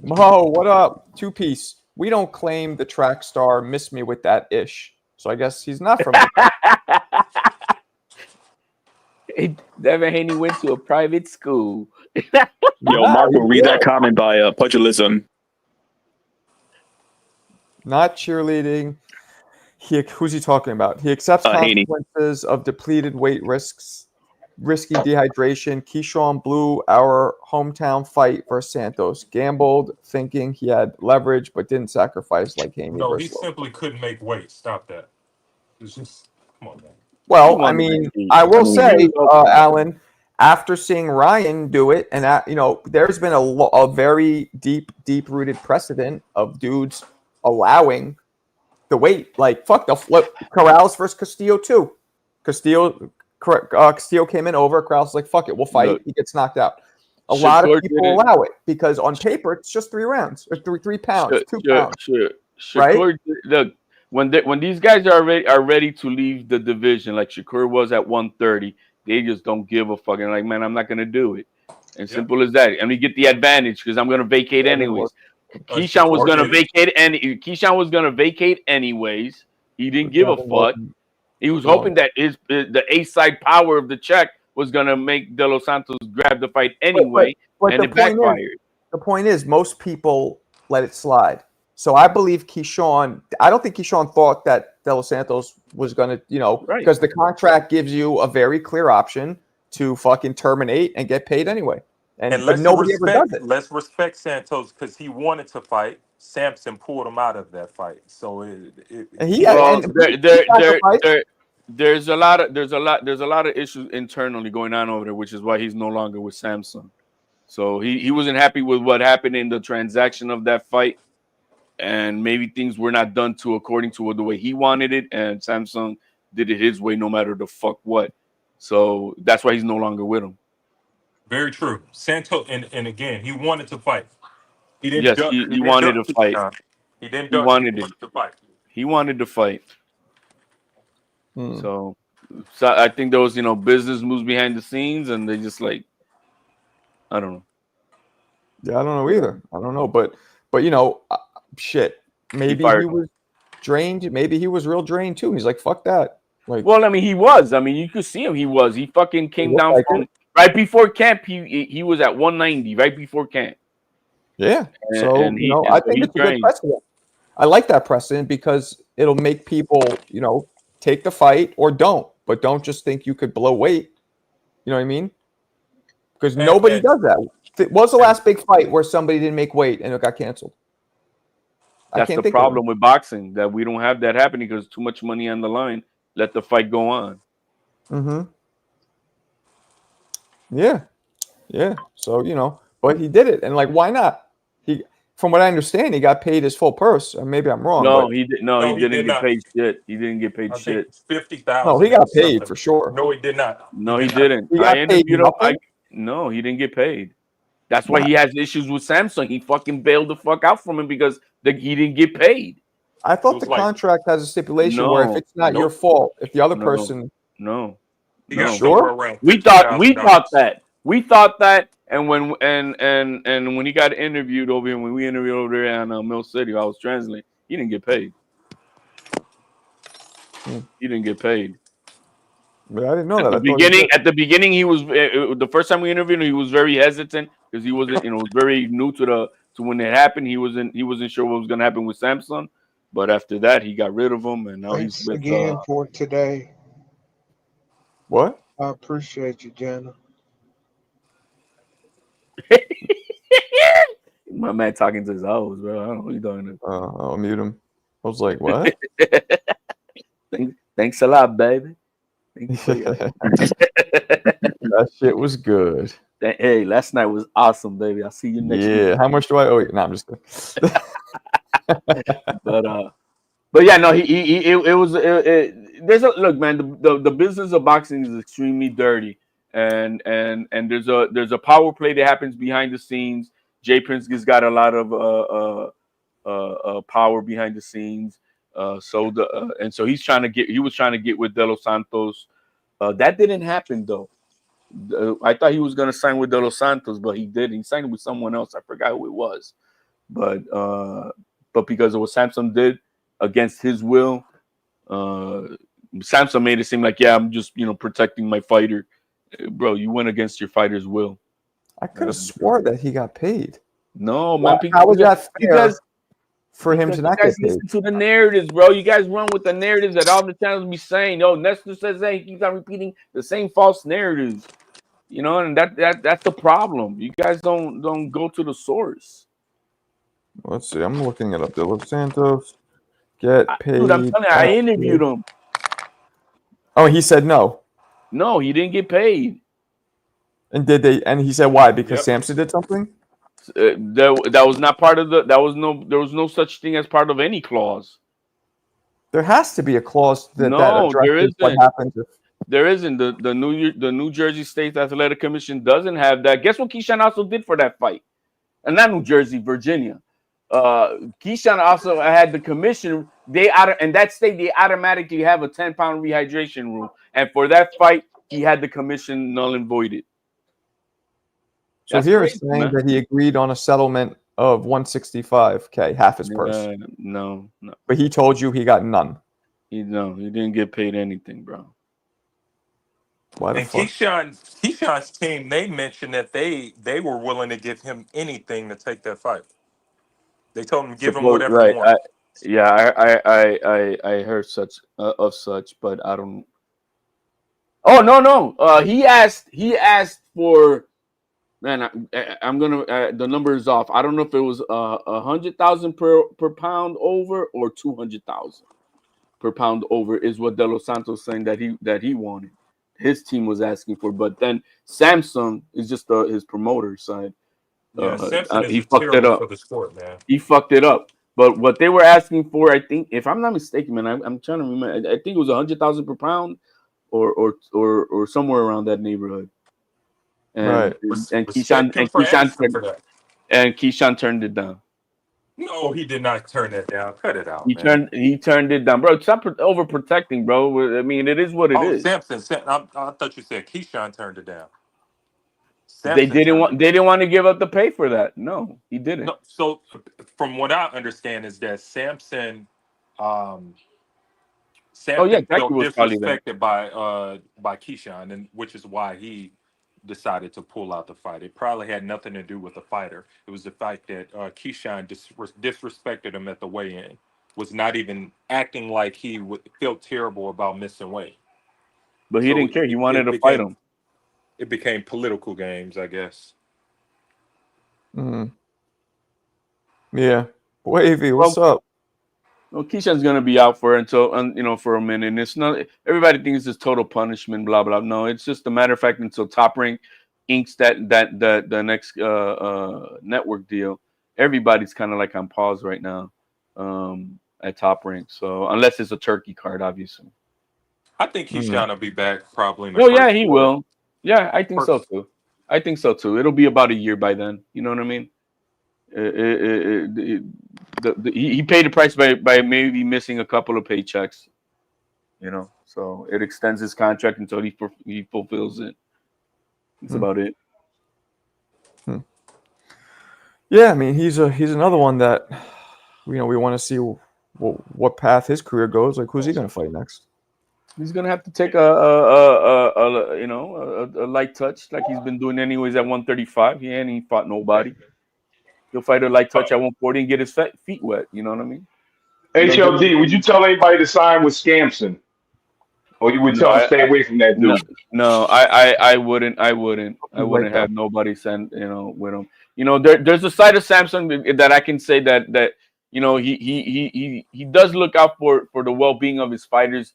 Mo, what up? 2-piece. We don't claim the track star missed me with that ish. So I guess he's not from Devin Haney went to a private school. Yo, Marco, read that comment by Pugilism. Not cheerleading. Who's he talking about? He accepts consequences of depleted weight risks, risky dehydration. Keyshawn blew our hometown fight versus Santos. Gambled, thinking he had leverage, but didn't sacrifice like Haney. No, he simply couldn't make weight. Stop that. It's just, come on, man. Well, I mean, I will say, Alan, after seeing Ryan do it, and you know, there's been a very deep-rooted precedent of dudes allowing the weight. Like, fuck, they'll flip Corrales versus Castillo too. Castillo came in over. Krause was like, "Fuck it, we'll fight." Look, He gets knocked out. A lot of Shakur people did it. allow it because on paper it's just 3 rounds or 3 pounds, 2 pounds. Shakur, look, when these guys are ready to leave the division, like Shakur was at 130, they just don't give a fucking like, man, I'm not gonna do it. And simple as that. And we get the advantage because I'm gonna vacate anyways. Keyshawn was gonna vacate and Keyshawn was gonna vacate anyways. He didn't give a fuck. He was hoping that the A-side power of the check was gonna make De Los Santos grab the fight anyway, and it backfired. The point is, most people let it slide. So I believe Keyshawn. I don't think Keyshawn thought that De Los Santos was gonna, because the contract gives you a very clear option to fucking terminate and get paid anyway. And but nobody ever does it. Let's respect Santos because he wanted to fight. Samson pulled him out of that fight. So there's a lot of issues internally going on over there, which is why he's no longer with Samson. So he wasn't happy with what happened in the transaction of that fight, and maybe things were not done according to the way he wanted it, and Samson did it his way, no matter the fuck what. So that's why he's no longer with him. Very true. Santos, and again, he wanted to fight. He didn't. Yes, he wanted to fight. He didn't. He wanted to fight. He wanted to fight. So I think there was business moves behind the scenes, and they just like, I don't know. Yeah, I don't know either. I don't know, but shit. Maybe he was drained. Maybe he was real drained too. He's like, fuck that. Like, well, I mean, he was. I mean, you could see him. He was. He fucking came down from right before camp. He was at 190 right before camp. Yeah. So I think it's a good precedent. I like that precedent because it'll make people, take the fight or don't, but don't just think you could blow weight. You know what I mean? Because nobody does that. What was the last big fight where somebody didn't make weight and it got canceled? That's the problem with boxing, that we don't have that happening because too much money on the line. Let the fight go on. Mm-hmm. Yeah. So, but he did it. And like, why not? From what I understand, he got paid his full purse. Or maybe I'm wrong. No, he didn't get paid shit. He didn't get paid shit. 50,000. No, he got paid for sure. No, he did not. No, he didn't. I interviewed him. No, he didn't get paid. That's why he has issues with Samsung. He fucking bailed the fuck out from him because he didn't get paid. I thought the contract has a stipulation where if it's not your fault, if the other person, sure, we thought that, and when he got interviewed over here, when we interviewed over there in Mill City, I was translating. He didn't get paid. He didn't get paid. But I didn't know that. At the beginning, he was the first time we interviewed him. He was very hesitant because he wasn't, was very new to when it happened. He wasn't sure what was going to happen with Samsung. But after that, he got rid of him, and now he's with again for today. What? I appreciate you, Jenna. My man talking to his hoes, bro. I don't know what you're talking about. I'll mute him. I was like, what? Thanks a lot, baby. That shit was good. Hey, last night was awesome, baby. I'll see you next week. Yeah, how much do I owe you? No, I'm just kidding. But yeah, no, there's a look, man. The business of boxing is extremely dirty, and there's a power play that happens behind the scenes. Jay Prinsky's got a lot of power behind the scenes. So he was trying to get with De Los Santos. That didn't happen though. I thought he was gonna sign with De Los Santos, but he didn't. He signed with someone else. I forgot who it was, but because of what Samson did against his will, Samson made it seem like, yeah, I'm just protecting my fighter. Bro, you went against your fighter's will. I could have swore that he got paid. No, man. How was that fair for him to not get paid? Listen to the narratives, bro. You guys run with the narratives that all the channels be saying. Yo, Nestor says that, he keeps on repeating the same false narratives. And that's the problem. You guys don't go to the source. Let's see. I'm looking it up. De Los Santos get paid. Dude, I'm telling you, I interviewed him. Oh, he said no. No, he didn't get paid. And did they? And he said why? Because Samson did something. That was not part of the. There was no such thing as part of any clause. There has to be a clause that there addresses what happens if. There isn't. The New Jersey State Athletic Commission doesn't have that. Guess what Keyshawn also did for that fight? And not New Jersey, Virginia. Keyshawn also had the commission. In that state, they automatically have a 10-pound rehydration rule. And for that fight, he had the commission null and voided. So That's here it's crazy, saying man. that he agreed on a settlement of 165K, half his purse. No. But he told you he got none. He didn't get paid anything, bro. Why the And fuck? Keyshawn's team, they mentioned that they were willing to give him anything to take that fight. They told him give him whatever he wanted. I heard such of such, but I don't. Oh no. He asked for. Man, I'm gonna. The number is off. I don't know if it was 100,000 per pound over or 200,000 per pound over is what De Los Santos saying that he wanted. His team was asking for, but then Samsung is just his promoter side. Yeah, Simpson He is fucked it terrible up. for the sport, man. He fucked it up. But what they were asking for, I think, if I'm not mistaken, man, I'm trying to remember. I think it was 100,000 per pound, or somewhere around that neighborhood. And Right. and Respect him for asking for that. Keyshawn turned it down. No, he did not turn that down. Cut it out, man. He turned it down, bro. Stop overprotecting, bro. I mean, it is what it is. Samson. I thought you said Keyshawn turned it down. They didn't want to give up the pay for that. No, he didn't. No, so from what I understand is that Samson felt disrespected by Keyshawn, and which is why he decided to pull out the fight. It probably had nothing to do with the fighter. It was the fact that Keyshawn disrespected him at the weigh-in, was not even acting like he felt terrible about missing weight. But he didn't care. He wanted to fight him. It became political games, I guess. Yeah. Wavy, what's up? Well, Keyshawn's gonna be out for for a minute. And it's not everybody thinks it's total punishment, blah blah. No, it's just a matter of fact until Top Rank inks the next network deal. Everybody's kind of like on pause right now at Top Rank. So unless it's a turkey card, obviously. I think Keyshawn will be back probably. He will. Yeah, I think so too. It'll be about a year by then. You know what I mean? He paid the price by maybe missing a couple of paychecks. So it extends his contract until he fulfills it. That's about it. Yeah, I mean he's another one that we want to see what path his career goes. Like, who's he going to fight next? He's gonna have to take a light touch like he's been doing anyways at 135. He ain't fought nobody. He'll fight a light touch at 140 and get his feet wet. You know what I mean? HLD, would you tell anybody to sign with Scampson, or you would tell them stay away from that dude? No, I wouldn't. I wouldn't have nobody send with him. There's a side of Samsung that I can say that he does look out for the well-being of his fighters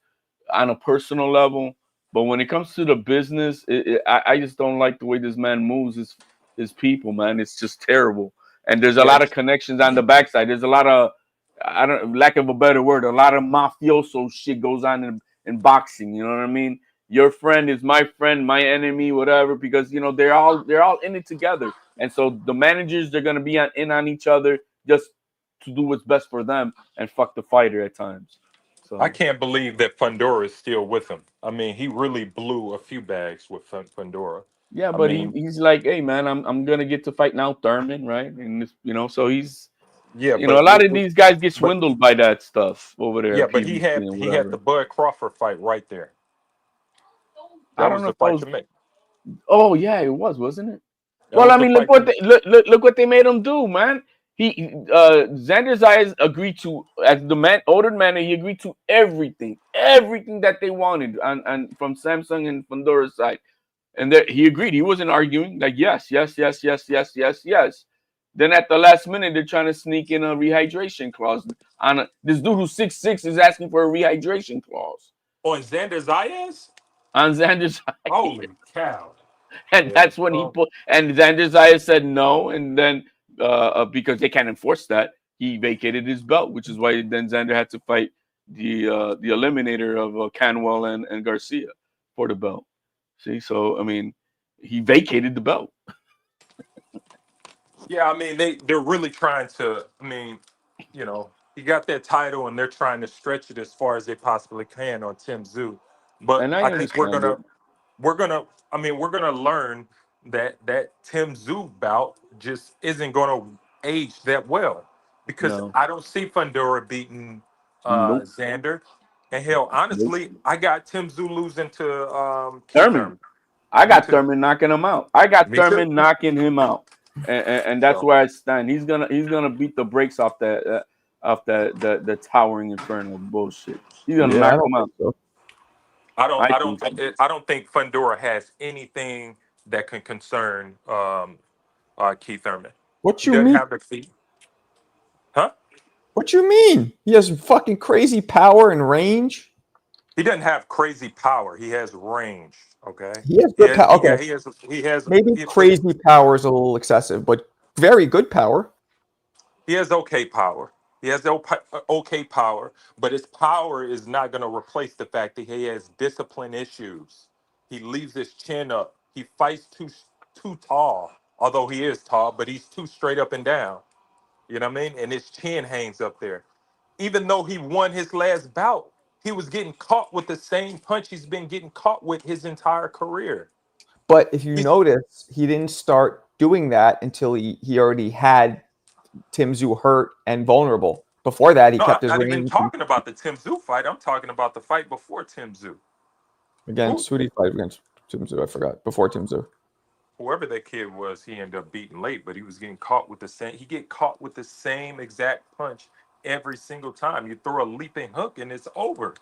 on a personal level, but when it comes to the business, I just don't like the way this man moves his people, man. It's just terrible. And there's a lot of connections on the backside. There's a lot of, lack of a better word, a lot of mafioso shit goes on in boxing. You know what I mean? Your friend is my friend, my enemy, whatever, because they're all in it together. And so the managers, they're gonna be in on each other just to do what's best for them and fuck the fighter at times. So I can't believe that Fundora is still with him. I mean, he really blew a few bags with Fundora. Yeah, but he's like, hey man, I'm gonna get to fight now Thurman, right? And so he's a lot of these guys get swindled by that stuff over there. Yeah, but he had the Bud Crawford fight right there. That was the fight to make. Oh yeah, it was, wasn't it? Well, I mean, look what they made him do, man. Xander Zayas agreed to, as the ordered man, he agreed to everything that they wanted and from Samsung and Fundora's side. And he agreed. He wasn't arguing. Like, yes. Then at the last minute, they're trying to sneak in a rehydration clause. This dude who's 6'6" is asking for a rehydration clause. On Xander Zayas? On Xander Zayas. Holy cow. And that's when and Xander Zayas said no. And then because they can't enforce that, he vacated his belt, which is why then Xander had to fight the eliminator of Canwell and Garcia for the belt. See, so I mean, he vacated the belt. Yeah, I mean they're really trying to. I mean, he got that title, and they're trying to stretch it as far as they possibly can on Tim Zoo. But And I I think understand it. we're gonna learn that Tim Zoo bout just isn't gonna age that well, because No, I don't see Fundora beating nope, Xander, and hell, nope. honestly, I got Tim Zoo losing to Keith Thurman. Thurman. I Me got too. Thurman knocking him out. I got Me too. Thurman knocking him out, and that's So where I stand. He's gonna beat the brakes off the towering inferno bullshit. He's gonna Yeah, I knock don't him think out. so. I think so. I don't think Fundora has anything that can concern Keith Thurman. What He you doesn't mean? have the feet, huh? What you mean? He has fucking crazy power and range. He doesn't have crazy power. He has range. Okay. He has good power. Okay, He has maybe crazy power is a little excessive, but very good power. he has okay power. He has okay power, but his power is not going to replace the fact that he has discipline issues. He leaves his chin up. He fights too tall, although he is tall, but he's too straight up and down. You know what I mean? And his chin hangs up there. Even though he won his last bout, he was getting caught with the same punch he's been getting caught with his entire career. But if you He's notice, he didn't start doing that until he already had Tim Zoo hurt and vulnerable. Before that, he No, kept I'm his not even range. talking about the Tim Zoo fight. I'm talking about the fight before Tim Zoo. Who, Who did he fight against? Tim Zoo, I forgot. Before Tim Zoo. whoever that kid was, he ended up beating late, but he was getting caught with the same. He get caught with the same exact punch every single time. You throw a leaping hook and it's over.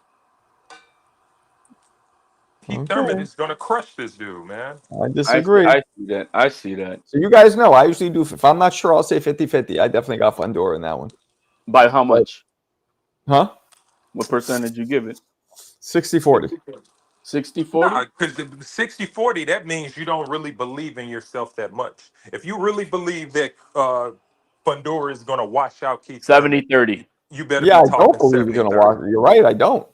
Keith Thurman Okay, is gonna crush this dude, man. I disagree. I see that. I see that. So you guys know, I usually do. If I'm not sure, I'll say 50-50. I definitely got Fundora in that one. By how But, much? huh? What percentage you give it? 60-40. 60-40? Nah, because the 60-40, that means you don't really believe in yourself that much. If you really believe that Fundora is gonna wash out Keith Thurman, 70-30. you better Yeah, be I don't talking believe he's 70 gonna 30. walk. You're right. I don't.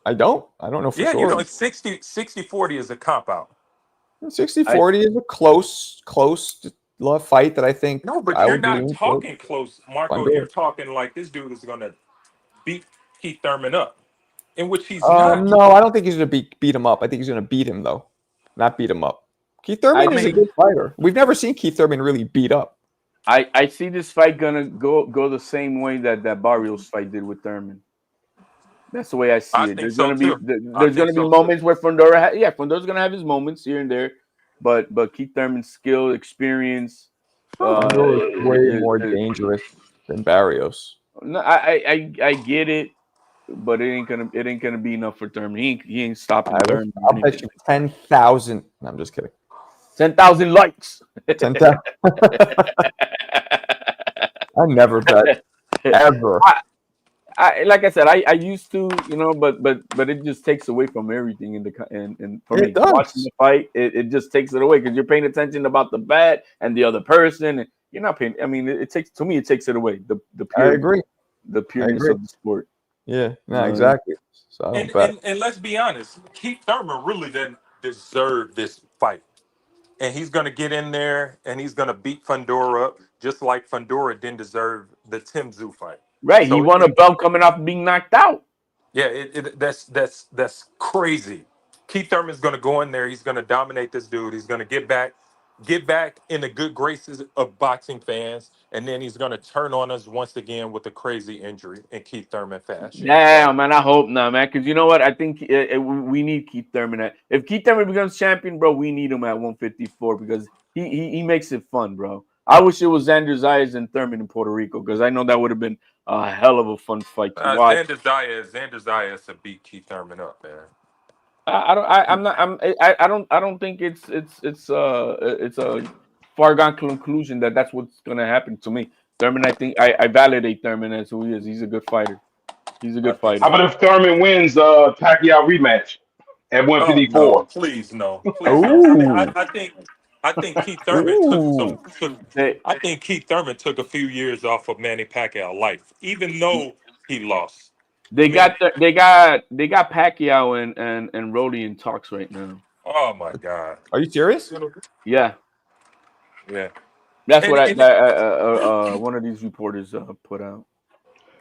I don't know for Yeah, sure. 60-40 is a cop out. 60-40 is a close love fight that I think No, but I you're would not lean towards talking close, Marco. You're Fundora. talking like this dude is gonna beat Keith Thurman up, in which he's not. No, I don't think he's gonna beat him up. I think he's gonna beat him though, not beat him up. Keith I Thurman is a think good fighter. We've never seen Keith Thurman really beat up. I see this fight gonna go the same way that Barrios fight did with Thurman. That's the way I see I it. think so too. I There's think gonna be so too. moments where Fondora's gonna have his moments here and there, but Keith Thurman's skill, experience, Fundora is way is, more dangerous than Barrios. no, I get it, but it ain't gonna be enough for Thurman. He ain't stopping Thurman. I'll bet you 10,000. No, I'm just kidding. 10,000 likes. 10,000. I never bet ever. I like I said, I used to, but it just takes away from everything and for me It does. watching the fight, it just takes it away because you're paying attention about the bat and the other person, and you're not paying. I mean, it takes it away. The I pure, agree. the pureness agree. of the sport. Yeah, no, exactly. So I don't bet. And let's be honest, Keith Thurman really doesn't deserve this fight. And he's going to get in there and he's going to beat Fundora up, just like Fundora didn't deserve the Tim Zoo fight. Right, he So won a belt coming off being knocked out. yeah, that's crazy. Keith Thurman's going to go in there. He's going to dominate this dude. He's going to get back in the good graces of boxing fans, and then he's going to turn on us once again with a crazy injury in Keith Thurman fashion. Damn, man, I hope not, man. Because you know what? I think we need Keith Thurman. If Keith Thurman becomes champion, bro, we need him at 154 because he makes it fun, bro. I wish it was Xander Zayas and Thurman in Puerto Rico because I know that would have been a hell of a fun fight to watch. Xander Zayas to beat Keith Thurman up, man. I don't think it's a far gone conclusion that's what's gonna happen to me. Thurman, I think I validate Thurman as who he is. He's a good fighter. He's a good How fighter. about if Thurman wins Pacquiao rematch at Oh no, 154? please no. I mean, I think Keith Thurman Hey, I think Keith Thurman took a few years off of Manny Pacquiao life, even though he lost. They got Pacquiao and Rolly in talks right now. Oh my God. Are you serious? Yeah, Yeah. that's And, what and one of these reporters put out.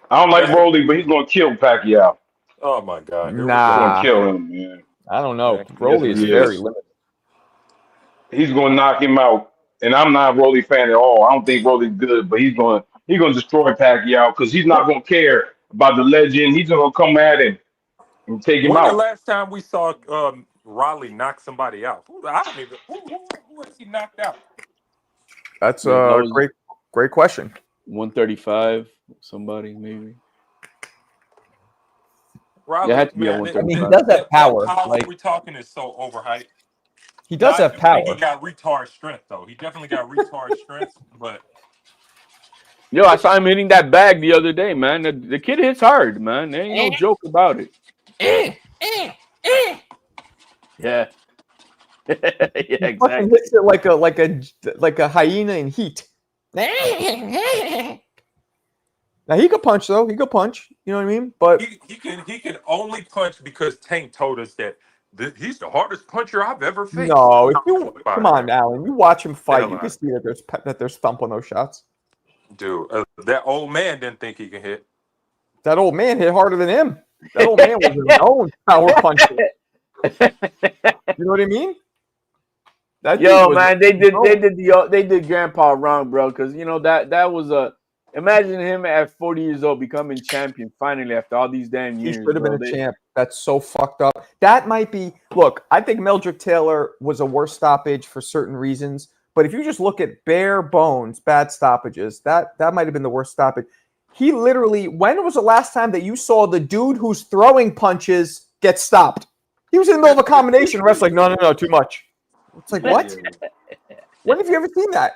I don't like that's, Rolly, but he's gonna kill Pacquiao. oh my God. Here we He's go. gonna Nah, kill him, man. I don't know. Yeah. Yes, Broly is he very is. limited. He's gonna knock him out. And I'm not a Rolly fan at all. I don't think Rolly's good, but he's gonna destroy Pacquiao because he's not gonna care about the legend. He's gonna come at him and take him When the out. last time we saw Raleigh knock somebody out? I don't even. Who has he knocked out? That's Yeah, that a was great question. 135. Somebody maybe. Raleigh, It had to be at man, I mean, he 135. does have that power. power Like we're talking is so overhyped. he Now does I have do think he power. got retard strength though. He definitely got retard strength, but Yo, I saw him hitting that bag the other day, man. The kid hits hard, man. There ain't no joke about it. Yeah. Yeah, He fucking exactly. hits it like a hyena in heat. Now he could punch though. He could punch. You know what I mean? But he can only punch because Tank told us that he's the hardest puncher I've ever faced. no, if you Fuck outta come on, here. Alan, you watch him The fight, hell you can out. see that there's thump on those shots. Dude, that old man didn't think he could hit. That old man hit harder than him. That old man was his own power puncher. You know what I mean? That dude Yo, was man, oh, they did Grandpa wrong, bro. Because you know that was a imagine him at 40 years old becoming champion finally after all these damn he years, should have been bro. a champ. That's so fucked up. That might be. Look, I think Meldrick Taylor was a worse stoppage for certain reasons. But if you just look at bare bones, bad stoppages, that might have been the worst stoppage. He literally. When was the last time that you saw the dude who's throwing punches get stopped? He was in the middle of a combination. The ref's like, no, too much. It's like, what? When have you ever seen that?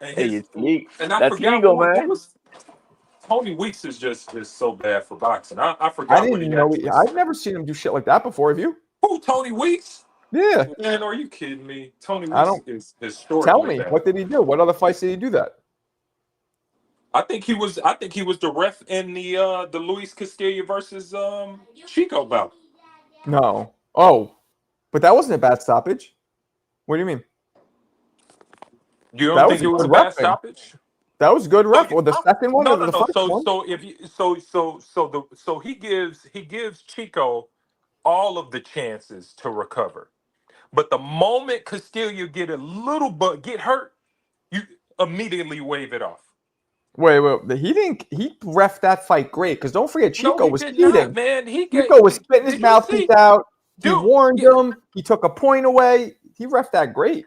And Hey, his it's legal. and I That's forgot legal, what man. was Tony Weeks is just so bad for boxing. I I forgot what didn't he know. actually I've said. never seen him do shit like that before. Have you? Who, Tony Weeks? Yeah. Man, are you kidding me? Tony I Weeks don't. is Tell historically me, bad. what did he do? What other fights did he do that? I think he was the ref in the Luis Castillo versus Chico bout. No. Oh, but that wasn't a bad stoppage. What do you mean? You don't That think was it was a good bad refing. stoppage? That was good So ref. Well, the second one no, or no, the no. first one? So if you so he gives Chico all of the chances to recover. But the moment Castillo get hurt, you immediately wave it off. Wait. He didn't. He ref that fight great because don't forget, No, Chico he was did not, cheating. man. He gave. Chico was spitting his Did you mouthpiece see, out. He dude? warned Yeah. him. He took a point away. He ref that great.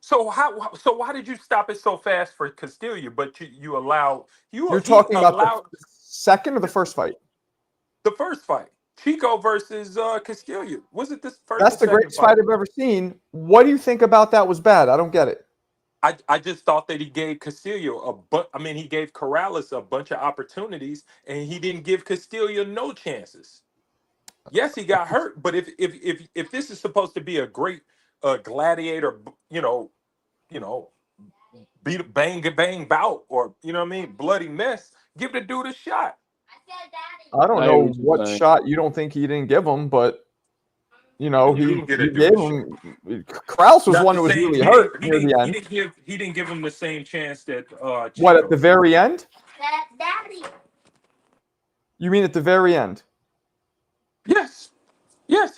So why did you stop it so fast for Castillo? But you allowed You're he talking about the allowed second or the first fight? the first fight, Chico versus Castillo. Was it this first That's or the second greatest fight? fight I've ever seen. What do you think about that was bad? I don't get it. I just thought that he gave Castillo he gave Corrales a bunch of opportunities, and he didn't give Castillo no chances. Yes, he got hurt, but if this is supposed to be a great gladiator, you know, beat a bang bout, or you know what I mean, bloody mess, give the dude a shot. I don't I hear know what you're what saying. shot you don't think he didn't give him, but you know He he didn't get he a dude gave a shot. him. Kraus was Not one the who was same. really hurt near the end. He didn't give him the same chance that What at Chico the did. very end? You mean at the very end? Yes,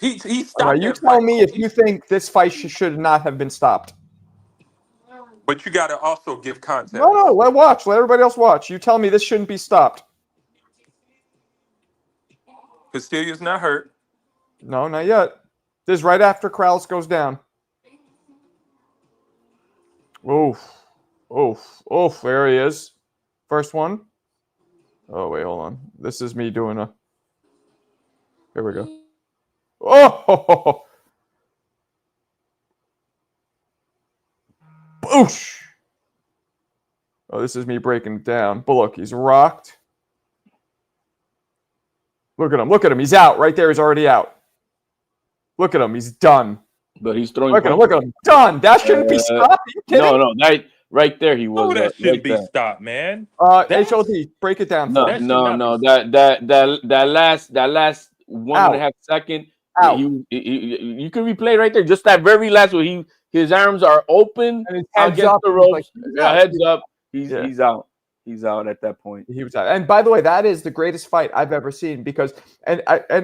he All stopped right, you that tell fight. me if you think this fight should not have been stopped. But you got to also give No, context. let everybody else watch. You tell me this shouldn't be stopped. Castillo's not hurt. No, not yet. This is right after Kraus goes down. Oof. There he is. First one. Oh, wait, hold on. This is me doing a... Here we go. Oh! Boosh! Oh, this is me breaking it down. But look, he's rocked. Look at him. He's out. Right there, he's already out. Look at him. He's done. But he's throwing. Look at him. Done. That shouldn't be stopped. Are you kidding? No. Right there, he was Oh, that shouldn't right be there. stopped, man. That's HLT, break it down for No, me. that should no, not be no. stopped. That last 1.5 second. Out. You can replay right there. Just that very last one. His arms are open And his head's against up. the He's like, ropes. he's out. Heads up. Yeah. He's out. He's out at that point. He was out. And by the way, that is the greatest fight I've ever seen because and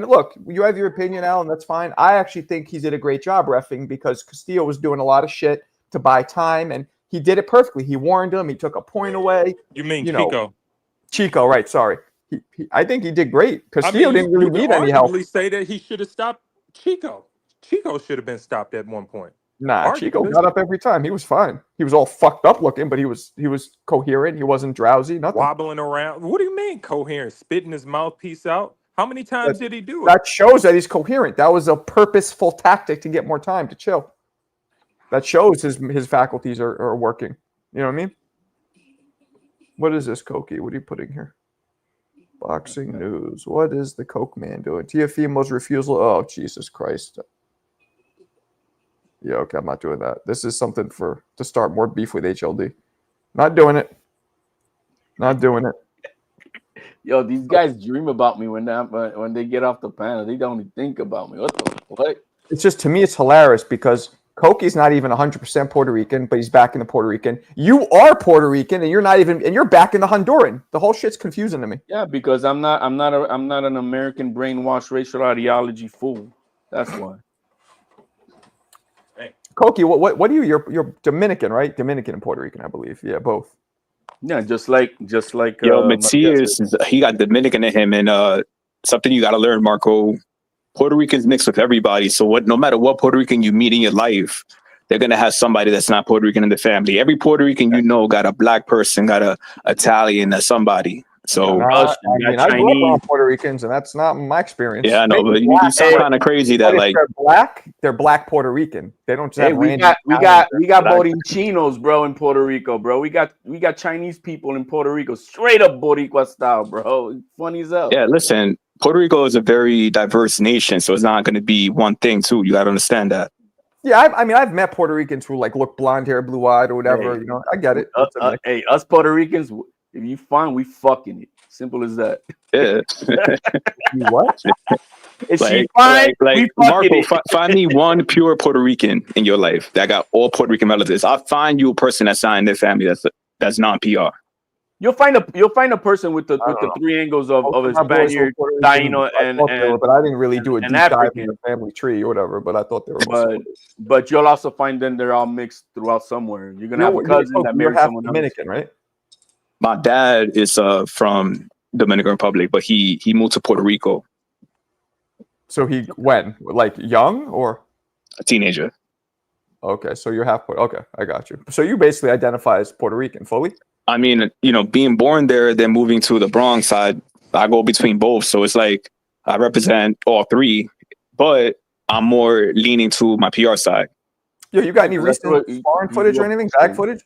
look, you have your opinion, Alan, that's fine. I actually think he did a great job reffing because Castillo was doing a lot of shit to buy time and he did it perfectly. He warned him, he took a point away. You mean Chico. Chico? Right, sorry. I think he did great. Castillo didn't really need any help. You say that he should have stopped Chico. Chico should have been stopped at one point. Nah, Chico got up every time. He was fine. He was all fucked up looking, but he was coherent. He wasn't drowsy. Nothing. Wobbling around. What do you mean coherent? Spitting his mouthpiece out? How many times did he do it? That shows that he's coherent. That was a purposeful tactic to get more time to chill. That shows his faculties are working. You know what I mean? What is this, Koki? What are you putting here? Boxing news. What is the Coke man doing? Tiafimo's refusal. Oh, Jesus Christ. Yeah, okay, I'm not doing that. This is something to start more beef with HLD. Not doing it. Not doing it. Yo, these guys dream about me when they get off the panel. They don't even think about me. What? It's just, to me, it's hilarious because Koki's not even 100% Puerto Rican, but he's back in the Puerto Rican. You are Puerto Rican, and you're back in the Honduran. The whole shit's confusing to me. Yeah, because I'm not an American brainwashed racial ideology fool. That's why. Koki, what are you? You're Dominican, right? Dominican and Puerto Rican, I believe. Yeah, both. Yeah, just like. Yo, Matias, he got Dominican in him, and something you got to learn, Marco. Puerto Ricans mix with everybody, so no matter what Puerto Rican you meet in your life, they're gonna have somebody that's not Puerto Rican in the family. Every Puerto Rican got a black person, got a Italian, Italian. So I grew up around Puerto Ricans, and that's not my experience. Yeah, I know, but you sound kind of crazy that like they're black Puerto Rican. They don't just have we got Borichinos, bro, in Puerto Rico, bro. We got Chinese people in Puerto Rico, straight up Boricua style, bro. Funny as hell. Yeah, listen, Puerto Rico is a very diverse nation, so it's not going to be one thing too. You got to understand that. Yeah, I've met Puerto Ricans who look blonde hair, blue eyed, or whatever. Hey, I get it. Hey, us Puerto Ricans, if you find, we fucking it. Simple as that. Yeah. What? If she fine, we Marco, find me one pure Puerto Rican in your life that got all Puerto Rican relatives. I'll find you a person that's not in their family that's non-PR. You'll find a person with the three angles of a Spaniard, Taino, and but I didn't really do a deep dive African. in the family tree or whatever. But I thought they were. But you'll also find them they're all mixed throughout somewhere. You're gonna have a cousin that married someone Dominican, right? My dad is from Dominican Republic, but he moved to Puerto Rico. So he when young or a teenager? Okay, so you're half Puerto. Okay, I got you. So you basically identify as Puerto Rican fully. I mean, being born there, then moving to the Bronx side, I go between both. So it's like I represent all three, but I'm more leaning to my PR side. Yo, you got any recent sparring footage or anything? Bag footage?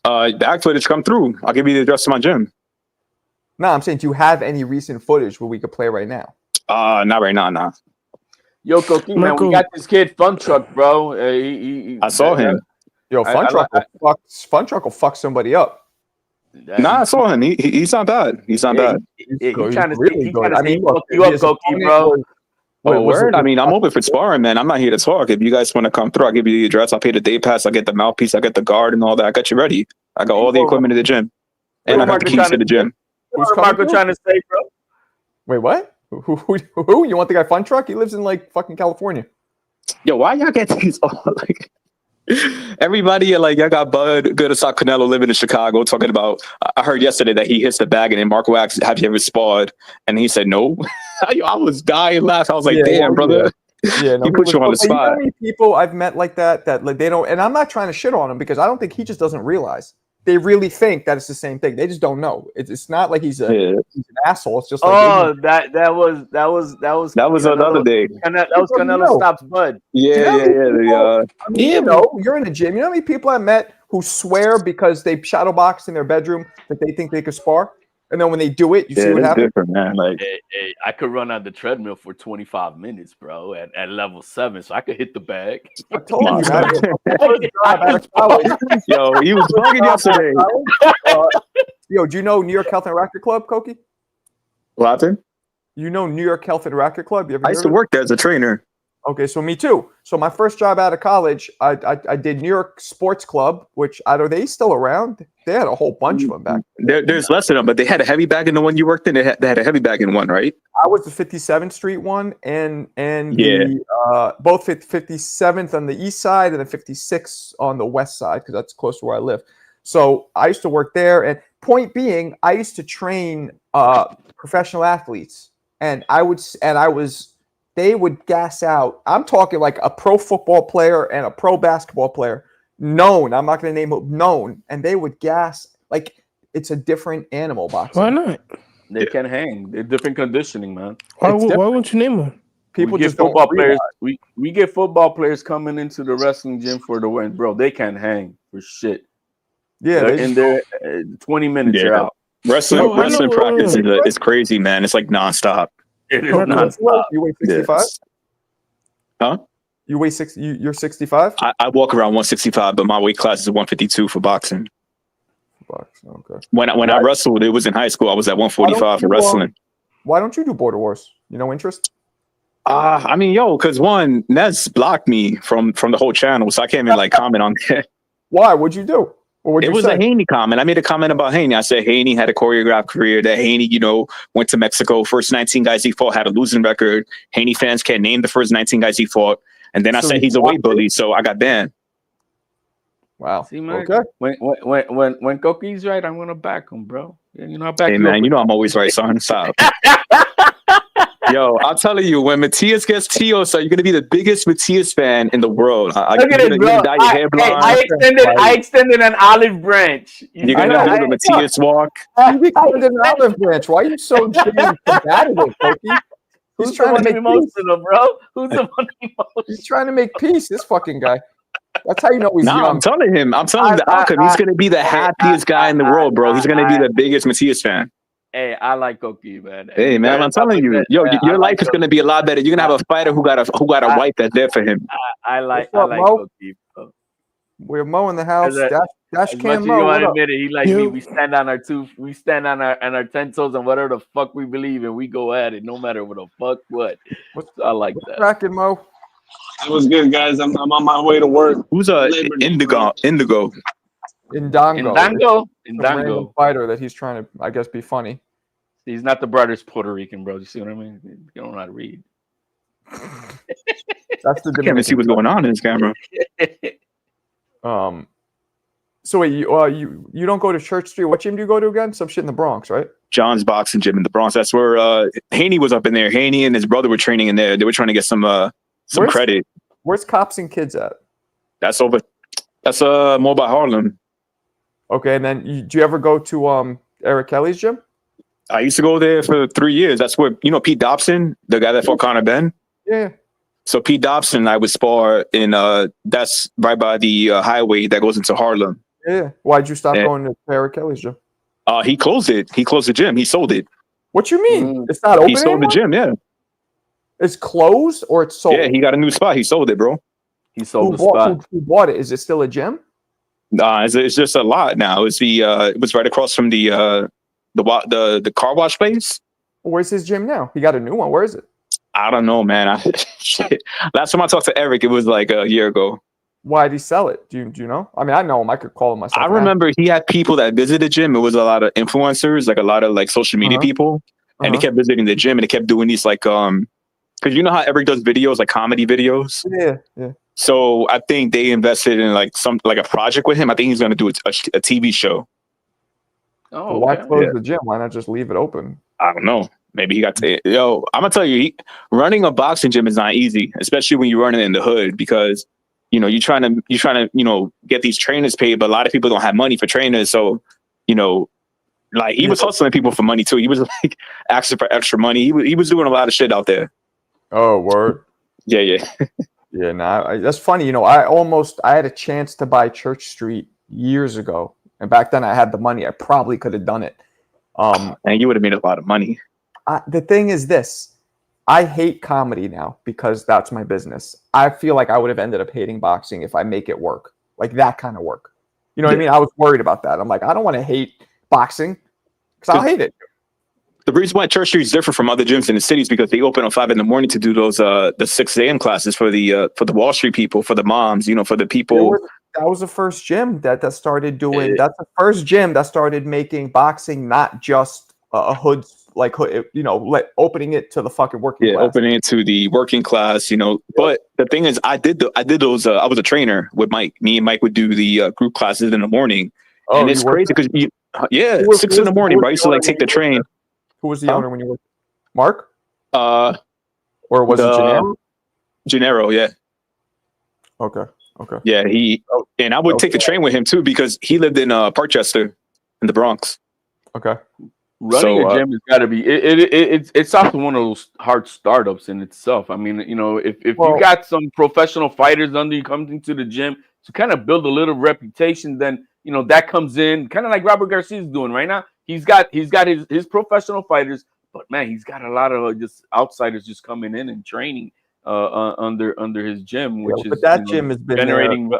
Bag footage come through. I'll give you the address to my gym. No, I'm saying, do you have any recent footage where we could play right now? Not right now, nah. Yo, Coquin, man, we got this kid Fun Truck, bro. I saw him. Yo, Fun Truck will fuck somebody up. Nah, I saw him. He's not bad. He's not bad. He's trying to fuck you up, Coquin, bro. Oh, word? I mean, I'm open for sparring, man. I'm not here to talk. If you guys want to come through, I'll give you the address. I'll pay the day pass. I'll get the mouthpiece. I'll get the guard and all that. I got you ready. I got all the equipment in the gym. And I got the keys to the gym. Who's Marco trying to say, bro? Wait, what? Who? You want the guy Fun Truck? He lives in fucking California. Yo, why y'all get these all everybody I got Bud good at Canelo living in Chicago talking about. I heard yesterday that he hits the bag and then Marco asked, "Have you ever sparred?" And he said no. I was dying laughing. I was like, "Damn, brother." Yeah, no, he put you on the spot. You know how many people I've met like that they don't, and I'm not trying to shit on him because I don't think he just doesn't realize. They really think that it's the same thing. They just don't know. It's not like he's an asshole. It's just like that was another day. That was Canelo stops Bud. Yeah. You're in the gym. You know how many people I met who swear because they shadowboxed in their bedroom that they think they could spar? And then when they do it, you see Yeah, what it's happens. different, man. Like, Hey, I could run on the treadmill for 25 minutes, bro, at level 7, so I could hit the bag. I told you, monster. man. My first job out of college. Yo, he was bugging yesterday. Yo, do you know New York Health and Racquet Club, Koki? What happened? You know New York Health and Racquet Club? You ever I heard used to of it? work there as a trainer. Okay, so me too. So my first job out of college, I did New York Sports Club, which are they still around? They had a whole bunch of them back. There's less of them, but they had a heavy bag in the one you worked in. They had a heavy bag in one, right? I was the 57th Street one, and Yeah. the both 57th on the east side and the 56th on the west side because that's close to where I live. So I used to work there, and point being, I used to train professional athletes, and they would gas out. I'm talking like a pro football player and a pro basketball player, known. I'm not going to name it, known, and they would gas like it's a different animal boxing. Why not? They can hang. They're different conditioning, man. Why wouldn't you name them? People we get just don't football players. realize. We get football players coming into the wrestling gym for the win, bro. They can hang for shit. Yeah, They're in there 20 minutes. You're out. Wrestling practice is crazy, man. It's like nonstop. It is nonstop. You weigh 65? Huh? You weigh 60? You're 65? I walk around 165, but my weight class is 152 for boxing. Okay. When I wrestled, it was in high school. I was at 145 for wrestling. Why don't you do Border Wars? You know, interest? I mean, because one, Nez blocked me from the whole channel, so I can't even comment on that. Why? What'd you do? It was a Haney comment. I made a comment about Haney. I said Haney had a choreographed career, that Haney, went to Mexico. First 19 guys he fought had a losing record. Haney fans can't name the first 19 guys he fought. And then I said he's a weight bully, so I got banned. Wow. See, man, okay. When Koki's right, I'm gonna back him, bro. I back Hey, you man, up. I'm always right, son. Stop. Yo, I'm telling you, when Matias gets Tio, so you're gonna be the biggest Matias fan in the world. Look at it, bro. I extended an olive branch. You're gonna do the Matias walk. You extended an olive branch. Why are you so damn combative, Koki? Who's the one emotional, bro? Who's the one emotional? He's trying to make peace. This fucking guy. That's how you know he's young. I'm telling him the outcome. He's gonna be the happiest guy in the world, bro. He's gonna be the biggest Matias fan. Hey, I like Koki, man. Hey, man, I'm telling you, your life is gonna be a lot better. You're gonna have a fighter who got a wife that's there for him. I like Mo? Koki, bro. We're Mo in the house. Dash As cam much as Mo. you What want to up? admit it, he like me. We stand on our 10 toes and whatever the fuck we believe, and we go at it no matter what the fuck what. I like that. Cracking, Mo. It was good, guys. I'm on my way to work. Who's Indigo? Indongo. Indongo. A random fighter that he's trying to, I guess, be funny. He's not the brother's Puerto Rican, bro. You see what I mean? You don't know how to read. That's the. I can't even see what's going on in this camera. So wait, you don't go to Church Street? What gym do you go to again? Some shit in the Bronx, right? John's boxing gym in the Bronx. That's where Haney was up in there. Haney and his brother were training in there. They were trying to get some credit. Where's Cops and Kids at? That's more by Harlem. Okay, and then do you ever go to Eric Kelly's gym? I used to go there for 3 years. That's where Pete Dobson, the guy that fought Conor Ben. Yeah. So Pete Dobson and I would spar in that's right by the highway that goes into Harlem. Yeah. Why'd you stop going to Eric Kelly's gym? He closed it. He closed the gym. He sold it. What you mean? It's not open He sold anymore? the gym, yeah. It's closed or it's sold? Yeah, he got a new spot. He sold it, bro. He sold the spot. Who bought it? Is it still a gym? Nah, it's just a lot now. It's it was right across from the car wash place. Where's his gym now? He got a new one. Where is it? I don't know, man. Shit. Last time I talked to Eric, it was like a year ago. Why did he sell it? Do you know? I mean, I know him. I could call him myself. I remember he had people that visited the gym. It was a lot of influencers, like a lot of like social media people, and they kept visiting the gym and they kept doing these like because you know how Eric does videos, like comedy videos. Yeah. So I think they invested in like a project with him. I think he's going to do a TV show. Oh, why close the gym? Why not just leave it open? I don't know. Maybe he got to. Yo, I'm gonna tell you, running a boxing gym is not easy, especially when you're running in the hood, because you're trying to get these trainers paid, but a lot of people don't have money for trainers. So like he was hustling people for money too. He was like asking for extra money. He was doing a lot of shit out there. Oh, word. Yeah. Yeah, nah, that's funny. I had a chance to buy Church Street years ago, and back then I had the money. I probably could have done it. And you would have made a lot of money. The thing is this. I hate comedy now because that's my business. I feel like I would have ended up hating boxing if I make it work. Like that kind of work. You know what I mean? I was worried about that. I'm like, I don't want to hate boxing because I'll hate it. The reason why Church Street is different from other gyms in the city is because they open at 5 a.m. to do those the 6 a.m. classes for the Wall Street people, for the moms, for the people. That was the first gym that started doing. That's the first gym that started making boxing not just a hood, like opening it to the fucking working class. Opening it to the working class. But the thing is, I did those. I was a trainer with Mike. Me and Mike would do the group classes in the morning, and it's crazy because 6 in the morning, right? So like take the train. Who was the owner when you were Mark? Or was it Gennaro? Gennaro, yeah. Okay. Yeah, and I would take the train with him too because he lived in Parkchester in the Bronx. Okay. Running a gym has got to be it's also one of those hard startups in itself. I mean, if you got some professional fighters under you coming to the gym to kind of build a little reputation, then that comes in kind of like Robert Garcia's doing right now. He's got his professional fighters, but man, he's got a lot of just outsiders just coming in and training under his gym, which is that gym has been generating.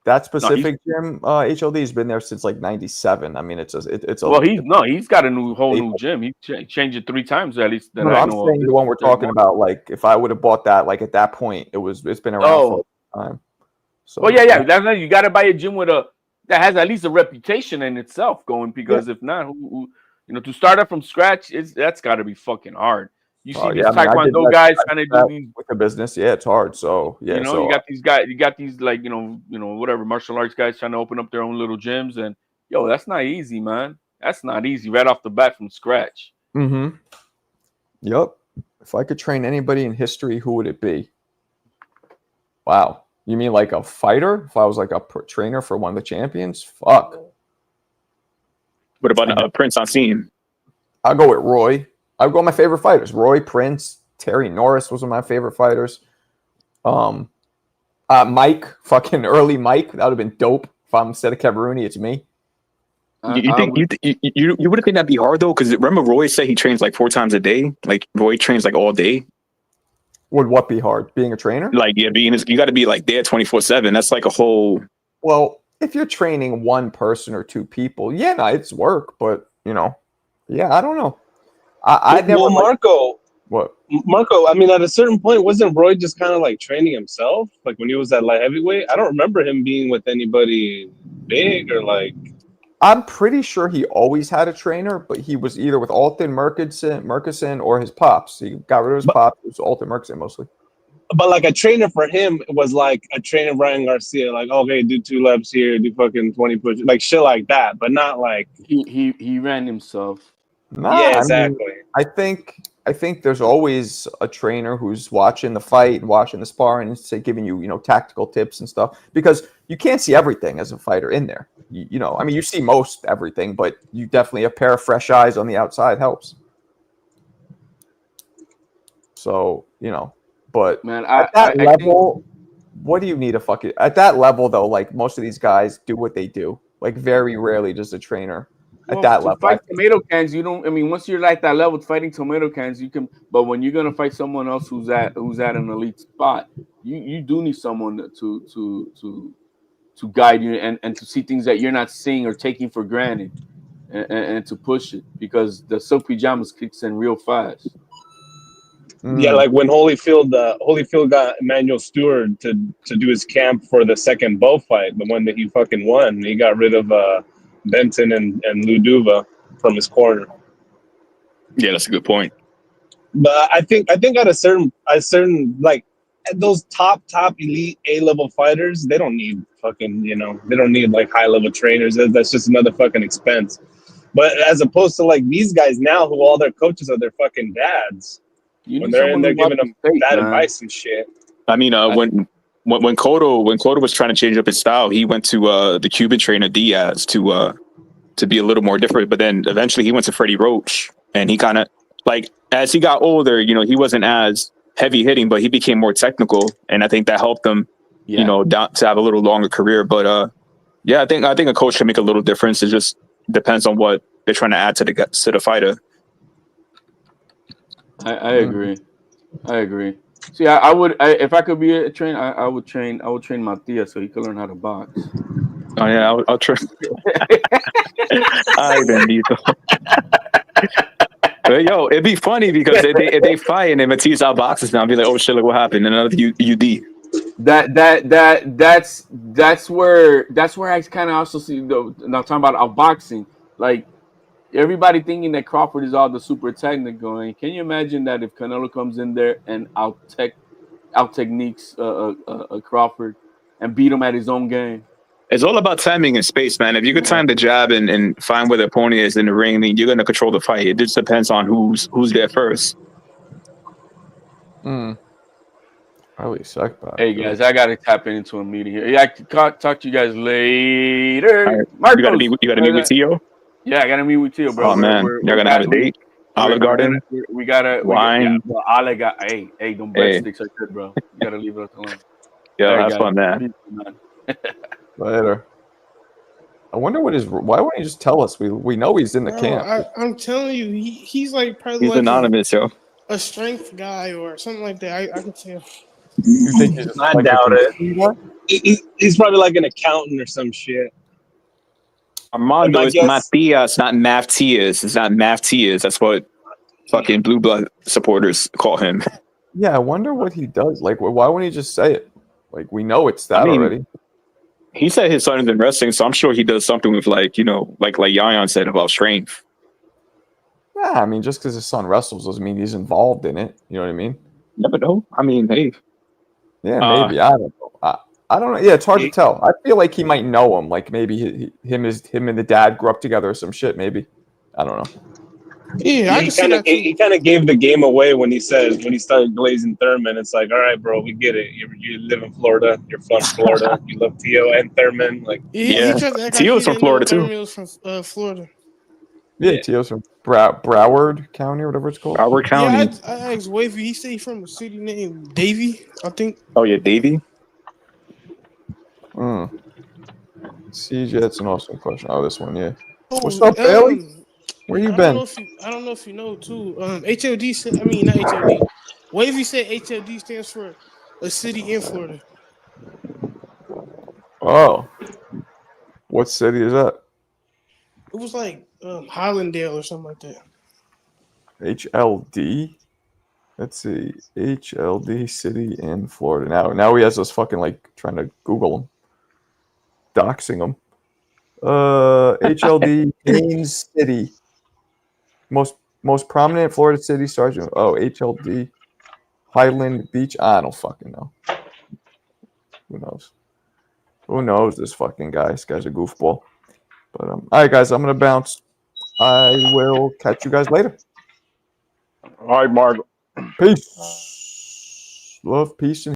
That specific gym, HLD, has been there since like '97. I mean, he's got a whole new gym. He changed it 3 times at least. I'm saying the one we're talking about. Like, if I would have bought that, like at that point, it's been around for a long time. So, yeah. That's you got to buy a gym with that has at least a reputation in itself going, because if not, to start up from scratch, that's got to be fucking hard. You see these Taekwondo guys trying to do these with the business. Yeah, it's hard. So you got these guys, you got these like whatever martial arts guys trying to open up their own little gyms, and that's not easy, man. That's not easy right off the bat from scratch. Mm-hmm. Yep. If I could train anybody in history, who would it be? Wow. You mean like a fighter? If I was like a trainer for one of the champions? Fuck. What about Prince Asim? I'll go with Roy. I'll go with my favorite fighters. Roy, Prince, Terry Norris was one of my favorite fighters. Mike, fucking early Mike. That would have been dope. If I'm instead of Keveruni, it's me. You would think that'd be hard though? Because remember Roy said he trains like 4 times a day? Like Roy trains like all day. Would what be hard? Being a trainer? Like, you got to be like there 24/7. That's like a whole. Well, if you're training one person or 2 people, it's work. But I don't know. I never. Well, Marco. What? Marco, I mean, at a certain point, wasn't Roy just kind of like training himself? Like when he was at light heavyweight? I don't remember him being with anybody big or like. I'm pretty sure he always had a trainer, but he was either with Alton Murkison or his pops. He got rid of his pops. It was Alton Murkison mostly. But like a trainer for him was like a trainer Ryan Garcia, like, okay, do 2 laps here, do fucking 20 push, like shit like that, but not like he ran himself. Nah, yeah, exactly. I think there's always a trainer who's watching the fight and watching the sparring and say, giving you tactical tips and stuff, because you can't see everything as a fighter in there. I mean, you see most everything, but you definitely a pair of fresh eyes on the outside helps. So but man, at that level, what do you need at that level though? Like most of these guys do what they do. Like very rarely does a trainer at that level fight tomato cans. You don't. I mean, once you're like that level fighting tomato cans, you can. But when you're gonna fight someone else who's at an elite spot, you do need someone to guide you and to see things that you're not seeing or taking for granted, and to push it, because the silk pajamas kicks in real fast. Yeah, like when Holyfield got Emmanuel Stewart to do his camp for the second Bo fight, the one that he fucking won. He got rid of Benton and Lou Duva from his corner. Yeah, that's a good point. But I think at a certain like those top elite A-level fighters, they don't need fucking they don't need like high level trainers. That's just another fucking expense. But as opposed to like these guys now, who all their coaches are their fucking dads. When they're in there giving them bad advice and shit. I mean, when Cotto was trying to change up his style, he went to the Cuban trainer Diaz to be a little more different. But then eventually he went to Freddie Roach, and he kind of like as he got older, he wasn't as heavy hitting, but he became more technical, and I think that helped him, down to have a little longer career. But I think a coach can make a little difference. It just depends on what they're trying to add to the fighter. I agree. I agree. See, I would if I could be a trainer, I would train Matthias so he could learn how to box. Oh yeah, I'll try. I bendito. But yo, it'd be funny because if they fight and then Matisse outboxes now, I'd be like, oh shit, look what happened. Another UD. That's where I kind of also see though. Now talking about outboxing, like everybody thinking that Crawford is all the super technical. And can you imagine that if Canelo comes in there and out techniques Crawford and beat him at his own game? It's all about timing and space, man. If you could time the jab and find where the opponent is in the ring, then you're gonna control the fight. It just depends on who's there first. Really suck, but Hey guys, I gotta tap into a meeting here. Yeah, I can talk to you guys later. Right. Marcos, You gotta meet with Tio. Yeah, I gotta meet with Tio, bro. Oh man, you're gonna have a date. Olive Garden. We gotta wine. Well, Olive got hey, them breadsticks are good, bro. You gotta leave it alone. Yeah, Right, have guys. fun, man. Later. I wonder what why wouldn't he just tell us? We know he's in the camp. I'm telling you, he's like probably He's like anonymous, yo. a strength guy or something like that. I can tell. You think he's just I like doubt it. He's probably like an accountant or some shit. Armando is guess- Matias, not Maftias. It's not Maftias. That's what fucking blue blood supporters call him. Yeah, I wonder what he does. Like, why wouldn't he just say it? Like, we know it's that already. He said his son is in wrestling, so I'm sure he does something with like Yayan said about strength. Yeah, I mean, just because his son wrestles doesn't mean he's involved in it. You know what I mean? Never know. I mean, hey. Yeah, maybe. I don't know. I don't know. Yeah, it's hard to tell. I feel like he might know him. Like maybe him and the dad grew up together or some shit. Maybe. I don't know. Yeah, he kind of gave the game away when he started glazing Thurman. It's like, all right, bro, we get it. You live in Florida. You're from Florida. You love Tio and Thurman. Like, Tio's from Florida too. Thurman's from Florida. Yeah, Tio's from Broward County or whatever it's called. Broward County. Yeah, I asked Wavy. He said he's from a city named Davie, I think. Oh yeah, Davie. Siege, that's an awesome question. Oh, this one, yeah. Oh, What's up, Bailey? Where you been? I don't know if you know too. HLD said. I mean, not HLD. Wavy said HLD stands for a city in Florida. Oh, what city is that? It was like Hollandale or something like that. HLD. Let's see, HLD city in Florida. Now he has us fucking like trying to Google him, doxing him. HLD Haines City. Most prominent Florida city starts. Oh, HLD Highland Beach. I don't fucking know. Who knows? Who knows this fucking guy? This guy's a goofball. But all right, guys, I'm gonna bounce. I will catch you guys later. All right, Mark. Peace. Love, peace, and